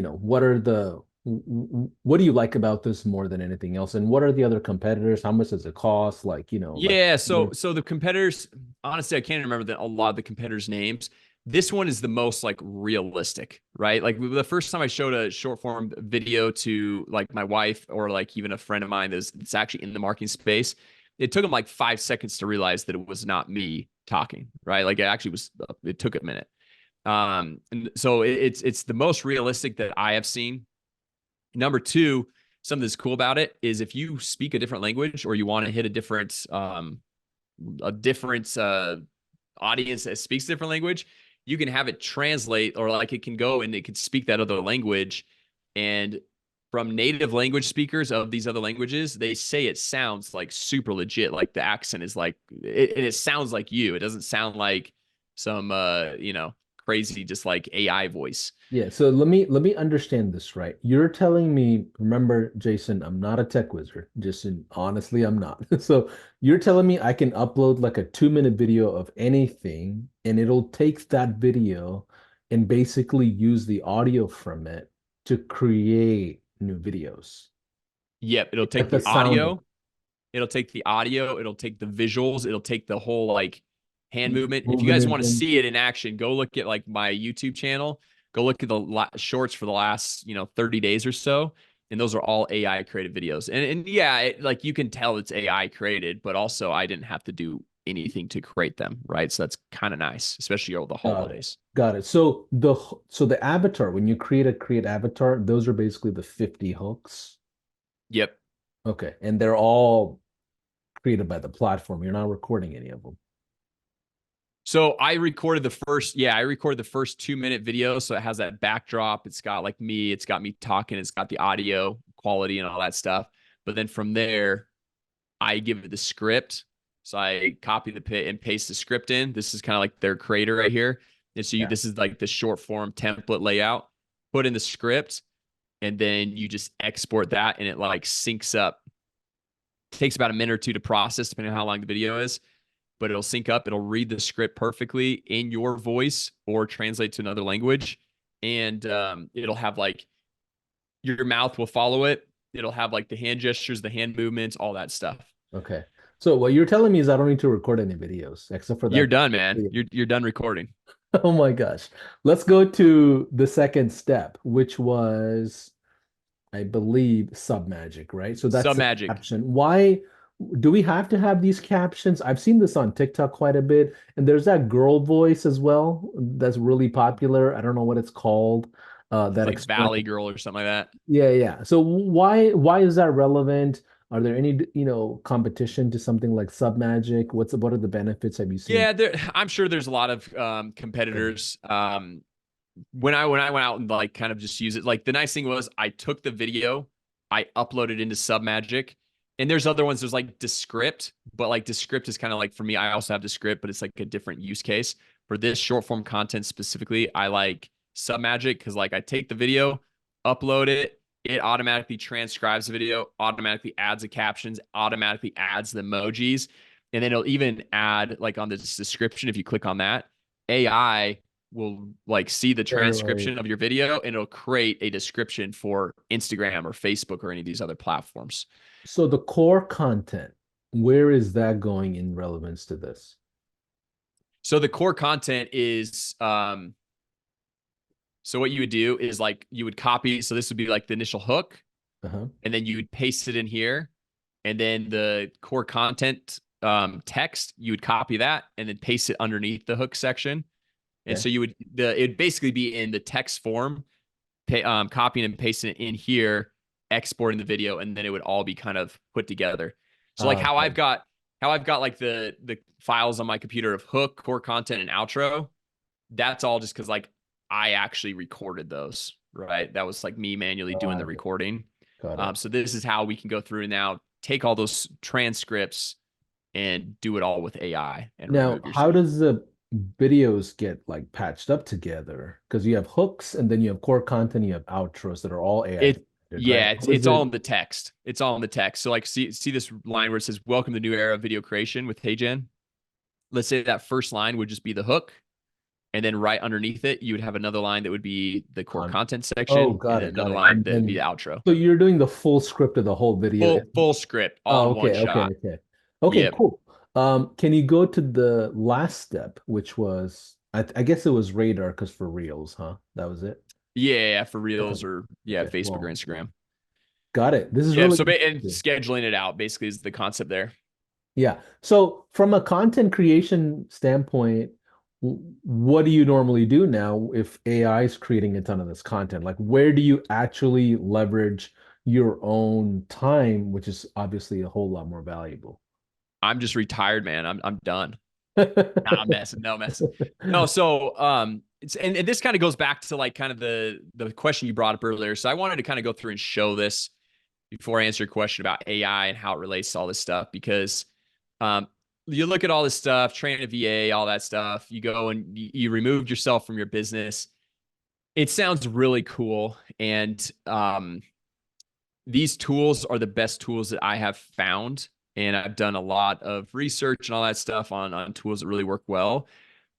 [SPEAKER 1] you like about this more than anything else? And what are the other competitors? How much does it cost?
[SPEAKER 2] Yeah, so the competitors, honestly, I can't remember a lot of the competitors' names. This one is the most like realistic, right? Like the first time I showed a short form video to like my wife or like even a friend of mine that's actually in the marketing space, it took them like 5 seconds to realize that it was not me talking, right? Like it actually was. It took a minute. And so it's the most realistic that I have seen. Number two, something that's cool about it is if you speak a different language or you want to hit a different audience that speaks a different language, you can have it translate, or like it can go and it can speak that other language. And from native language speakers of these other languages, they say it sounds like super legit. Like the accent is like and it sounds like you. It doesn't sound like some crazy just like AI voice.
[SPEAKER 1] Yeah, so let me understand this right. You're telling me, remember, Jason, I'm not a tech wizard. Honestly, I'm not. So you're telling me I can upload like a 2-minute video of anything, and it'll take that video and basically use the audio from it to create new videos.
[SPEAKER 2] Yep, it'll take
[SPEAKER 1] Like the
[SPEAKER 2] the
[SPEAKER 1] sound of
[SPEAKER 2] audio. It'll take the audio, it'll take the visuals, it'll take the whole like hand
[SPEAKER 1] it,
[SPEAKER 2] movement. If you
[SPEAKER 1] moving
[SPEAKER 2] guys
[SPEAKER 1] it
[SPEAKER 2] want to
[SPEAKER 1] in.
[SPEAKER 2] see it in action, go look at like my YouTube channel. Go look at the shorts for the last 30 days or so, and those are all AI created videos. And yeah, like you can tell it's AI created, but also I didn't have to do anything to create them, right? So that's kind of nice, especially over the
[SPEAKER 1] Got it.
[SPEAKER 2] holidays.
[SPEAKER 1] Got it. So the avatar, when you create avatar, those are basically the 50 hooks.
[SPEAKER 2] Yep.
[SPEAKER 1] Okay. And they're all created by the platform. You're not recording any of them.
[SPEAKER 2] So I recorded the first 2-minute video. So it has that backdrop. It's got like me, it's got me talking, it's got the audio quality and all that stuff. But then from there, I give it the script. So I copy the pit and paste the script in. This is kind of like their creator right here. And so
[SPEAKER 1] Yeah.
[SPEAKER 2] this is like the short form template layout. Put in the script, and then you just export that, and it like syncs up. It takes about a minute or two to process, depending on how long the video is, but it'll sync up. It'll read the script perfectly in your voice or translate to another language. And it'll have like your mouth will follow it. It'll have like the hand gestures, the hand movements, all that stuff.
[SPEAKER 1] Okay. So what you're telling me is I don't need to record any videos except for
[SPEAKER 2] You're
[SPEAKER 1] that.
[SPEAKER 2] done, man.
[SPEAKER 1] Video.
[SPEAKER 2] You're done recording.
[SPEAKER 1] Oh my gosh. Let's go to the second step, which was, I believe, submagic, right? So that's
[SPEAKER 2] Sub
[SPEAKER 1] the
[SPEAKER 2] magic.
[SPEAKER 1] caption. Why do we have to have these captions? I've seen this on TikTok quite a bit, and there's that girl voice as well that's really popular. I don't know what it's called.
[SPEAKER 2] It's
[SPEAKER 1] That
[SPEAKER 2] like
[SPEAKER 1] explains.
[SPEAKER 2] Valley Girl or something like that.
[SPEAKER 1] Yeah, yeah. So why is that relevant? Are there any, competition to something like Submagic? What are the benefits have you seen?
[SPEAKER 2] Yeah, I'm sure there's a lot of competitors. When I went out and like kind of just use it, like the nice thing was I took the video, I uploaded into Submagic, and there's other ones. There's like Descript, but like Descript is kind of like for me. I also have Descript, but it's like a different use case for this short form content specifically. I like Submagic because like I take the video, upload it, it automatically transcribes the video, automatically adds the captions, automatically adds the emojis, and then it'll even add like on this description. If you click on that, AI will like see the
[SPEAKER 1] Right.
[SPEAKER 2] transcription of your video and it'll create a description for Instagram or Facebook or any of these other platforms.
[SPEAKER 1] So the core content, where is that going in relevance to this?
[SPEAKER 2] So the core content is so what you would do is like you would copy, so this would be like the initial hook,
[SPEAKER 1] Uh-huh.
[SPEAKER 2] and then you would paste it in here, and then the core content text, you would copy that and then paste it underneath the hook section. And
[SPEAKER 1] Okay.
[SPEAKER 2] so you would it'd basically be in the text form, copying and pasting it in here, exporting the video, and then it would all be kind of put together. So like
[SPEAKER 1] Okay.
[SPEAKER 2] how I've got like the files on my computer of hook, core content, and outro. That's all just because like I actually recorded those, right? That was like me manually doing the
[SPEAKER 1] Got it.
[SPEAKER 2] recording.
[SPEAKER 1] Got it.
[SPEAKER 2] So this is how we can go through and now take all those transcripts and do it all with AI and
[SPEAKER 1] Now,
[SPEAKER 2] remove
[SPEAKER 1] how
[SPEAKER 2] yourself.
[SPEAKER 1] does the videos get like patched up together? Because you have hooks and then you have core content, you have outros that are all AI
[SPEAKER 2] It
[SPEAKER 1] generated, right?
[SPEAKER 2] yeah,
[SPEAKER 1] How does
[SPEAKER 2] it's all
[SPEAKER 1] it?
[SPEAKER 2] in the text. It's all in the text. So like see this line where it says welcome to the new era of video creation with HeyGen. Let's say that first line would just be the hook. And then right underneath it, you would have another line that would be the core
[SPEAKER 1] Con
[SPEAKER 2] content
[SPEAKER 1] Oh,
[SPEAKER 2] section, and
[SPEAKER 1] got
[SPEAKER 2] then
[SPEAKER 1] it, got
[SPEAKER 2] another
[SPEAKER 1] it.
[SPEAKER 2] line
[SPEAKER 1] And
[SPEAKER 2] that would be the
[SPEAKER 1] then,
[SPEAKER 2] outro.
[SPEAKER 1] so you're doing the full script of the whole video.
[SPEAKER 2] Full script all
[SPEAKER 1] Oh,
[SPEAKER 2] in one
[SPEAKER 1] okay, okay,
[SPEAKER 2] shot.
[SPEAKER 1] okay. Okay,
[SPEAKER 2] Yep.
[SPEAKER 1] cool. Can you go to the last step, which was, I guess it was radar because for reels, huh? That was it.
[SPEAKER 2] Yeah, for
[SPEAKER 1] Okay.
[SPEAKER 2] reels or yeah,
[SPEAKER 1] Okay.
[SPEAKER 2] Facebook or
[SPEAKER 1] Well,
[SPEAKER 2] Instagram.
[SPEAKER 1] got it. This is
[SPEAKER 2] Yeah.
[SPEAKER 1] really
[SPEAKER 2] So and
[SPEAKER 1] interesting.
[SPEAKER 2] scheduling it out basically is the concept there.
[SPEAKER 1] Yeah. So from a content creation standpoint, what do you normally do now if AI is creating a ton of this content? Like, where do you actually leverage your own time, which is obviously a whole lot more valuable?
[SPEAKER 2] I'm just retired, man. I'm done. Nah, I'm messing. No messing. No, so it's and this kind of goes back to like kind of the question you brought up earlier. So I wanted to kind of go through and show this before I answer your question about AI and how it relates to all this stuff because um you look at all this stuff, train a VA, all that stuff, you go and you removed yourself from your business. It sounds really cool. And these tools are the best tools that I have found. And I've done a lot of research and all that stuff on tools that really work well.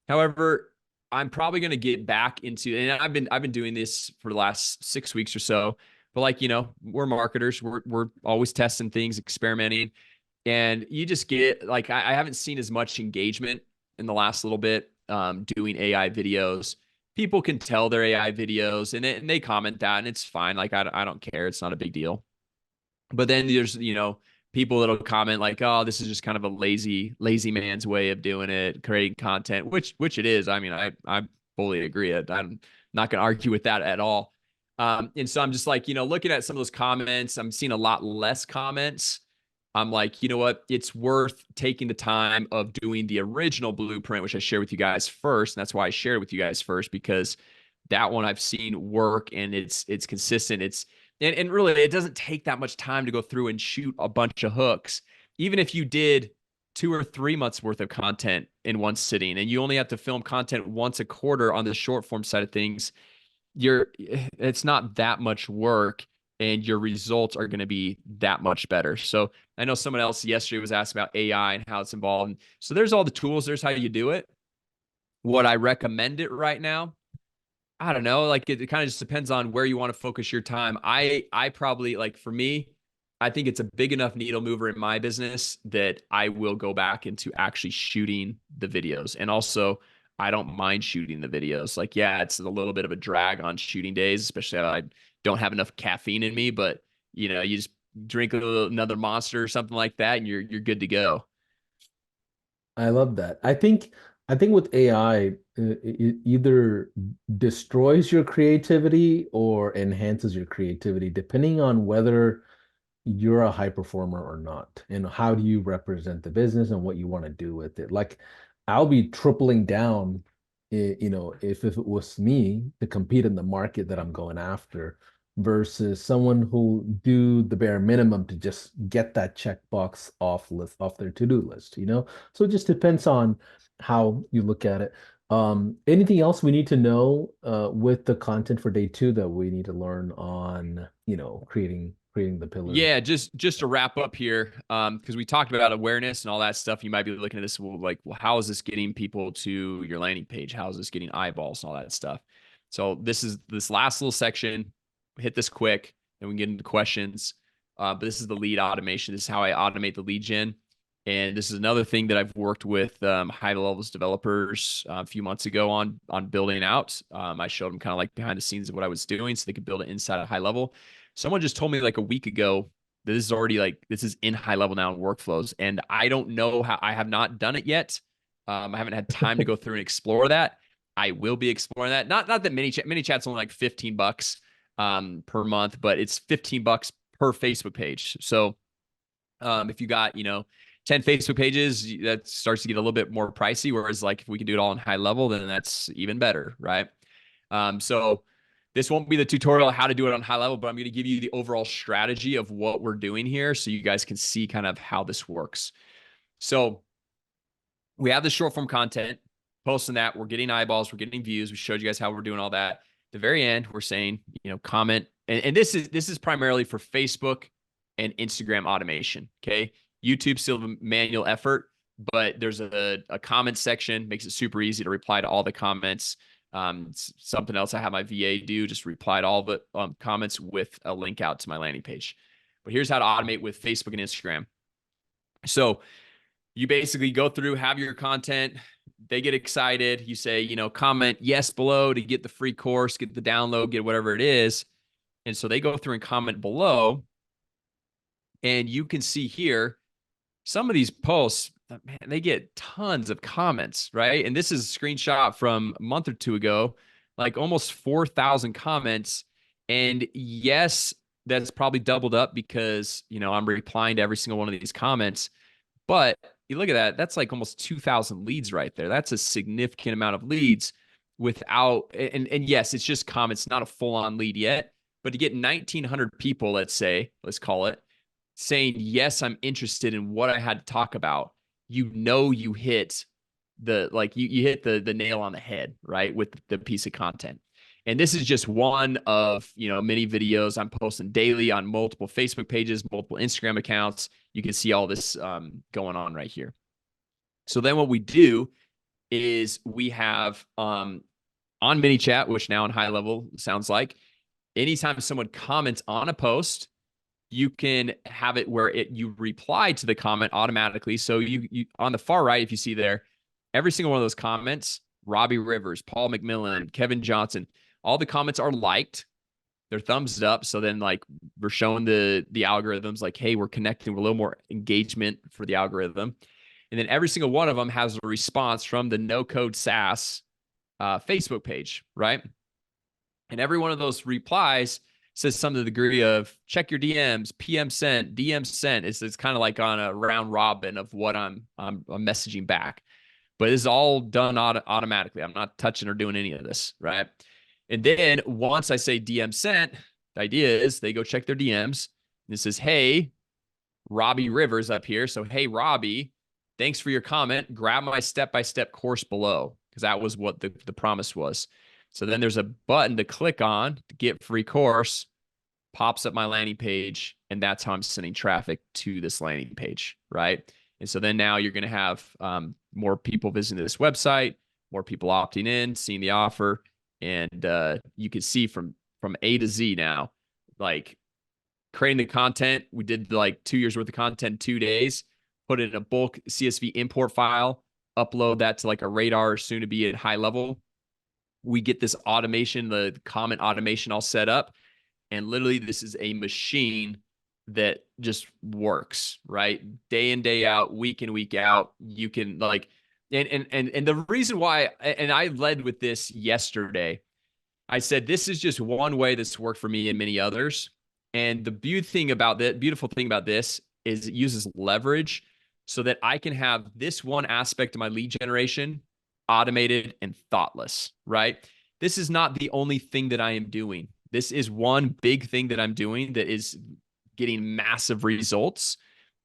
[SPEAKER 2] However, I'm probably going to get back into, and I've been doing this for the last 6 weeks or so. But like we're marketers, we're always testing things, experimenting, and you just get like I haven't seen as much engagement in the last little bit doing AI videos. People can tell they're AI videos, and they comment that, and it's fine. Like I don't care, it's not a big deal. But then there's, people that'll comment like, "Oh, this is just kind of a lazy man's way of doing it, creating content," which it is. I mean, I fully agree. I'm not going to argue with that at all. And so I'm just like, looking at some of those comments, I'm seeing a lot less comments. I'm like, you know what? It's worth taking the time of doing the original blueprint, which I share with you guys first. And that's why I shared it with you guys first, because that one I've seen work and it's consistent. And really it doesn't take that much time to go through and shoot a bunch of hooks. Even if you did 2 or 3 months worth of content in one sitting and you only have to film content once a quarter on the short form side of things, it's not that much work and your results are going to be that much better. So I know someone else yesterday was asked about AI and how it's involved. So there's all the tools, there's how you do it. What I recommend it right now, I don't know. Like it kind of just depends on where you want to focus your time. I probably like for me, I think it's a big enough needle mover in my business that I will go back into actually shooting the videos. And also, I don't mind shooting the videos. Like, yeah, it's a little bit of a drag on shooting days, especially if I don't have enough caffeine in me, but you just drink another monster or something like that and you're good to go.
[SPEAKER 1] I love that. I think with AI, it either destroys your creativity or enhances your creativity, depending on whether you're a high performer or not, and how do you represent the business and what you want to do with it. Like, I'll be tripling down, if it was me to compete in the market that I'm going after versus someone who do the bare minimum to just get that checkbox off their to-do list. So it just depends on how you look at it. Anything else we need to know with the content for day two that we need to learn on, creating the pillars?
[SPEAKER 2] Yeah, just to wrap up here, because we talked about awareness and all that stuff. You might be looking at this, well, how is this getting people to your landing page? How is this getting eyeballs and all that stuff? So this is this last little section. Hit this quick, and we can get into questions. But this is the lead automation. This is how I automate the lead gen. And this is another thing that I've worked with high levels developers a few months ago on building out. I showed them kind of like behind the scenes of what I was doing so they could build it inside a high level. Someone just told me like a week ago that this is already this is in high level now in workflows. And I don't know how. I have not done it yet. I haven't had time to go through and explore that. I will be exploring that. Not that mini chat's only like $15 per month, but it's $15 per Facebook page. So if you got, 10 Facebook pages, that starts to get a little bit more pricey. Whereas like if we can do it all in high level, then that's even better, right? So this won't be the tutorial on how to do it on high level, but I'm going to give you the overall strategy of what we're doing here so you guys can see kind of how this works. So we have the short form content, posting that, we're getting eyeballs, we're getting views. We showed you guys how we're doing all that. At the very end, we're saying, comment. And this is primarily for Facebook and Instagram automation. Okay. YouTube still a manual effort, but there's a comment section, makes it super easy to reply to all the comments. Something else I have my VA do, just reply to all the comments with a link out to my landing page. But here's how to automate with Facebook and Instagram. So you basically go through, have your content, they get excited. You say, comment yes below to get the free course, get the download, get whatever it is. And so they go through and comment below. And you can see here, some of these posts, man, they get tons of comments, right? And this is a screenshot from a month or two ago, like almost 4,000 comments. And yes, that's probably doubled up because, I'm replying to every single one of these comments. But you look at that, that's like almost 2,000 leads right there. That's a significant amount of leads without, and yes, it's just comments, not a full on lead yet. But to get 1,900 people, let's call it, saying, yes, I'm interested in what I had to talk about, you hit you hit the nail on the head, right? With the piece of content. And this is just one of, many videos I'm posting daily on multiple Facebook pages, multiple Instagram accounts. You can see all this going on right here. So then what we do is we have on mini chat, which now in high level sounds like anytime someone comments on a post, you can have it where you reply to the comment automatically. So you on the far right, if you see there, every single one of those comments, Robbie Rivers, Paul McMillan, Kevin Johnson, all the comments are liked. They're thumbs up. So then like we're showing the algorithms like, hey, we're connecting with a little more engagement for the algorithm. And then every single one of them has a response from the No Code SaaS Facebook page, right? And every one of those replies says some to the degree of check your DMs, PM sent, DM sent. It's kind of like on a round robin of what I'm messaging back. But it's all done automatically. I'm not touching or doing any of this, right? And then once I say DM sent, the idea is they go check their DMs. And it says, hey, Robbie Rivers up here. So, hey, Robbie, thanks for your comment. Grab my step-by-step course below, because that was what the promise was. So then there's a button to click on to get free course, pops up my landing page, and that's how I'm sending traffic to this landing page, right? And so then now you're going to have more people visiting this website, more people opting in, seeing the offer, and you can see from A to Z now, like creating the content. We did like 2 years worth of content in 2 days, put it in a bulk CSV import file, upload that to like a Radar, soon to be at high level. We get this automation, the comment automation all set up. And literally, this is a machine that just works, right? Day in, day out, week in, week out. You can like, and the reason why, and I led with this yesterday. I said this is just one way that's worked for me and many others. And the beautiful thing about this is it uses leverage so that I can have this one aspect of my lead generation automated and thoughtless, right? This is not the only thing that I am doing. This is one big thing that I'm doing that is getting massive results.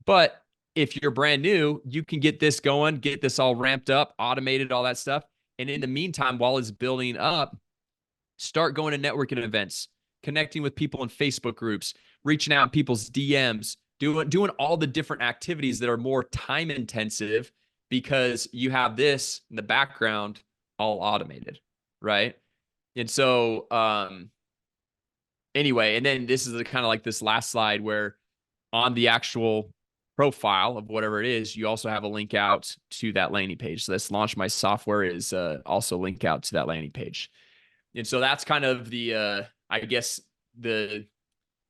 [SPEAKER 2] But if you're brand new, you can get this going, get this all ramped up, automated, all that stuff. And in the meantime, while it's building up, start going to networking events, connecting with people in Facebook groups, reaching out in people's DMs, doing all the different activities that are more time intensive because you have this in the background all automated, right? And so anyway, and then this is kind of like this last slide where on the actual profile of whatever it is, you also have a link out to that landing page. So this launch my software is also link out to that landing page. And so that's kind of the I guess the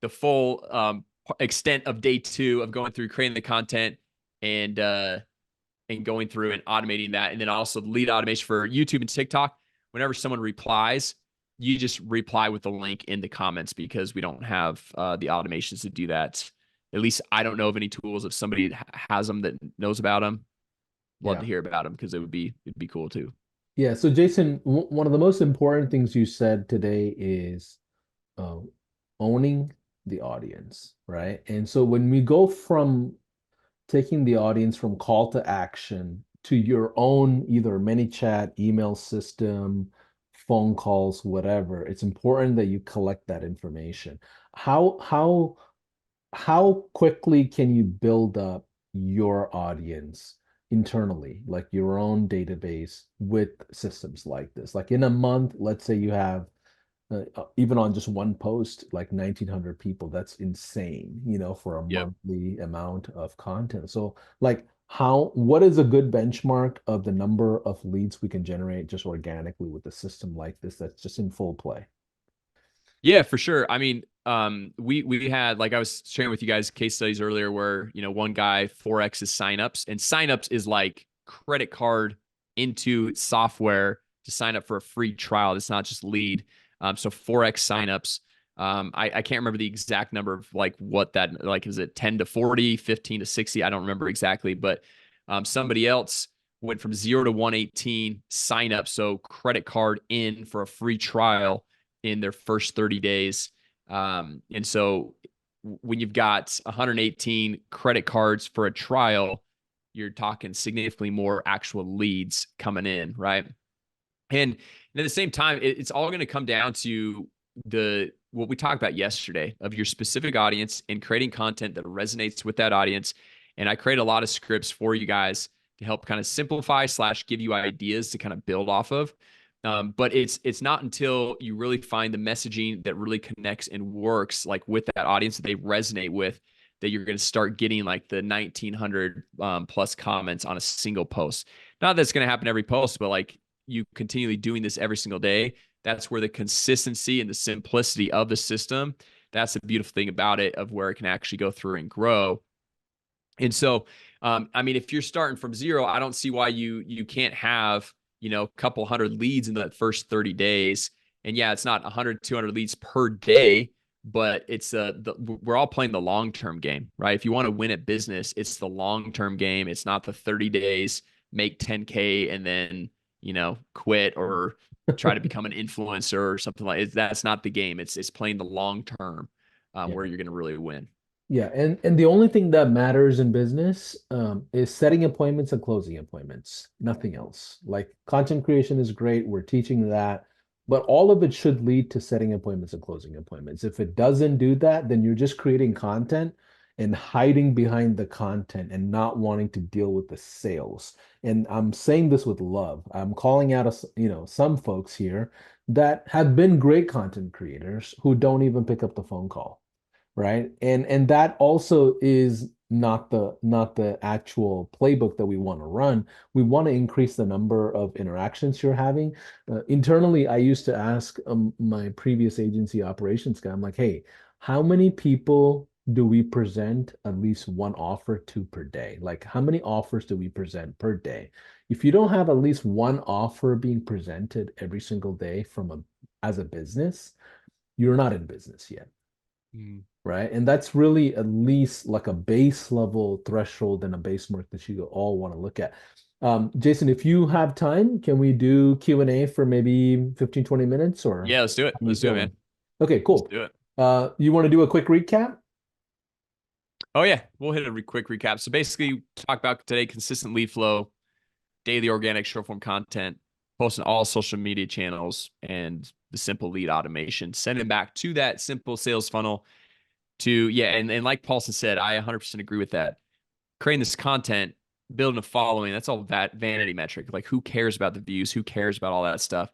[SPEAKER 2] full extent of day 2 of going through creating the content and going through and automating that. And then also lead automation for YouTube and TikTok. Whenever someone replies, you just reply with the link in the comments because we don't have the automations to do that. At least I don't know of any tools. If somebody has them that knows about them, love to hear about them because it'd be cool too.
[SPEAKER 1] Yeah. So Jason, one of the most important things you said today is uh, owning the audience, right? And so when we go from taking the audience from call to action to your own either ManyChat, email system, phone calls, whatever, it's important that you collect that information. How quickly can you build up your audience internally, like your own database with systems like this? Like in a month, let's say you have even on just one post, like 1,900 people. That's insane, for a
[SPEAKER 2] Yep.
[SPEAKER 1] monthly amount of content. So, like, what is a good benchmark of the number of leads we can generate just organically with a system like this that's just in full play?
[SPEAKER 2] Yeah, for sure. I mean, we had, like I was sharing with you guys, case studies earlier where, one guy 4x his signups, and signups is like credit card into software to sign up for a free trial. It's not just lead. So 4x signups. I can't remember the exact number of like what that, like, is it 10 to 40, 15 to 60? I don't remember exactly, but somebody else went from 0 to 118 sign up. So credit card in for a free trial in their first 30 days. And so when you've got 118 credit cards for a trial, you're talking significantly more actual leads coming in, right? And at the same time, it's all going to come down to what we talked about yesterday of your specific audience and creating content that resonates with that audience. And I create a lot of scripts for you guys to help kind of simplify / give you ideas to kind of build off of. But it's not until you really find the messaging that really connects and works like with that audience that they resonate with that you're going to start getting like the 1,900 plus comments on a single post. Not that it's going to happen every post, but like you continually doing this every single day. That's where the consistency and the simplicity of the system, that's the beautiful thing about it, of where it can actually go through and grow. And so, I mean, if you're starting from 0, I don't see why you can't have, a couple hundred leads in the first 30 days. And yeah, it's not 100, 200 leads per day, but it's we're all playing the long-term game, right? If you want to win at business, it's the long-term game. It's not the 30 days, make 10K and then, quit or try to become an influencer or something like that. That's not the game. It's playing the long term
[SPEAKER 1] Yeah.
[SPEAKER 2] where you're going to really win.
[SPEAKER 1] Yeah, and the only thing that matters in business is setting appointments and closing appointments, nothing else. Like content creation is great, we're teaching that, but all of it should lead to setting appointments and closing appointments. If it doesn't do that, then you're just creating content and hiding behind the content and not wanting to deal with the sales. And I'm saying this with love. I'm calling out, some folks here that have been great content creators who don't even pick up the phone call. right? And that also is not the actual playbook that we want to run. We want to increase the number of interactions you're having. Internally, I used to ask my previous agency operations guy, I'm like, hey, how many people do we present at least one offer to per day? Like, how many offers do we present per day? If you don't have at least one offer being presented every single day from a as a business, you're not in business yet,
[SPEAKER 2] Mm.
[SPEAKER 1] right? And that's really at least like a base level threshold and a base mark that you all want to look at. Jason, if you have time, can we do Q&A for maybe 15, 20 minutes or
[SPEAKER 2] Yeah, let's do it.
[SPEAKER 1] how are you
[SPEAKER 2] Let's do it,
[SPEAKER 1] feeling?
[SPEAKER 2] man.
[SPEAKER 1] Okay,
[SPEAKER 2] Let's
[SPEAKER 1] cool.
[SPEAKER 2] do it.
[SPEAKER 1] You want to do a quick recap?
[SPEAKER 2] Oh yeah, we'll hit a quick recap. So basically, talk about today: consistent lead flow, daily organic short form content, posting all social media channels, and the simple lead automation. Send it back to that simple sales funnel. To yeah, and like Paulson said, I 100% agree with that. Creating this content, building a following, that's all that vanity metric. Like, who cares about the views? Who cares about all that stuff?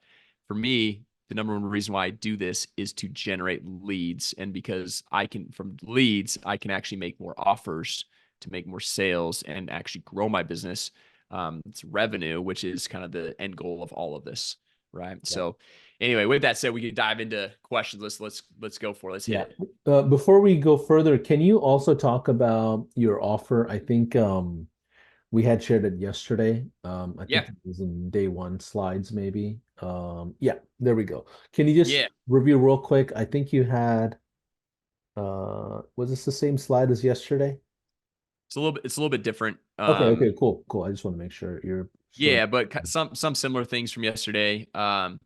[SPEAKER 2] For me, the number one reason why I do this is to generate leads. And because I can, from leads, I can actually make more offers to make more sales and actually grow my business. It's revenue, which is kind of the end goal of all of this. Right.
[SPEAKER 1] Yeah.
[SPEAKER 2] So anyway, with that said, we can dive into questions. Let's go for it. Let's hit
[SPEAKER 1] Yeah.
[SPEAKER 2] it.
[SPEAKER 1] Before we go further, can you also talk about your offer? I think we had shared it yesterday. I
[SPEAKER 2] Yeah.
[SPEAKER 1] think it was in day one slides, maybe. Yeah, there we go. Can you just
[SPEAKER 2] Yeah.
[SPEAKER 1] review real quick? I think you had, was this the same slide as yesterday?
[SPEAKER 2] It's a little bit different.
[SPEAKER 1] Okay, cool, cool. I just want to make sure you're still.
[SPEAKER 2] Yeah, but some similar things from yesterday. So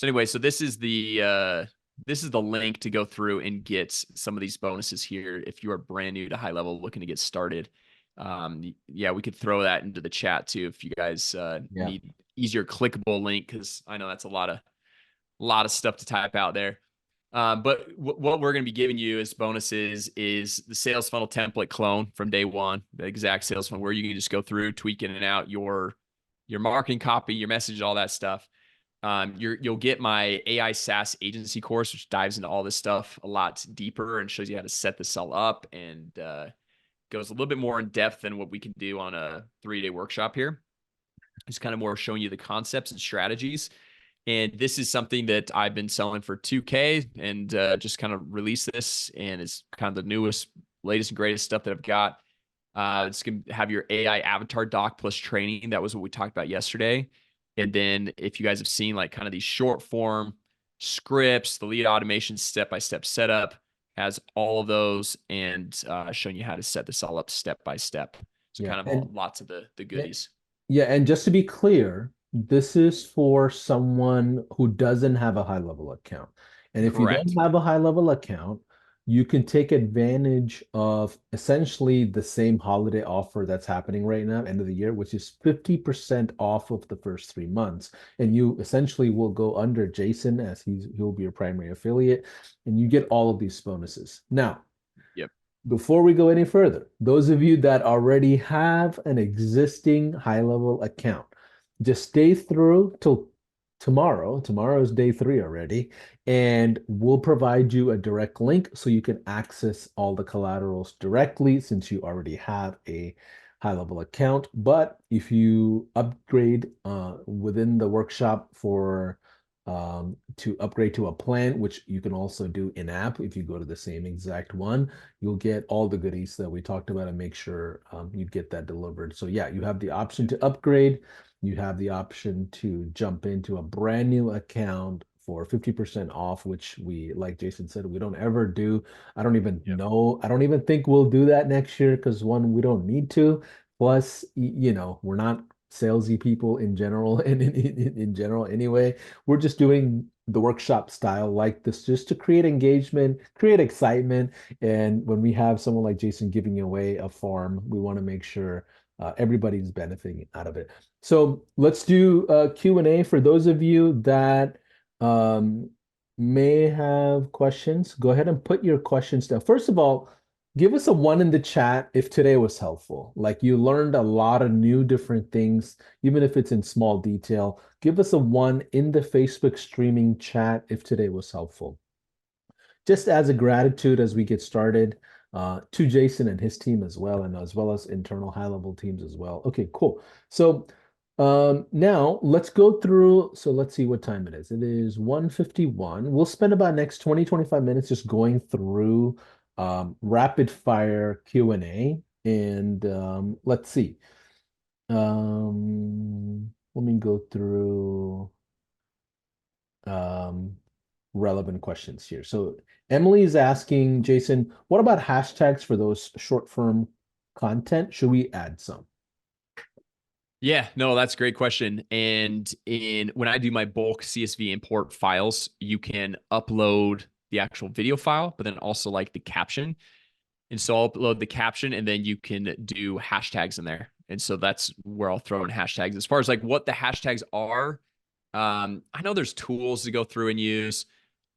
[SPEAKER 2] anyway, so this is the link to go through and get some of these bonuses here if you are brand new to high level looking to get started. Yeah, we could throw that into the chat too if you guys
[SPEAKER 1] Yeah,
[SPEAKER 2] need easier clickable link because I know that's a lot of stuff to type out there. But what we're going to be giving you as bonuses is the sales funnel template clone from day one, the exact sales funnel where you can just go through, tweak in and out your marketing copy, your message, all that stuff. You'll get my AI SaaS agency course, which dives into all this stuff a lot deeper and shows you how to set this all up and goes a little bit more in depth than what we can do on a 3-day workshop here. It's kind of more showing you the concepts and strategies. And this is something that I've been selling for 2K and just kind of released this. And it's kind of the newest, latest, and greatest stuff that I've got. It's going to have your AI avatar doc plus training. That was what we talked about yesterday. And then if you guys have seen like kind of these short form scripts, the lead automation step-by-step setup has all of those and showing you how to set this all up step by step. So
[SPEAKER 1] yeah.
[SPEAKER 2] kind of
[SPEAKER 1] And
[SPEAKER 2] lots of the goodies.
[SPEAKER 1] yeah, and just to be clear, this is for someone who doesn't have a high level account. And if you don't
[SPEAKER 2] Correct.
[SPEAKER 1] have a high level account, you can take advantage of essentially the same holiday offer that's happening right now, end of the year, which is 50% off of the first 3 months. And you essentially will go under Jason as he'll be your primary affiliate, and you get all of these bonuses. Now,
[SPEAKER 2] Yep.
[SPEAKER 1] before we go any further, those of you that already have an existing high level account, just stay through till tomorrow. Tomorrow is day 3 already, and we'll provide you a direct link so you can access all the collaterals directly since you already have a high level account. But if you upgrade within the workshop to upgrade to a plan, which you can also do in app if you go to the same exact one, you'll get all the goodies that we talked about and make sure you get that delivered. So yeah, you have the option to upgrade. You have the option to jump into a brand new account for 50% off, which we, like Jason said, we don't ever do. I don't even
[SPEAKER 2] Yep.
[SPEAKER 1] know. I don't even think we'll do that next year because one, we don't need to. Plus, we're not salesy people in general and in general anyway. We're just doing the workshop style like this just to create engagement, create excitement. And when we have someone like Jason giving away a farm, we want to make sure everybody's benefiting out of it. So let's do Q&A for those of you that um, may have questions. Go ahead and put your questions down. First of all, give us a 1 in the chat if today was helpful. Like you learned a lot of new different things, even if it's in small detail. Give us a 1 in the Facebook streaming chat if today was helpful. just as a gratitude as we get started, to Jason and his team as well, and as well as internal high level teams as well. Okay, cool. So now let's go through. So let's see what time it is. It is 1:51. We'll spend about next 20-25 minutes just going through rapid fire Q&A. And let's see. Let me go through um, relevant questions here. So Emily is asking, Jason, what about hashtags for those short form content? Should we add some?
[SPEAKER 2] Yeah, no, that's a great question. And when I do my bulk CSV import files, you can upload the actual video file, but then also like the caption. And so I'll upload the caption and then you can do hashtags in there. And so that's where I'll throw in hashtags. As far as like what the hashtags are, I know there's tools to go through and use.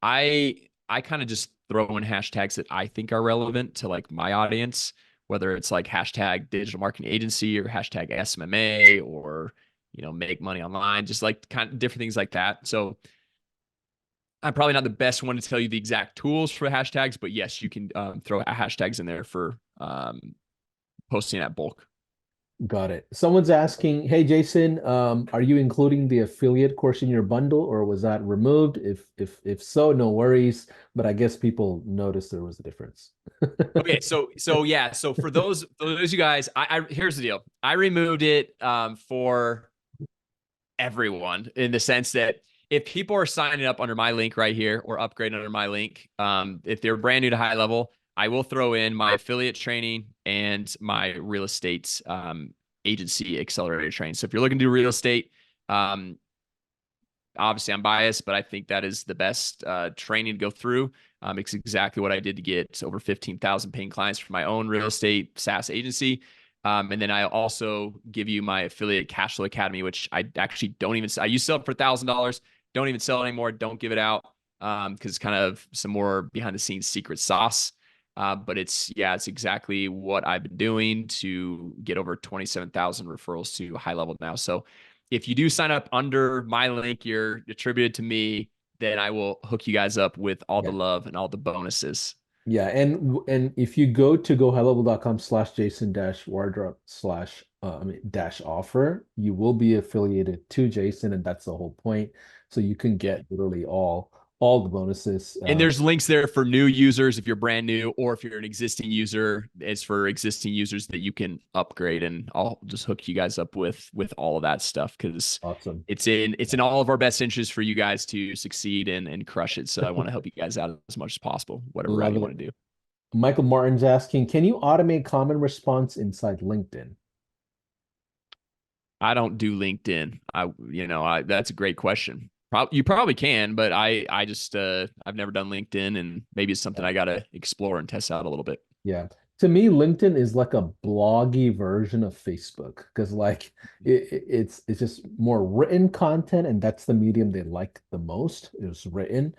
[SPEAKER 2] I kind of just throw in hashtags that I think are relevant to like my audience, whether it's like hashtag digital marketing agency or hashtag SMMA or make money online, just like kind of different things like that. So I'm probably not the best one to tell you the exact tools for the hashtags, but yes, you can throw hashtags in there for posting at bulk.
[SPEAKER 1] Got it. Someone's asking, hey Jason, are you including the affiliate course in your bundle or was that removed? If so, no worries. But I guess people noticed there was a difference.
[SPEAKER 2] Okay, so yeah, so for those you guys, I here's the deal. I removed it for everyone in the sense that if people are signing up under my link right here or upgrading under my link, if they're brand new to high level, I will throw in my affiliate training and my real estate agency accelerator training. So if you're looking to do real estate, um, obviously I'm biased, but I think that is the best training to go through. It's exactly what I did to get over 15,000 paying clients for my own real estate SaaS agency. And then I also give you my affiliate cash flow academy, which I actually don't even, I used to sell it for $1,000. Don't even sell it anymore. Don't give it out. Cause it's kind of some more behind the scenes secret sauce. But it's exactly what I've been doing to get over 27,000 referrals to high level now. So if you do sign up under my link, you're attributed to me, then I will hook you guys up with all the
[SPEAKER 1] Yeah.
[SPEAKER 2] love and all the bonuses.
[SPEAKER 1] Yeah, and if you go to gohighlevel.com/Jason dash wardrop slash dash offer, you will be affiliated to Jason, and that's the whole point. So you can
[SPEAKER 2] Yeah.
[SPEAKER 1] get literally all the bonuses.
[SPEAKER 2] And there's links there for new users if you're brand new, or if you're an existing user, it's for existing users that you can upgrade. And I'll just hook you guys up with all of that stuff because
[SPEAKER 1] Awesome.
[SPEAKER 2] it's in all of our best interests for you guys to succeed and crush it. So I want to help you guys out as much as possible, whatever route
[SPEAKER 1] Love
[SPEAKER 2] you
[SPEAKER 1] it.
[SPEAKER 2] want to do.
[SPEAKER 1] Michael Martin's asking, can you automate comment response inside LinkedIn?
[SPEAKER 2] I don't do LinkedIn. That's a great question. You probably can, but I just I've never done LinkedIn, and maybe it's something I got to explore and test out a little bit.
[SPEAKER 1] Yeah. To me, LinkedIn is like a bloggy version of Facebook because like it's just more written content and that's the medium they like the most is written.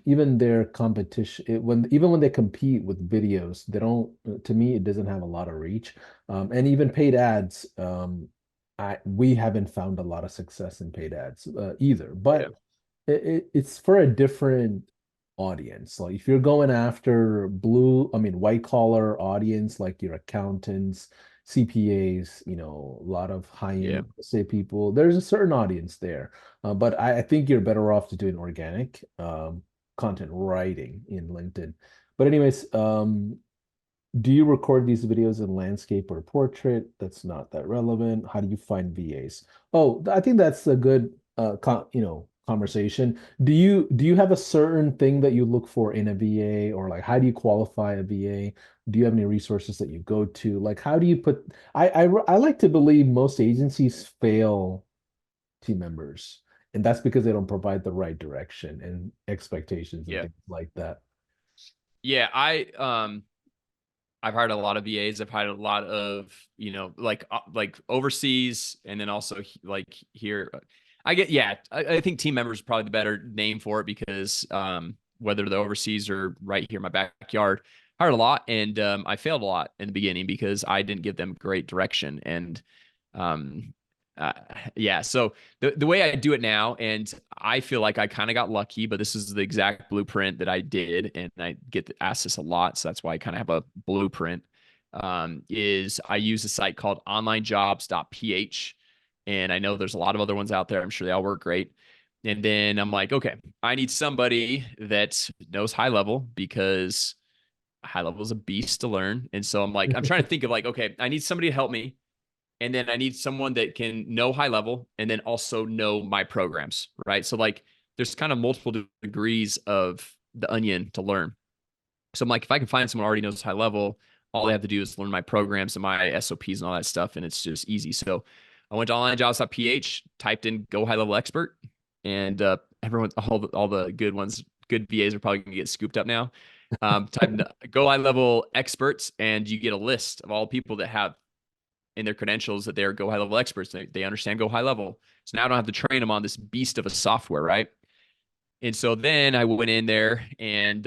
[SPEAKER 1] Even their competition even when they compete with videos, they don't to me it doesn't have a lot of reach. And even paid ads, we haven't found a lot of success in paid ads either.
[SPEAKER 2] Yeah.
[SPEAKER 1] But it's for a different audience. Like if you're going after white collar audience, like your accountants, CPAs, a lot of
[SPEAKER 2] Yeah.
[SPEAKER 1] high-end say people, there's a certain audience there. But I think you're better off to doing organic content writing in LinkedIn. But anyways, do you record these videos in landscape or portrait? That's not that relevant. How do you find VAs? Oh, I think that's a good conversation. Do you have a certain thing that you look for in a VA or like how do you qualify a VA? Do you have any resources that you go to? Like how do you put I like to believe most agencies fail team members, and that's because they don't provide the right direction and expectations and
[SPEAKER 2] Yeah.
[SPEAKER 1] things like that.
[SPEAKER 2] Yeah. I've hired a lot of VAs. I've hired a lot of, like overseas and then also like here. I think team members is probably the better name for it because whether they're overseas or right here in my backyard, hired a lot and I failed a lot in the beginning because I didn't give them great direction. And um, Uh, yeah. So the way I do it now, and I feel like I kind of got lucky, but this is the exact blueprint that I did, and I get asked this a lot, so that's why I kind of have a blueprint. Is I use a site called onlinejobs.ph, and I know there's a lot of other ones out there. I'm sure they all work great. And then I'm like, okay, I need somebody that knows high level because high level is a beast to learn. And so I'm like, I'm trying to think of like, okay, I need somebody to help me, and then I need someone that can know high level and then also know my programs, right? So like there's kind of multiple degrees of the onion to learn. So I'm like, if I can find someone who already knows high level, all they have to do is learn my programs and my SOPs and all that stuff, and it's just easy. So I went to onlinejobs.ph, typed in go high level expert, and everyone, all the good ones, good VAs are probably gonna get scooped up now. Type in go high level experts, and you get a list of all people that have in their credentials that they're go high level experts. They understand go high level. So now I don't have to train them on this beast of a software, right? And so then I went in there, and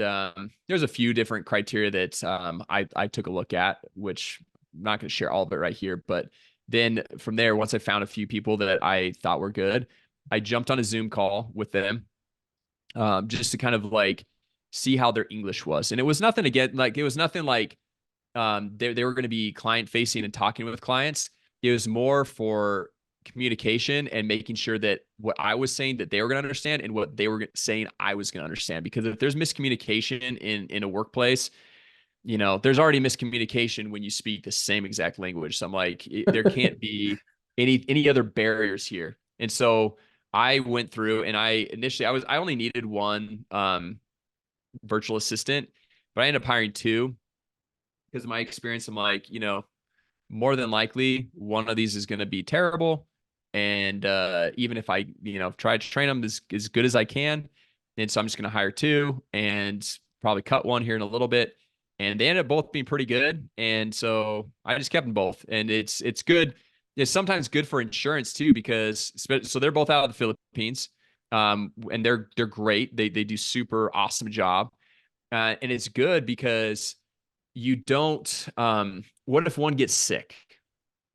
[SPEAKER 2] there's a few different criteria that I took a look at, which I'm not going to share all of it right here. But then from there, once I found a few people that I thought were good, I jumped on a Zoom call with them, just to kind of like see how their English was. And it was nothing to get like, it was nothing like they were going to be client facing and talking with clients. It was more for communication and making sure that what I was saying that they were going to understand, and what they were saying I was going to understand. Because if there's miscommunication in a workplace, there's already miscommunication when you speak the same exact language. So I'm like, there can't be any other barriers here. And so I went through, and I only needed one virtual assistant, but I ended up hiring two because of my experience. I'm like, more than likely one of these is going to be terrible. And even if I, try to train them as good as I can, and so I'm just going to hire two and probably cut one here in a little bit. And they ended up both being pretty good. And so I just kept them both. And it's good. It's sometimes good for insurance too, because so they're both out of the Philippines. And they're great. They do super awesome job. And it's good because you don't what if one gets sick,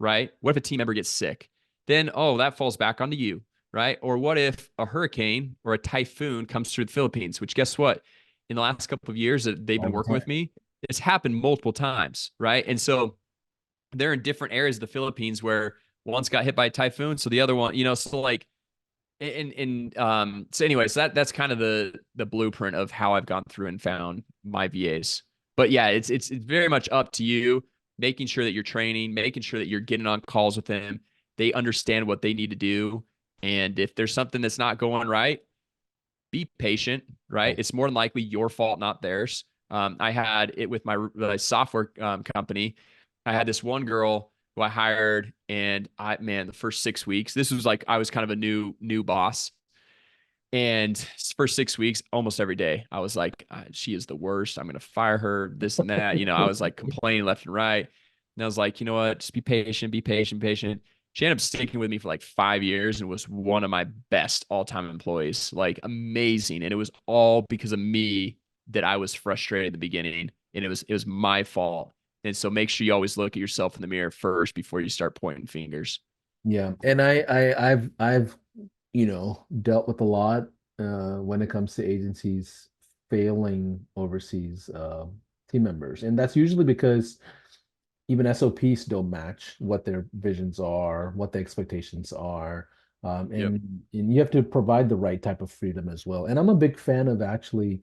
[SPEAKER 2] right? What if a team member gets sick? Then that falls back onto you, right? Or what if a hurricane or a typhoon comes through the Philippines, which guess what, in the last couple of years that they've been
[SPEAKER 1] All the
[SPEAKER 2] working
[SPEAKER 1] time.
[SPEAKER 2] with me, it's happened multiple times, right? And so they're in different areas of the Philippines where one's got hit by a typhoon, so the other one, so like, so anyway, so that's kind of the blueprint of how I've gone through and found my VAs. But yeah, it's very much up to you, making sure that you're training, making sure that you're getting on calls with them, they understand what they need to do. And if there's something that's not going right, be patient, right? It's more than likely your fault, not theirs. I had it with my software company. I had this one girl who I hired, and man, the first 6 weeks, this was like I was kind of a new boss, and for 6 weeks, almost every day, I was like, she is the worst. I'm going to fire her, this and that. I was like complaining left and right. And I was like, you know what? Just be patient, be patient, patient. She ended up sticking with me for like 5 years and was one of my best all time employees. Like amazing. And it was all because of me that I was frustrated at the beginning. And it was my fault. And so make sure you always look at yourself in the mirror first before you start pointing fingers.
[SPEAKER 1] Yeah, and I've dealt with a lot when it comes to agencies failing overseas team members, and that's usually because even SOPs don't match what their visions are, what the expectations are,
[SPEAKER 2] Yep.
[SPEAKER 1] and you have to provide the right type of freedom as well. And I'm a big fan of actually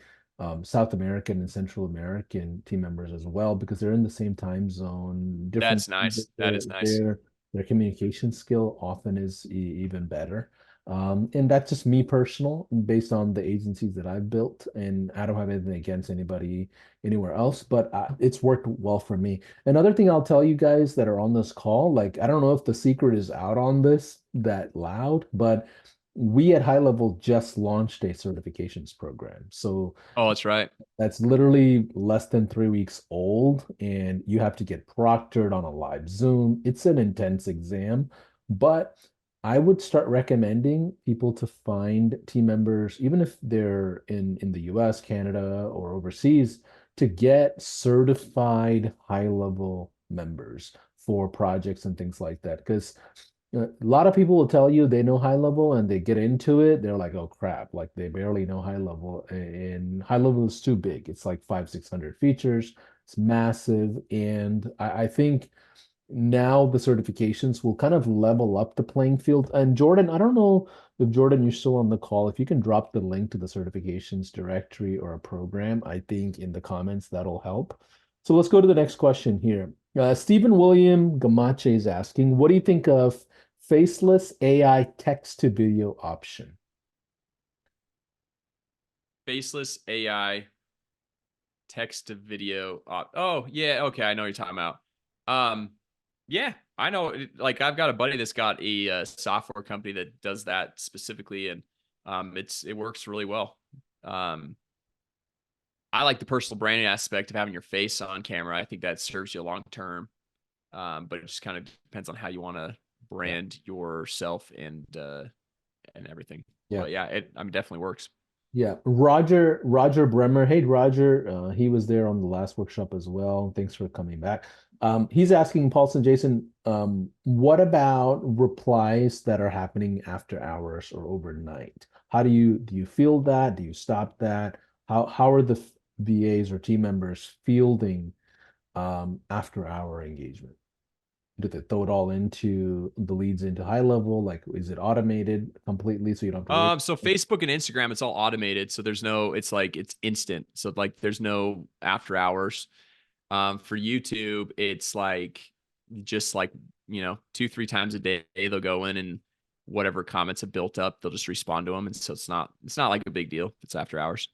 [SPEAKER 1] South American and Central American team members as well because they're in the same time zone, different.
[SPEAKER 2] That's nice. That
[SPEAKER 1] Their
[SPEAKER 2] is nice.
[SPEAKER 1] their their communication skill often is even better. And that's just me personal, based on the agencies that I've built, and I don't have anything against anybody anywhere else, but it's worked well for me. Another thing I'll tell you guys that are on this call, like I don't know if the secret is out on this that loud, but we at High Level just launched a certifications program. So
[SPEAKER 2] Oh, that's right.
[SPEAKER 1] that's literally less than 3 weeks old, and you have to get proctored on a live Zoom. It's an intense exam, but I would start recommending people to find team members, even if they're in the US, Canada, or overseas, to get certified high level members for projects and things like that. Because A lot of people will tell you they know high level and they get into it. They're like, oh crap, like they barely know high level. And high level is too big. It's like 600 features. It's massive. And I think now the certifications will kind of level up the playing field. And Jordan, I don't know if Jordan, you're still on the call. If you can drop the link to the certifications directory or a program, I think in the comments that'll help. So let's go to the next question here. Stephen William Gamache is asking, what do you think of faceless AI text to video option?
[SPEAKER 2] Faceless AI text to video. Oh yeah, okay, I know what you're talking about. Um, yeah, I know. Like I've got a buddy that's got a software company that does that specifically, and it works really well. Um, I like the personal branding aspect of having your face on camera. I think that serves you long term. But it just kind of depends on how you want to
[SPEAKER 1] Yeah.
[SPEAKER 2] brand yourself and everything.
[SPEAKER 1] Yeah.
[SPEAKER 2] But yeah, I mean, definitely works.
[SPEAKER 1] Yeah, Roger Bremer. Hey, Roger. He was there on the last workshop as well. Thanks for coming back. He's asking Paulson, Jason, what about replies that are happening after hours or overnight? How do you feel that? Do you stop that? How are the VAs or team members fielding after hour engagement? Do they throw it all into the leads into high level? Like, is it automated completely so you don't have to worry?
[SPEAKER 2] So Facebook and Instagram, it's all automated. So there's no, it's like it's instant. So like there's no after hours. For YouTube, it's like just like, 2, 3 times a day, they'll go in and whatever comments have built up, they'll just respond to them. And so it's not like a big deal if it's after hours.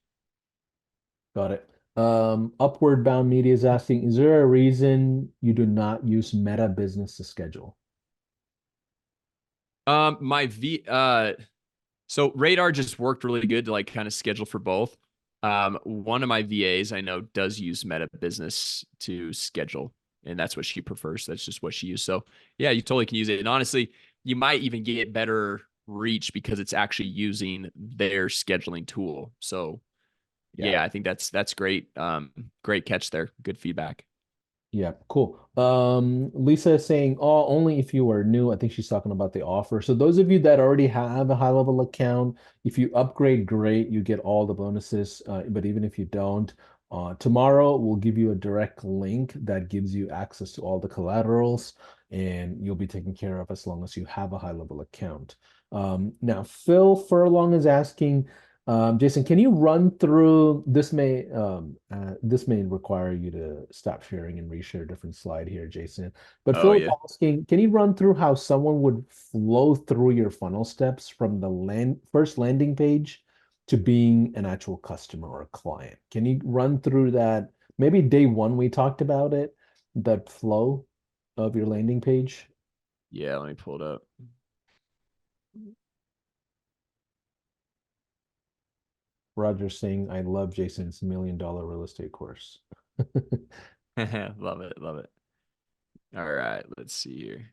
[SPEAKER 1] Got it. Upward Bound Media is asking, is there a reason you do not use Meta Business to schedule?
[SPEAKER 2] My V So Radar just worked really good to like kind of schedule for both. One of my VAs I know does use Meta Business to schedule, and that's what she prefers. That's just what she uses. So yeah, you totally can use it. And honestly, you might even get better reach because it's actually using their scheduling tool. So
[SPEAKER 1] Yeah.
[SPEAKER 2] yeah, I think that's great. Great catch there. Good feedback.
[SPEAKER 1] Yeah, cool. Lisa is saying, oh, only if you are new. I think she's talking about the offer. So those of you that already have a high level account, if you upgrade, great, you get all the bonuses. But even if you don't, tomorrow we'll give you a direct link that gives you access to all the collaterals, and you'll be taken care of as long as you have a high level account. Now, Phil Furlong is asking, Jason, can you run through this? May require you to stop sharing and reshare a different slide here, Jason. But
[SPEAKER 2] Oh
[SPEAKER 1] Phil is
[SPEAKER 2] yeah.
[SPEAKER 1] asking, can you run through how someone would flow through your funnel steps from the first landing page to being an actual customer or a client? Can you run through that? Maybe day one we talked about it, that flow of your landing page.
[SPEAKER 2] Yeah, let me pull it up.
[SPEAKER 1] Roger saying, I love Jason's $1 million real estate course.
[SPEAKER 2] Love it, love it. All right, let's see here.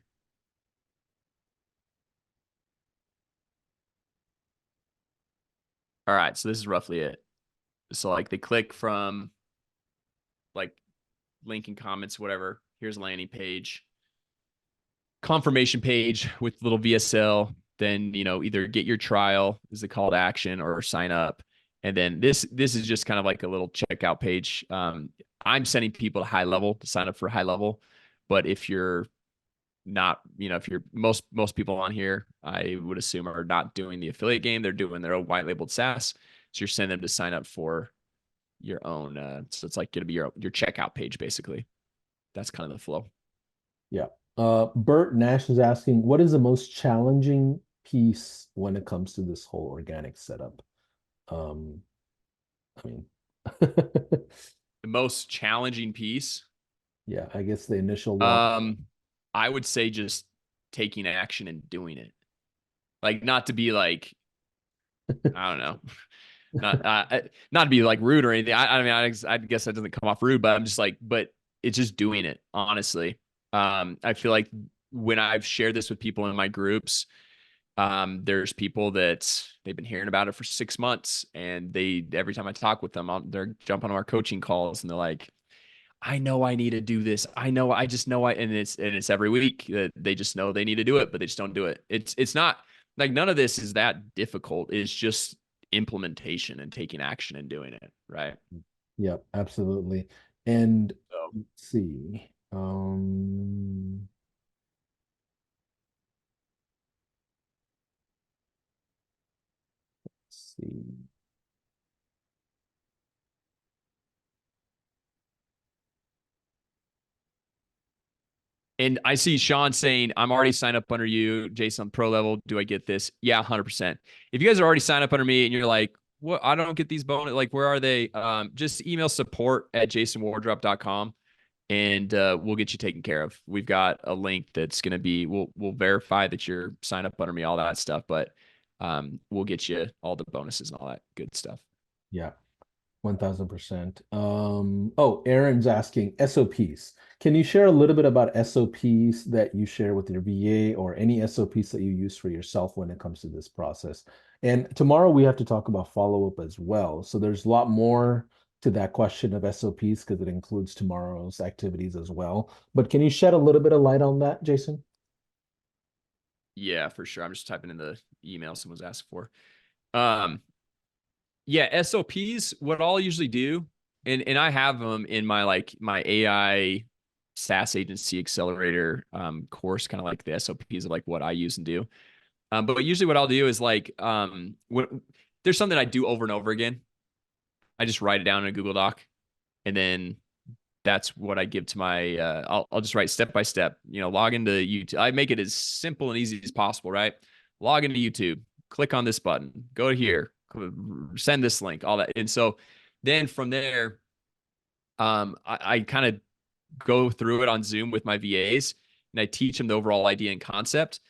[SPEAKER 2] All right, so this is roughly it. So like they click from like link and comments, whatever. Here's a landing page, confirmation page with little VSL. Then either get your trial is the call to action or sign up. And then this is just kind of like a little checkout page. I'm sending people to high level to sign up for high level, but if you're not, if you're most people on here, I would assume are not doing the affiliate game. They're doing their own white labeled SaaS. So you're sending them to sign up for your own. So it's like going to be your checkout page basically. That's kind of the flow.
[SPEAKER 1] Yeah. Bert Nash is asking, what is the most challenging piece when it comes to this whole organic setup? Um, I mean,
[SPEAKER 2] The most challenging piece,
[SPEAKER 1] yeah, I guess the initial one.
[SPEAKER 2] um, I would say just taking action and doing it. Like not to be like, I don't know, not to be like rude or anything. I mean, I guess that doesn't come off rude, but I'm just like, but it's just doing it, honestly. I feel like when I've shared this with people in my groups, there's people that they've been hearing about it for 6 months, and every time I talk with them, they're jumping on our coaching calls, and they're like, I know I need to do this. I just know and it's every week that they just know they need to do it, but they just don't do it. It's not like none of this is that difficult. It's just implementation and taking action and doing it, right?
[SPEAKER 1] Yep, absolutely. And
[SPEAKER 2] So
[SPEAKER 1] let's see. Let's see.
[SPEAKER 2] and I see Sean saying, I'm already signed up under you, Jason, pro level. Do I get this? Yeah, 100%. If you guys are already signed up under me and you're like, what, I don't get these bonus, like, where are they? Just email support@jasonwardrop.com and we'll get you taken care of. We've got a link that's going to be, we'll verify that you're signed up under me, all that stuff, but we'll get you all the bonuses and all that good stuff.
[SPEAKER 1] Yeah. 1000%. Oh, Aaron's asking SOPs. Can you share a little bit about SOPs that you share with your VA or any SOPs that you use for yourself when it comes to this process? And tomorrow we have to talk about follow-up as well. So there's a lot more to that question of SOPs because it includes tomorrow's activities as well. But can you shed a little bit of light on that, Jason?
[SPEAKER 2] Yeah, for sure. I'm just typing in the email someone's asked for. Um, Yeah, SOPs, what I'll usually do, and I have them in my like my AI SaaS agency accelerator course, kind of like the SOPs of like what I use and do. But usually what I'll do is like when there's something I do over and over again, I just write it down in a Google Doc, and then that's what I give to my I'll just write step by step, log into YouTube. I make it as simple and easy as possible, right? Log into YouTube, click on this button, go to here, send this link, all that. And so then from there, I kind of go through it on Zoom with my VAs and I teach them the overall idea and concept.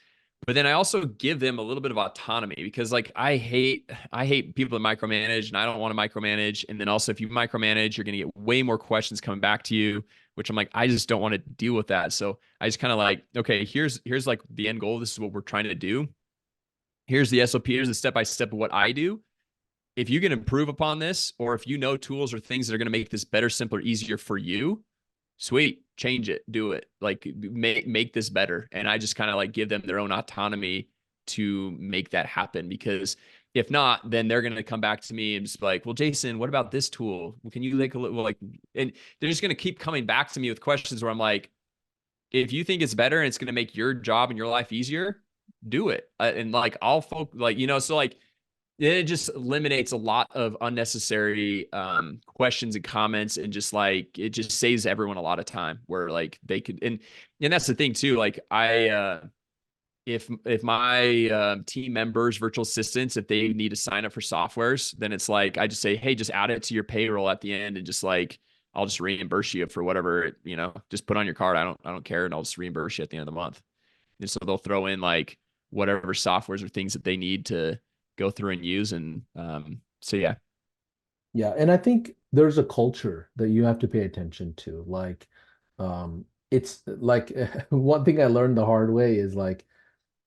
[SPEAKER 2] But then I also give them a little bit of autonomy because like I hate people that micromanage and I don't want to micromanage. And then also if you micromanage, you're gonna get way more questions coming back to you, which I'm like, I just don't want to deal with that. So I just kind of like, okay, here's like the end goal. This is what we're trying to do. Here's the SOP, here's the step by step of what I do. If you can improve upon this, or if you know tools or things that are going to make this better, simpler, easier for you, sweet, change it, do it, like make this better. And I just kind of like give them their own autonomy to make that happen, because if not, then they're going to come back to me and just be like, well, Jason, what about this tool? Can you like a little like, and they're just going to keep coming back to me with questions where I'm like, if you think it's better and it's going to make your job and your life easier, do it. And like, like, so like, it just eliminates a lot of unnecessary questions and comments, and just like it just saves everyone a lot of time where like they could. And that's the thing too, like if my team members, virtual assistants, if they need to sign up for softwares, then it's like I just say, hey, just add it to your payroll at the end, and just like I'll just reimburse you for whatever just put on your card. I don't care, and I'll just reimburse you at the end of the month. And so they'll throw in like whatever softwares or things that they need to go through and use. And so yeah.
[SPEAKER 1] Yeah, and I think there's a culture that you have to pay attention to. Like, it's like one thing I learned the hard way is like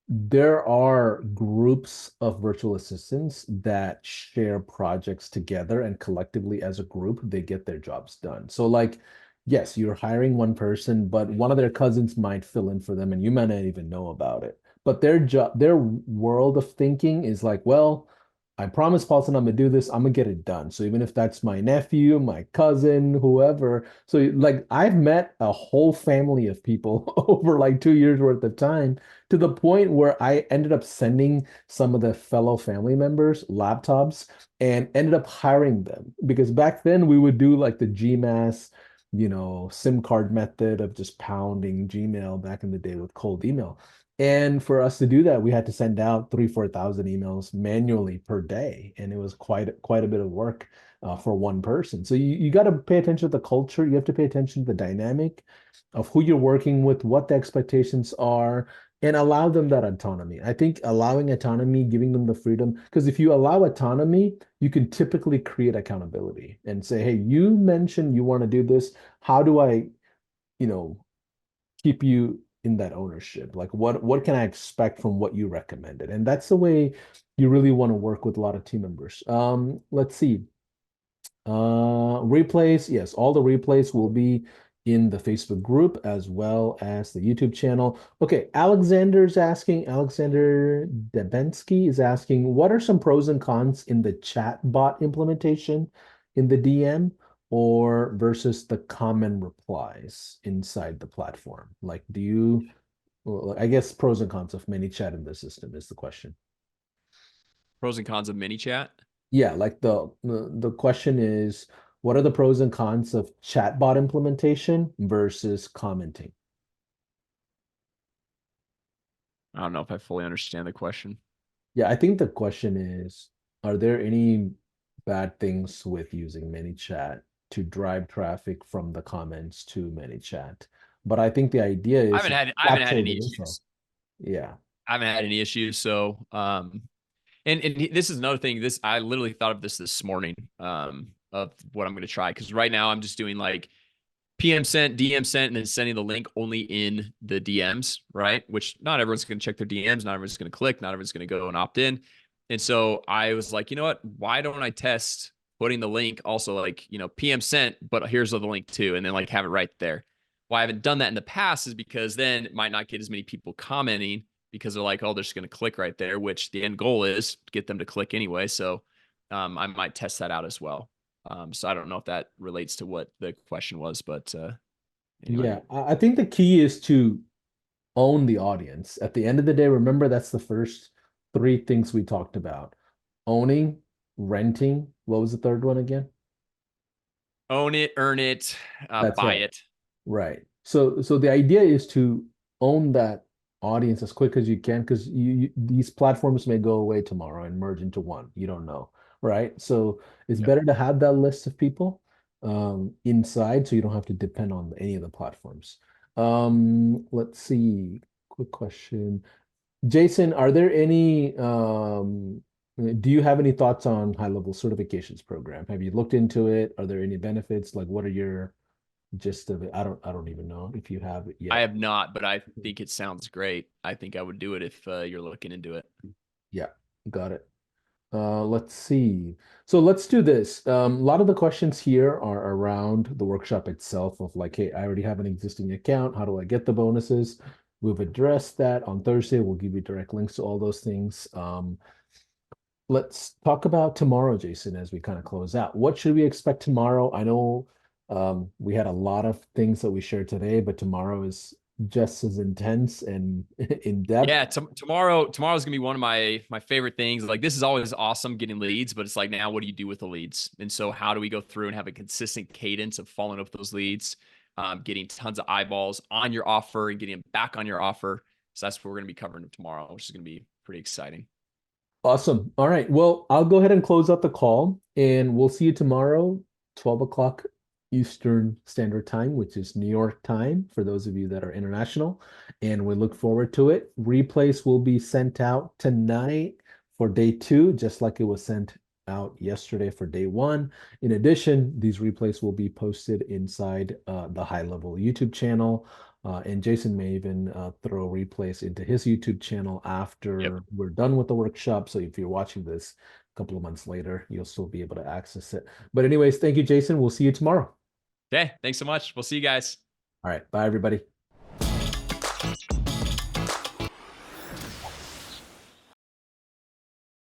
[SPEAKER 1] there are groups of virtual assistants that share projects together, and collectively as a group, they get their jobs done. So, like, yes, you're hiring one person, but one of their cousins might fill in for them, and you might not even know about it. But their world of thinking is like, well, I promised Paulson I'm gonna do this, I'm gonna get it done. So even if that's my nephew, my cousin, whoever. So like I've met a whole family of people over like 2 years worth of time, to the point where I ended up sending some of the fellow family members laptops and ended up hiring them, because back then we would do like the GMAS, SIM card method of just pounding Gmail back in the day with cold email. And for us to do that, we had to send out 4,000 emails manually per day, and it was quite a bit of work for one person. So you got to pay attention to the culture. You have to pay attention to the dynamic of who you're working with, what the expectations are, and allow them that autonomy. I think allowing autonomy, giving them the freedom, because if you allow autonomy, you can typically create accountability and say, hey, you mentioned you want to do this. How do I, you know, keep you in that ownership? Like what can I expect from what you recommended? And that's the way you really want to work with a lot of team members. Let's see. Replays, yes, all the replays will be in the Facebook group as well as the YouTube channel. Okay, Alexander Debensky is asking, what are some pros and cons in the chat bot implementation in the DM or versus the common replies inside the platform? Like, well, I guess pros and cons of ManyChat in the system is the question.
[SPEAKER 2] Pros and cons of mini chat.
[SPEAKER 1] Yeah, like the question is, what are the pros and cons of chatbot implementation versus commenting?
[SPEAKER 2] I don't know if I fully understand the question.
[SPEAKER 1] Yeah, I think the question is, are there any bad things with using ManyChat to drive traffic from the comments to ManyChat? But I think the idea
[SPEAKER 2] I
[SPEAKER 1] is
[SPEAKER 2] haven't
[SPEAKER 1] to
[SPEAKER 2] had I haven't had
[SPEAKER 1] capture
[SPEAKER 2] any
[SPEAKER 1] the info.
[SPEAKER 2] issues.
[SPEAKER 1] Yeah.
[SPEAKER 2] I haven't had any issues. So and this is another thing. This I literally thought of this morning of what I'm going to try because right now I'm just doing like PM sent, DM sent, and then sending the link only in the DMs, right? Which not everyone's going to check their DMs, not everyone's going to click, not everyone's going to go and opt in. And so I was like, you know what? Why don't I test putting the link also like, PM sent, but here's the link too, and then like have it right there. Why I haven't done that in the past is because then it might not get as many people commenting because they're like, oh, they're just going to click right there, which the end goal is to get them to click anyway. So I might test that out as well. So I don't know if that relates to what the question was, but anyway.
[SPEAKER 1] Yeah, I think the key is to own the audience. At the end of the day, remember that's the first three things we talked about. Owning, renting. What was the third one again?
[SPEAKER 2] Own it, earn it,
[SPEAKER 1] That's
[SPEAKER 2] buy
[SPEAKER 1] right.
[SPEAKER 2] it.
[SPEAKER 1] Right. So the idea is to own that audience as quick as you can because these platforms may go away tomorrow and merge into one. You don't know, right? So it's
[SPEAKER 2] Yep.
[SPEAKER 1] better to have that list of people inside so you don't have to depend on any of the platforms. Let's see. Quick question. Jason, are there any do you have any thoughts on high level certifications program? Have you looked into it? Are there any benefits? Like what are your gist of it? I don't even know if you have it
[SPEAKER 2] I
[SPEAKER 1] yet.
[SPEAKER 2] have not, but I think it sounds great. I think I would do it if you're looking into it.
[SPEAKER 1] Yeah, got it. Let's see. So let's do this. A lot of the questions here are around the workshop itself of like, hey, I already have an existing account. How do I get the bonuses? We've addressed that on Thursday. We'll give you direct links to all those things. Let's talk about tomorrow, Jason, as we kind of close out. What should we expect tomorrow? I know we had a lot of things that we shared today, but tomorrow is just as intense and in depth.
[SPEAKER 2] Yeah, tomorrow's gonna be one of my favorite things. Like this is always awesome getting leads, but it's like now what do you do with the leads? And so how do we go through and have a consistent cadence of following up those leads, getting tons of eyeballs on your offer and getting them back on your offer. So that's what we're gonna be covering tomorrow, which is gonna be pretty exciting.
[SPEAKER 1] Awesome. All right. Well, I'll go ahead and close out the call and we'll see you tomorrow, 12 o'clock Eastern Standard Time, which is New York time for those of you that are international. And we look forward to it. Replays will be sent out tonight for day two, just like it was sent out yesterday for day one. In addition, these replays will be posted inside the High Level YouTube channel. And Jason may even throw replays into his YouTube channel
[SPEAKER 2] Yep.
[SPEAKER 1] after we're done with the workshop. So if you're watching this a couple of months later, you'll still be able to access it. But anyways, thank you, Jason. We'll see you tomorrow.
[SPEAKER 2] Okay. Thanks so much. We'll see you guys.
[SPEAKER 1] All right. Bye, everybody.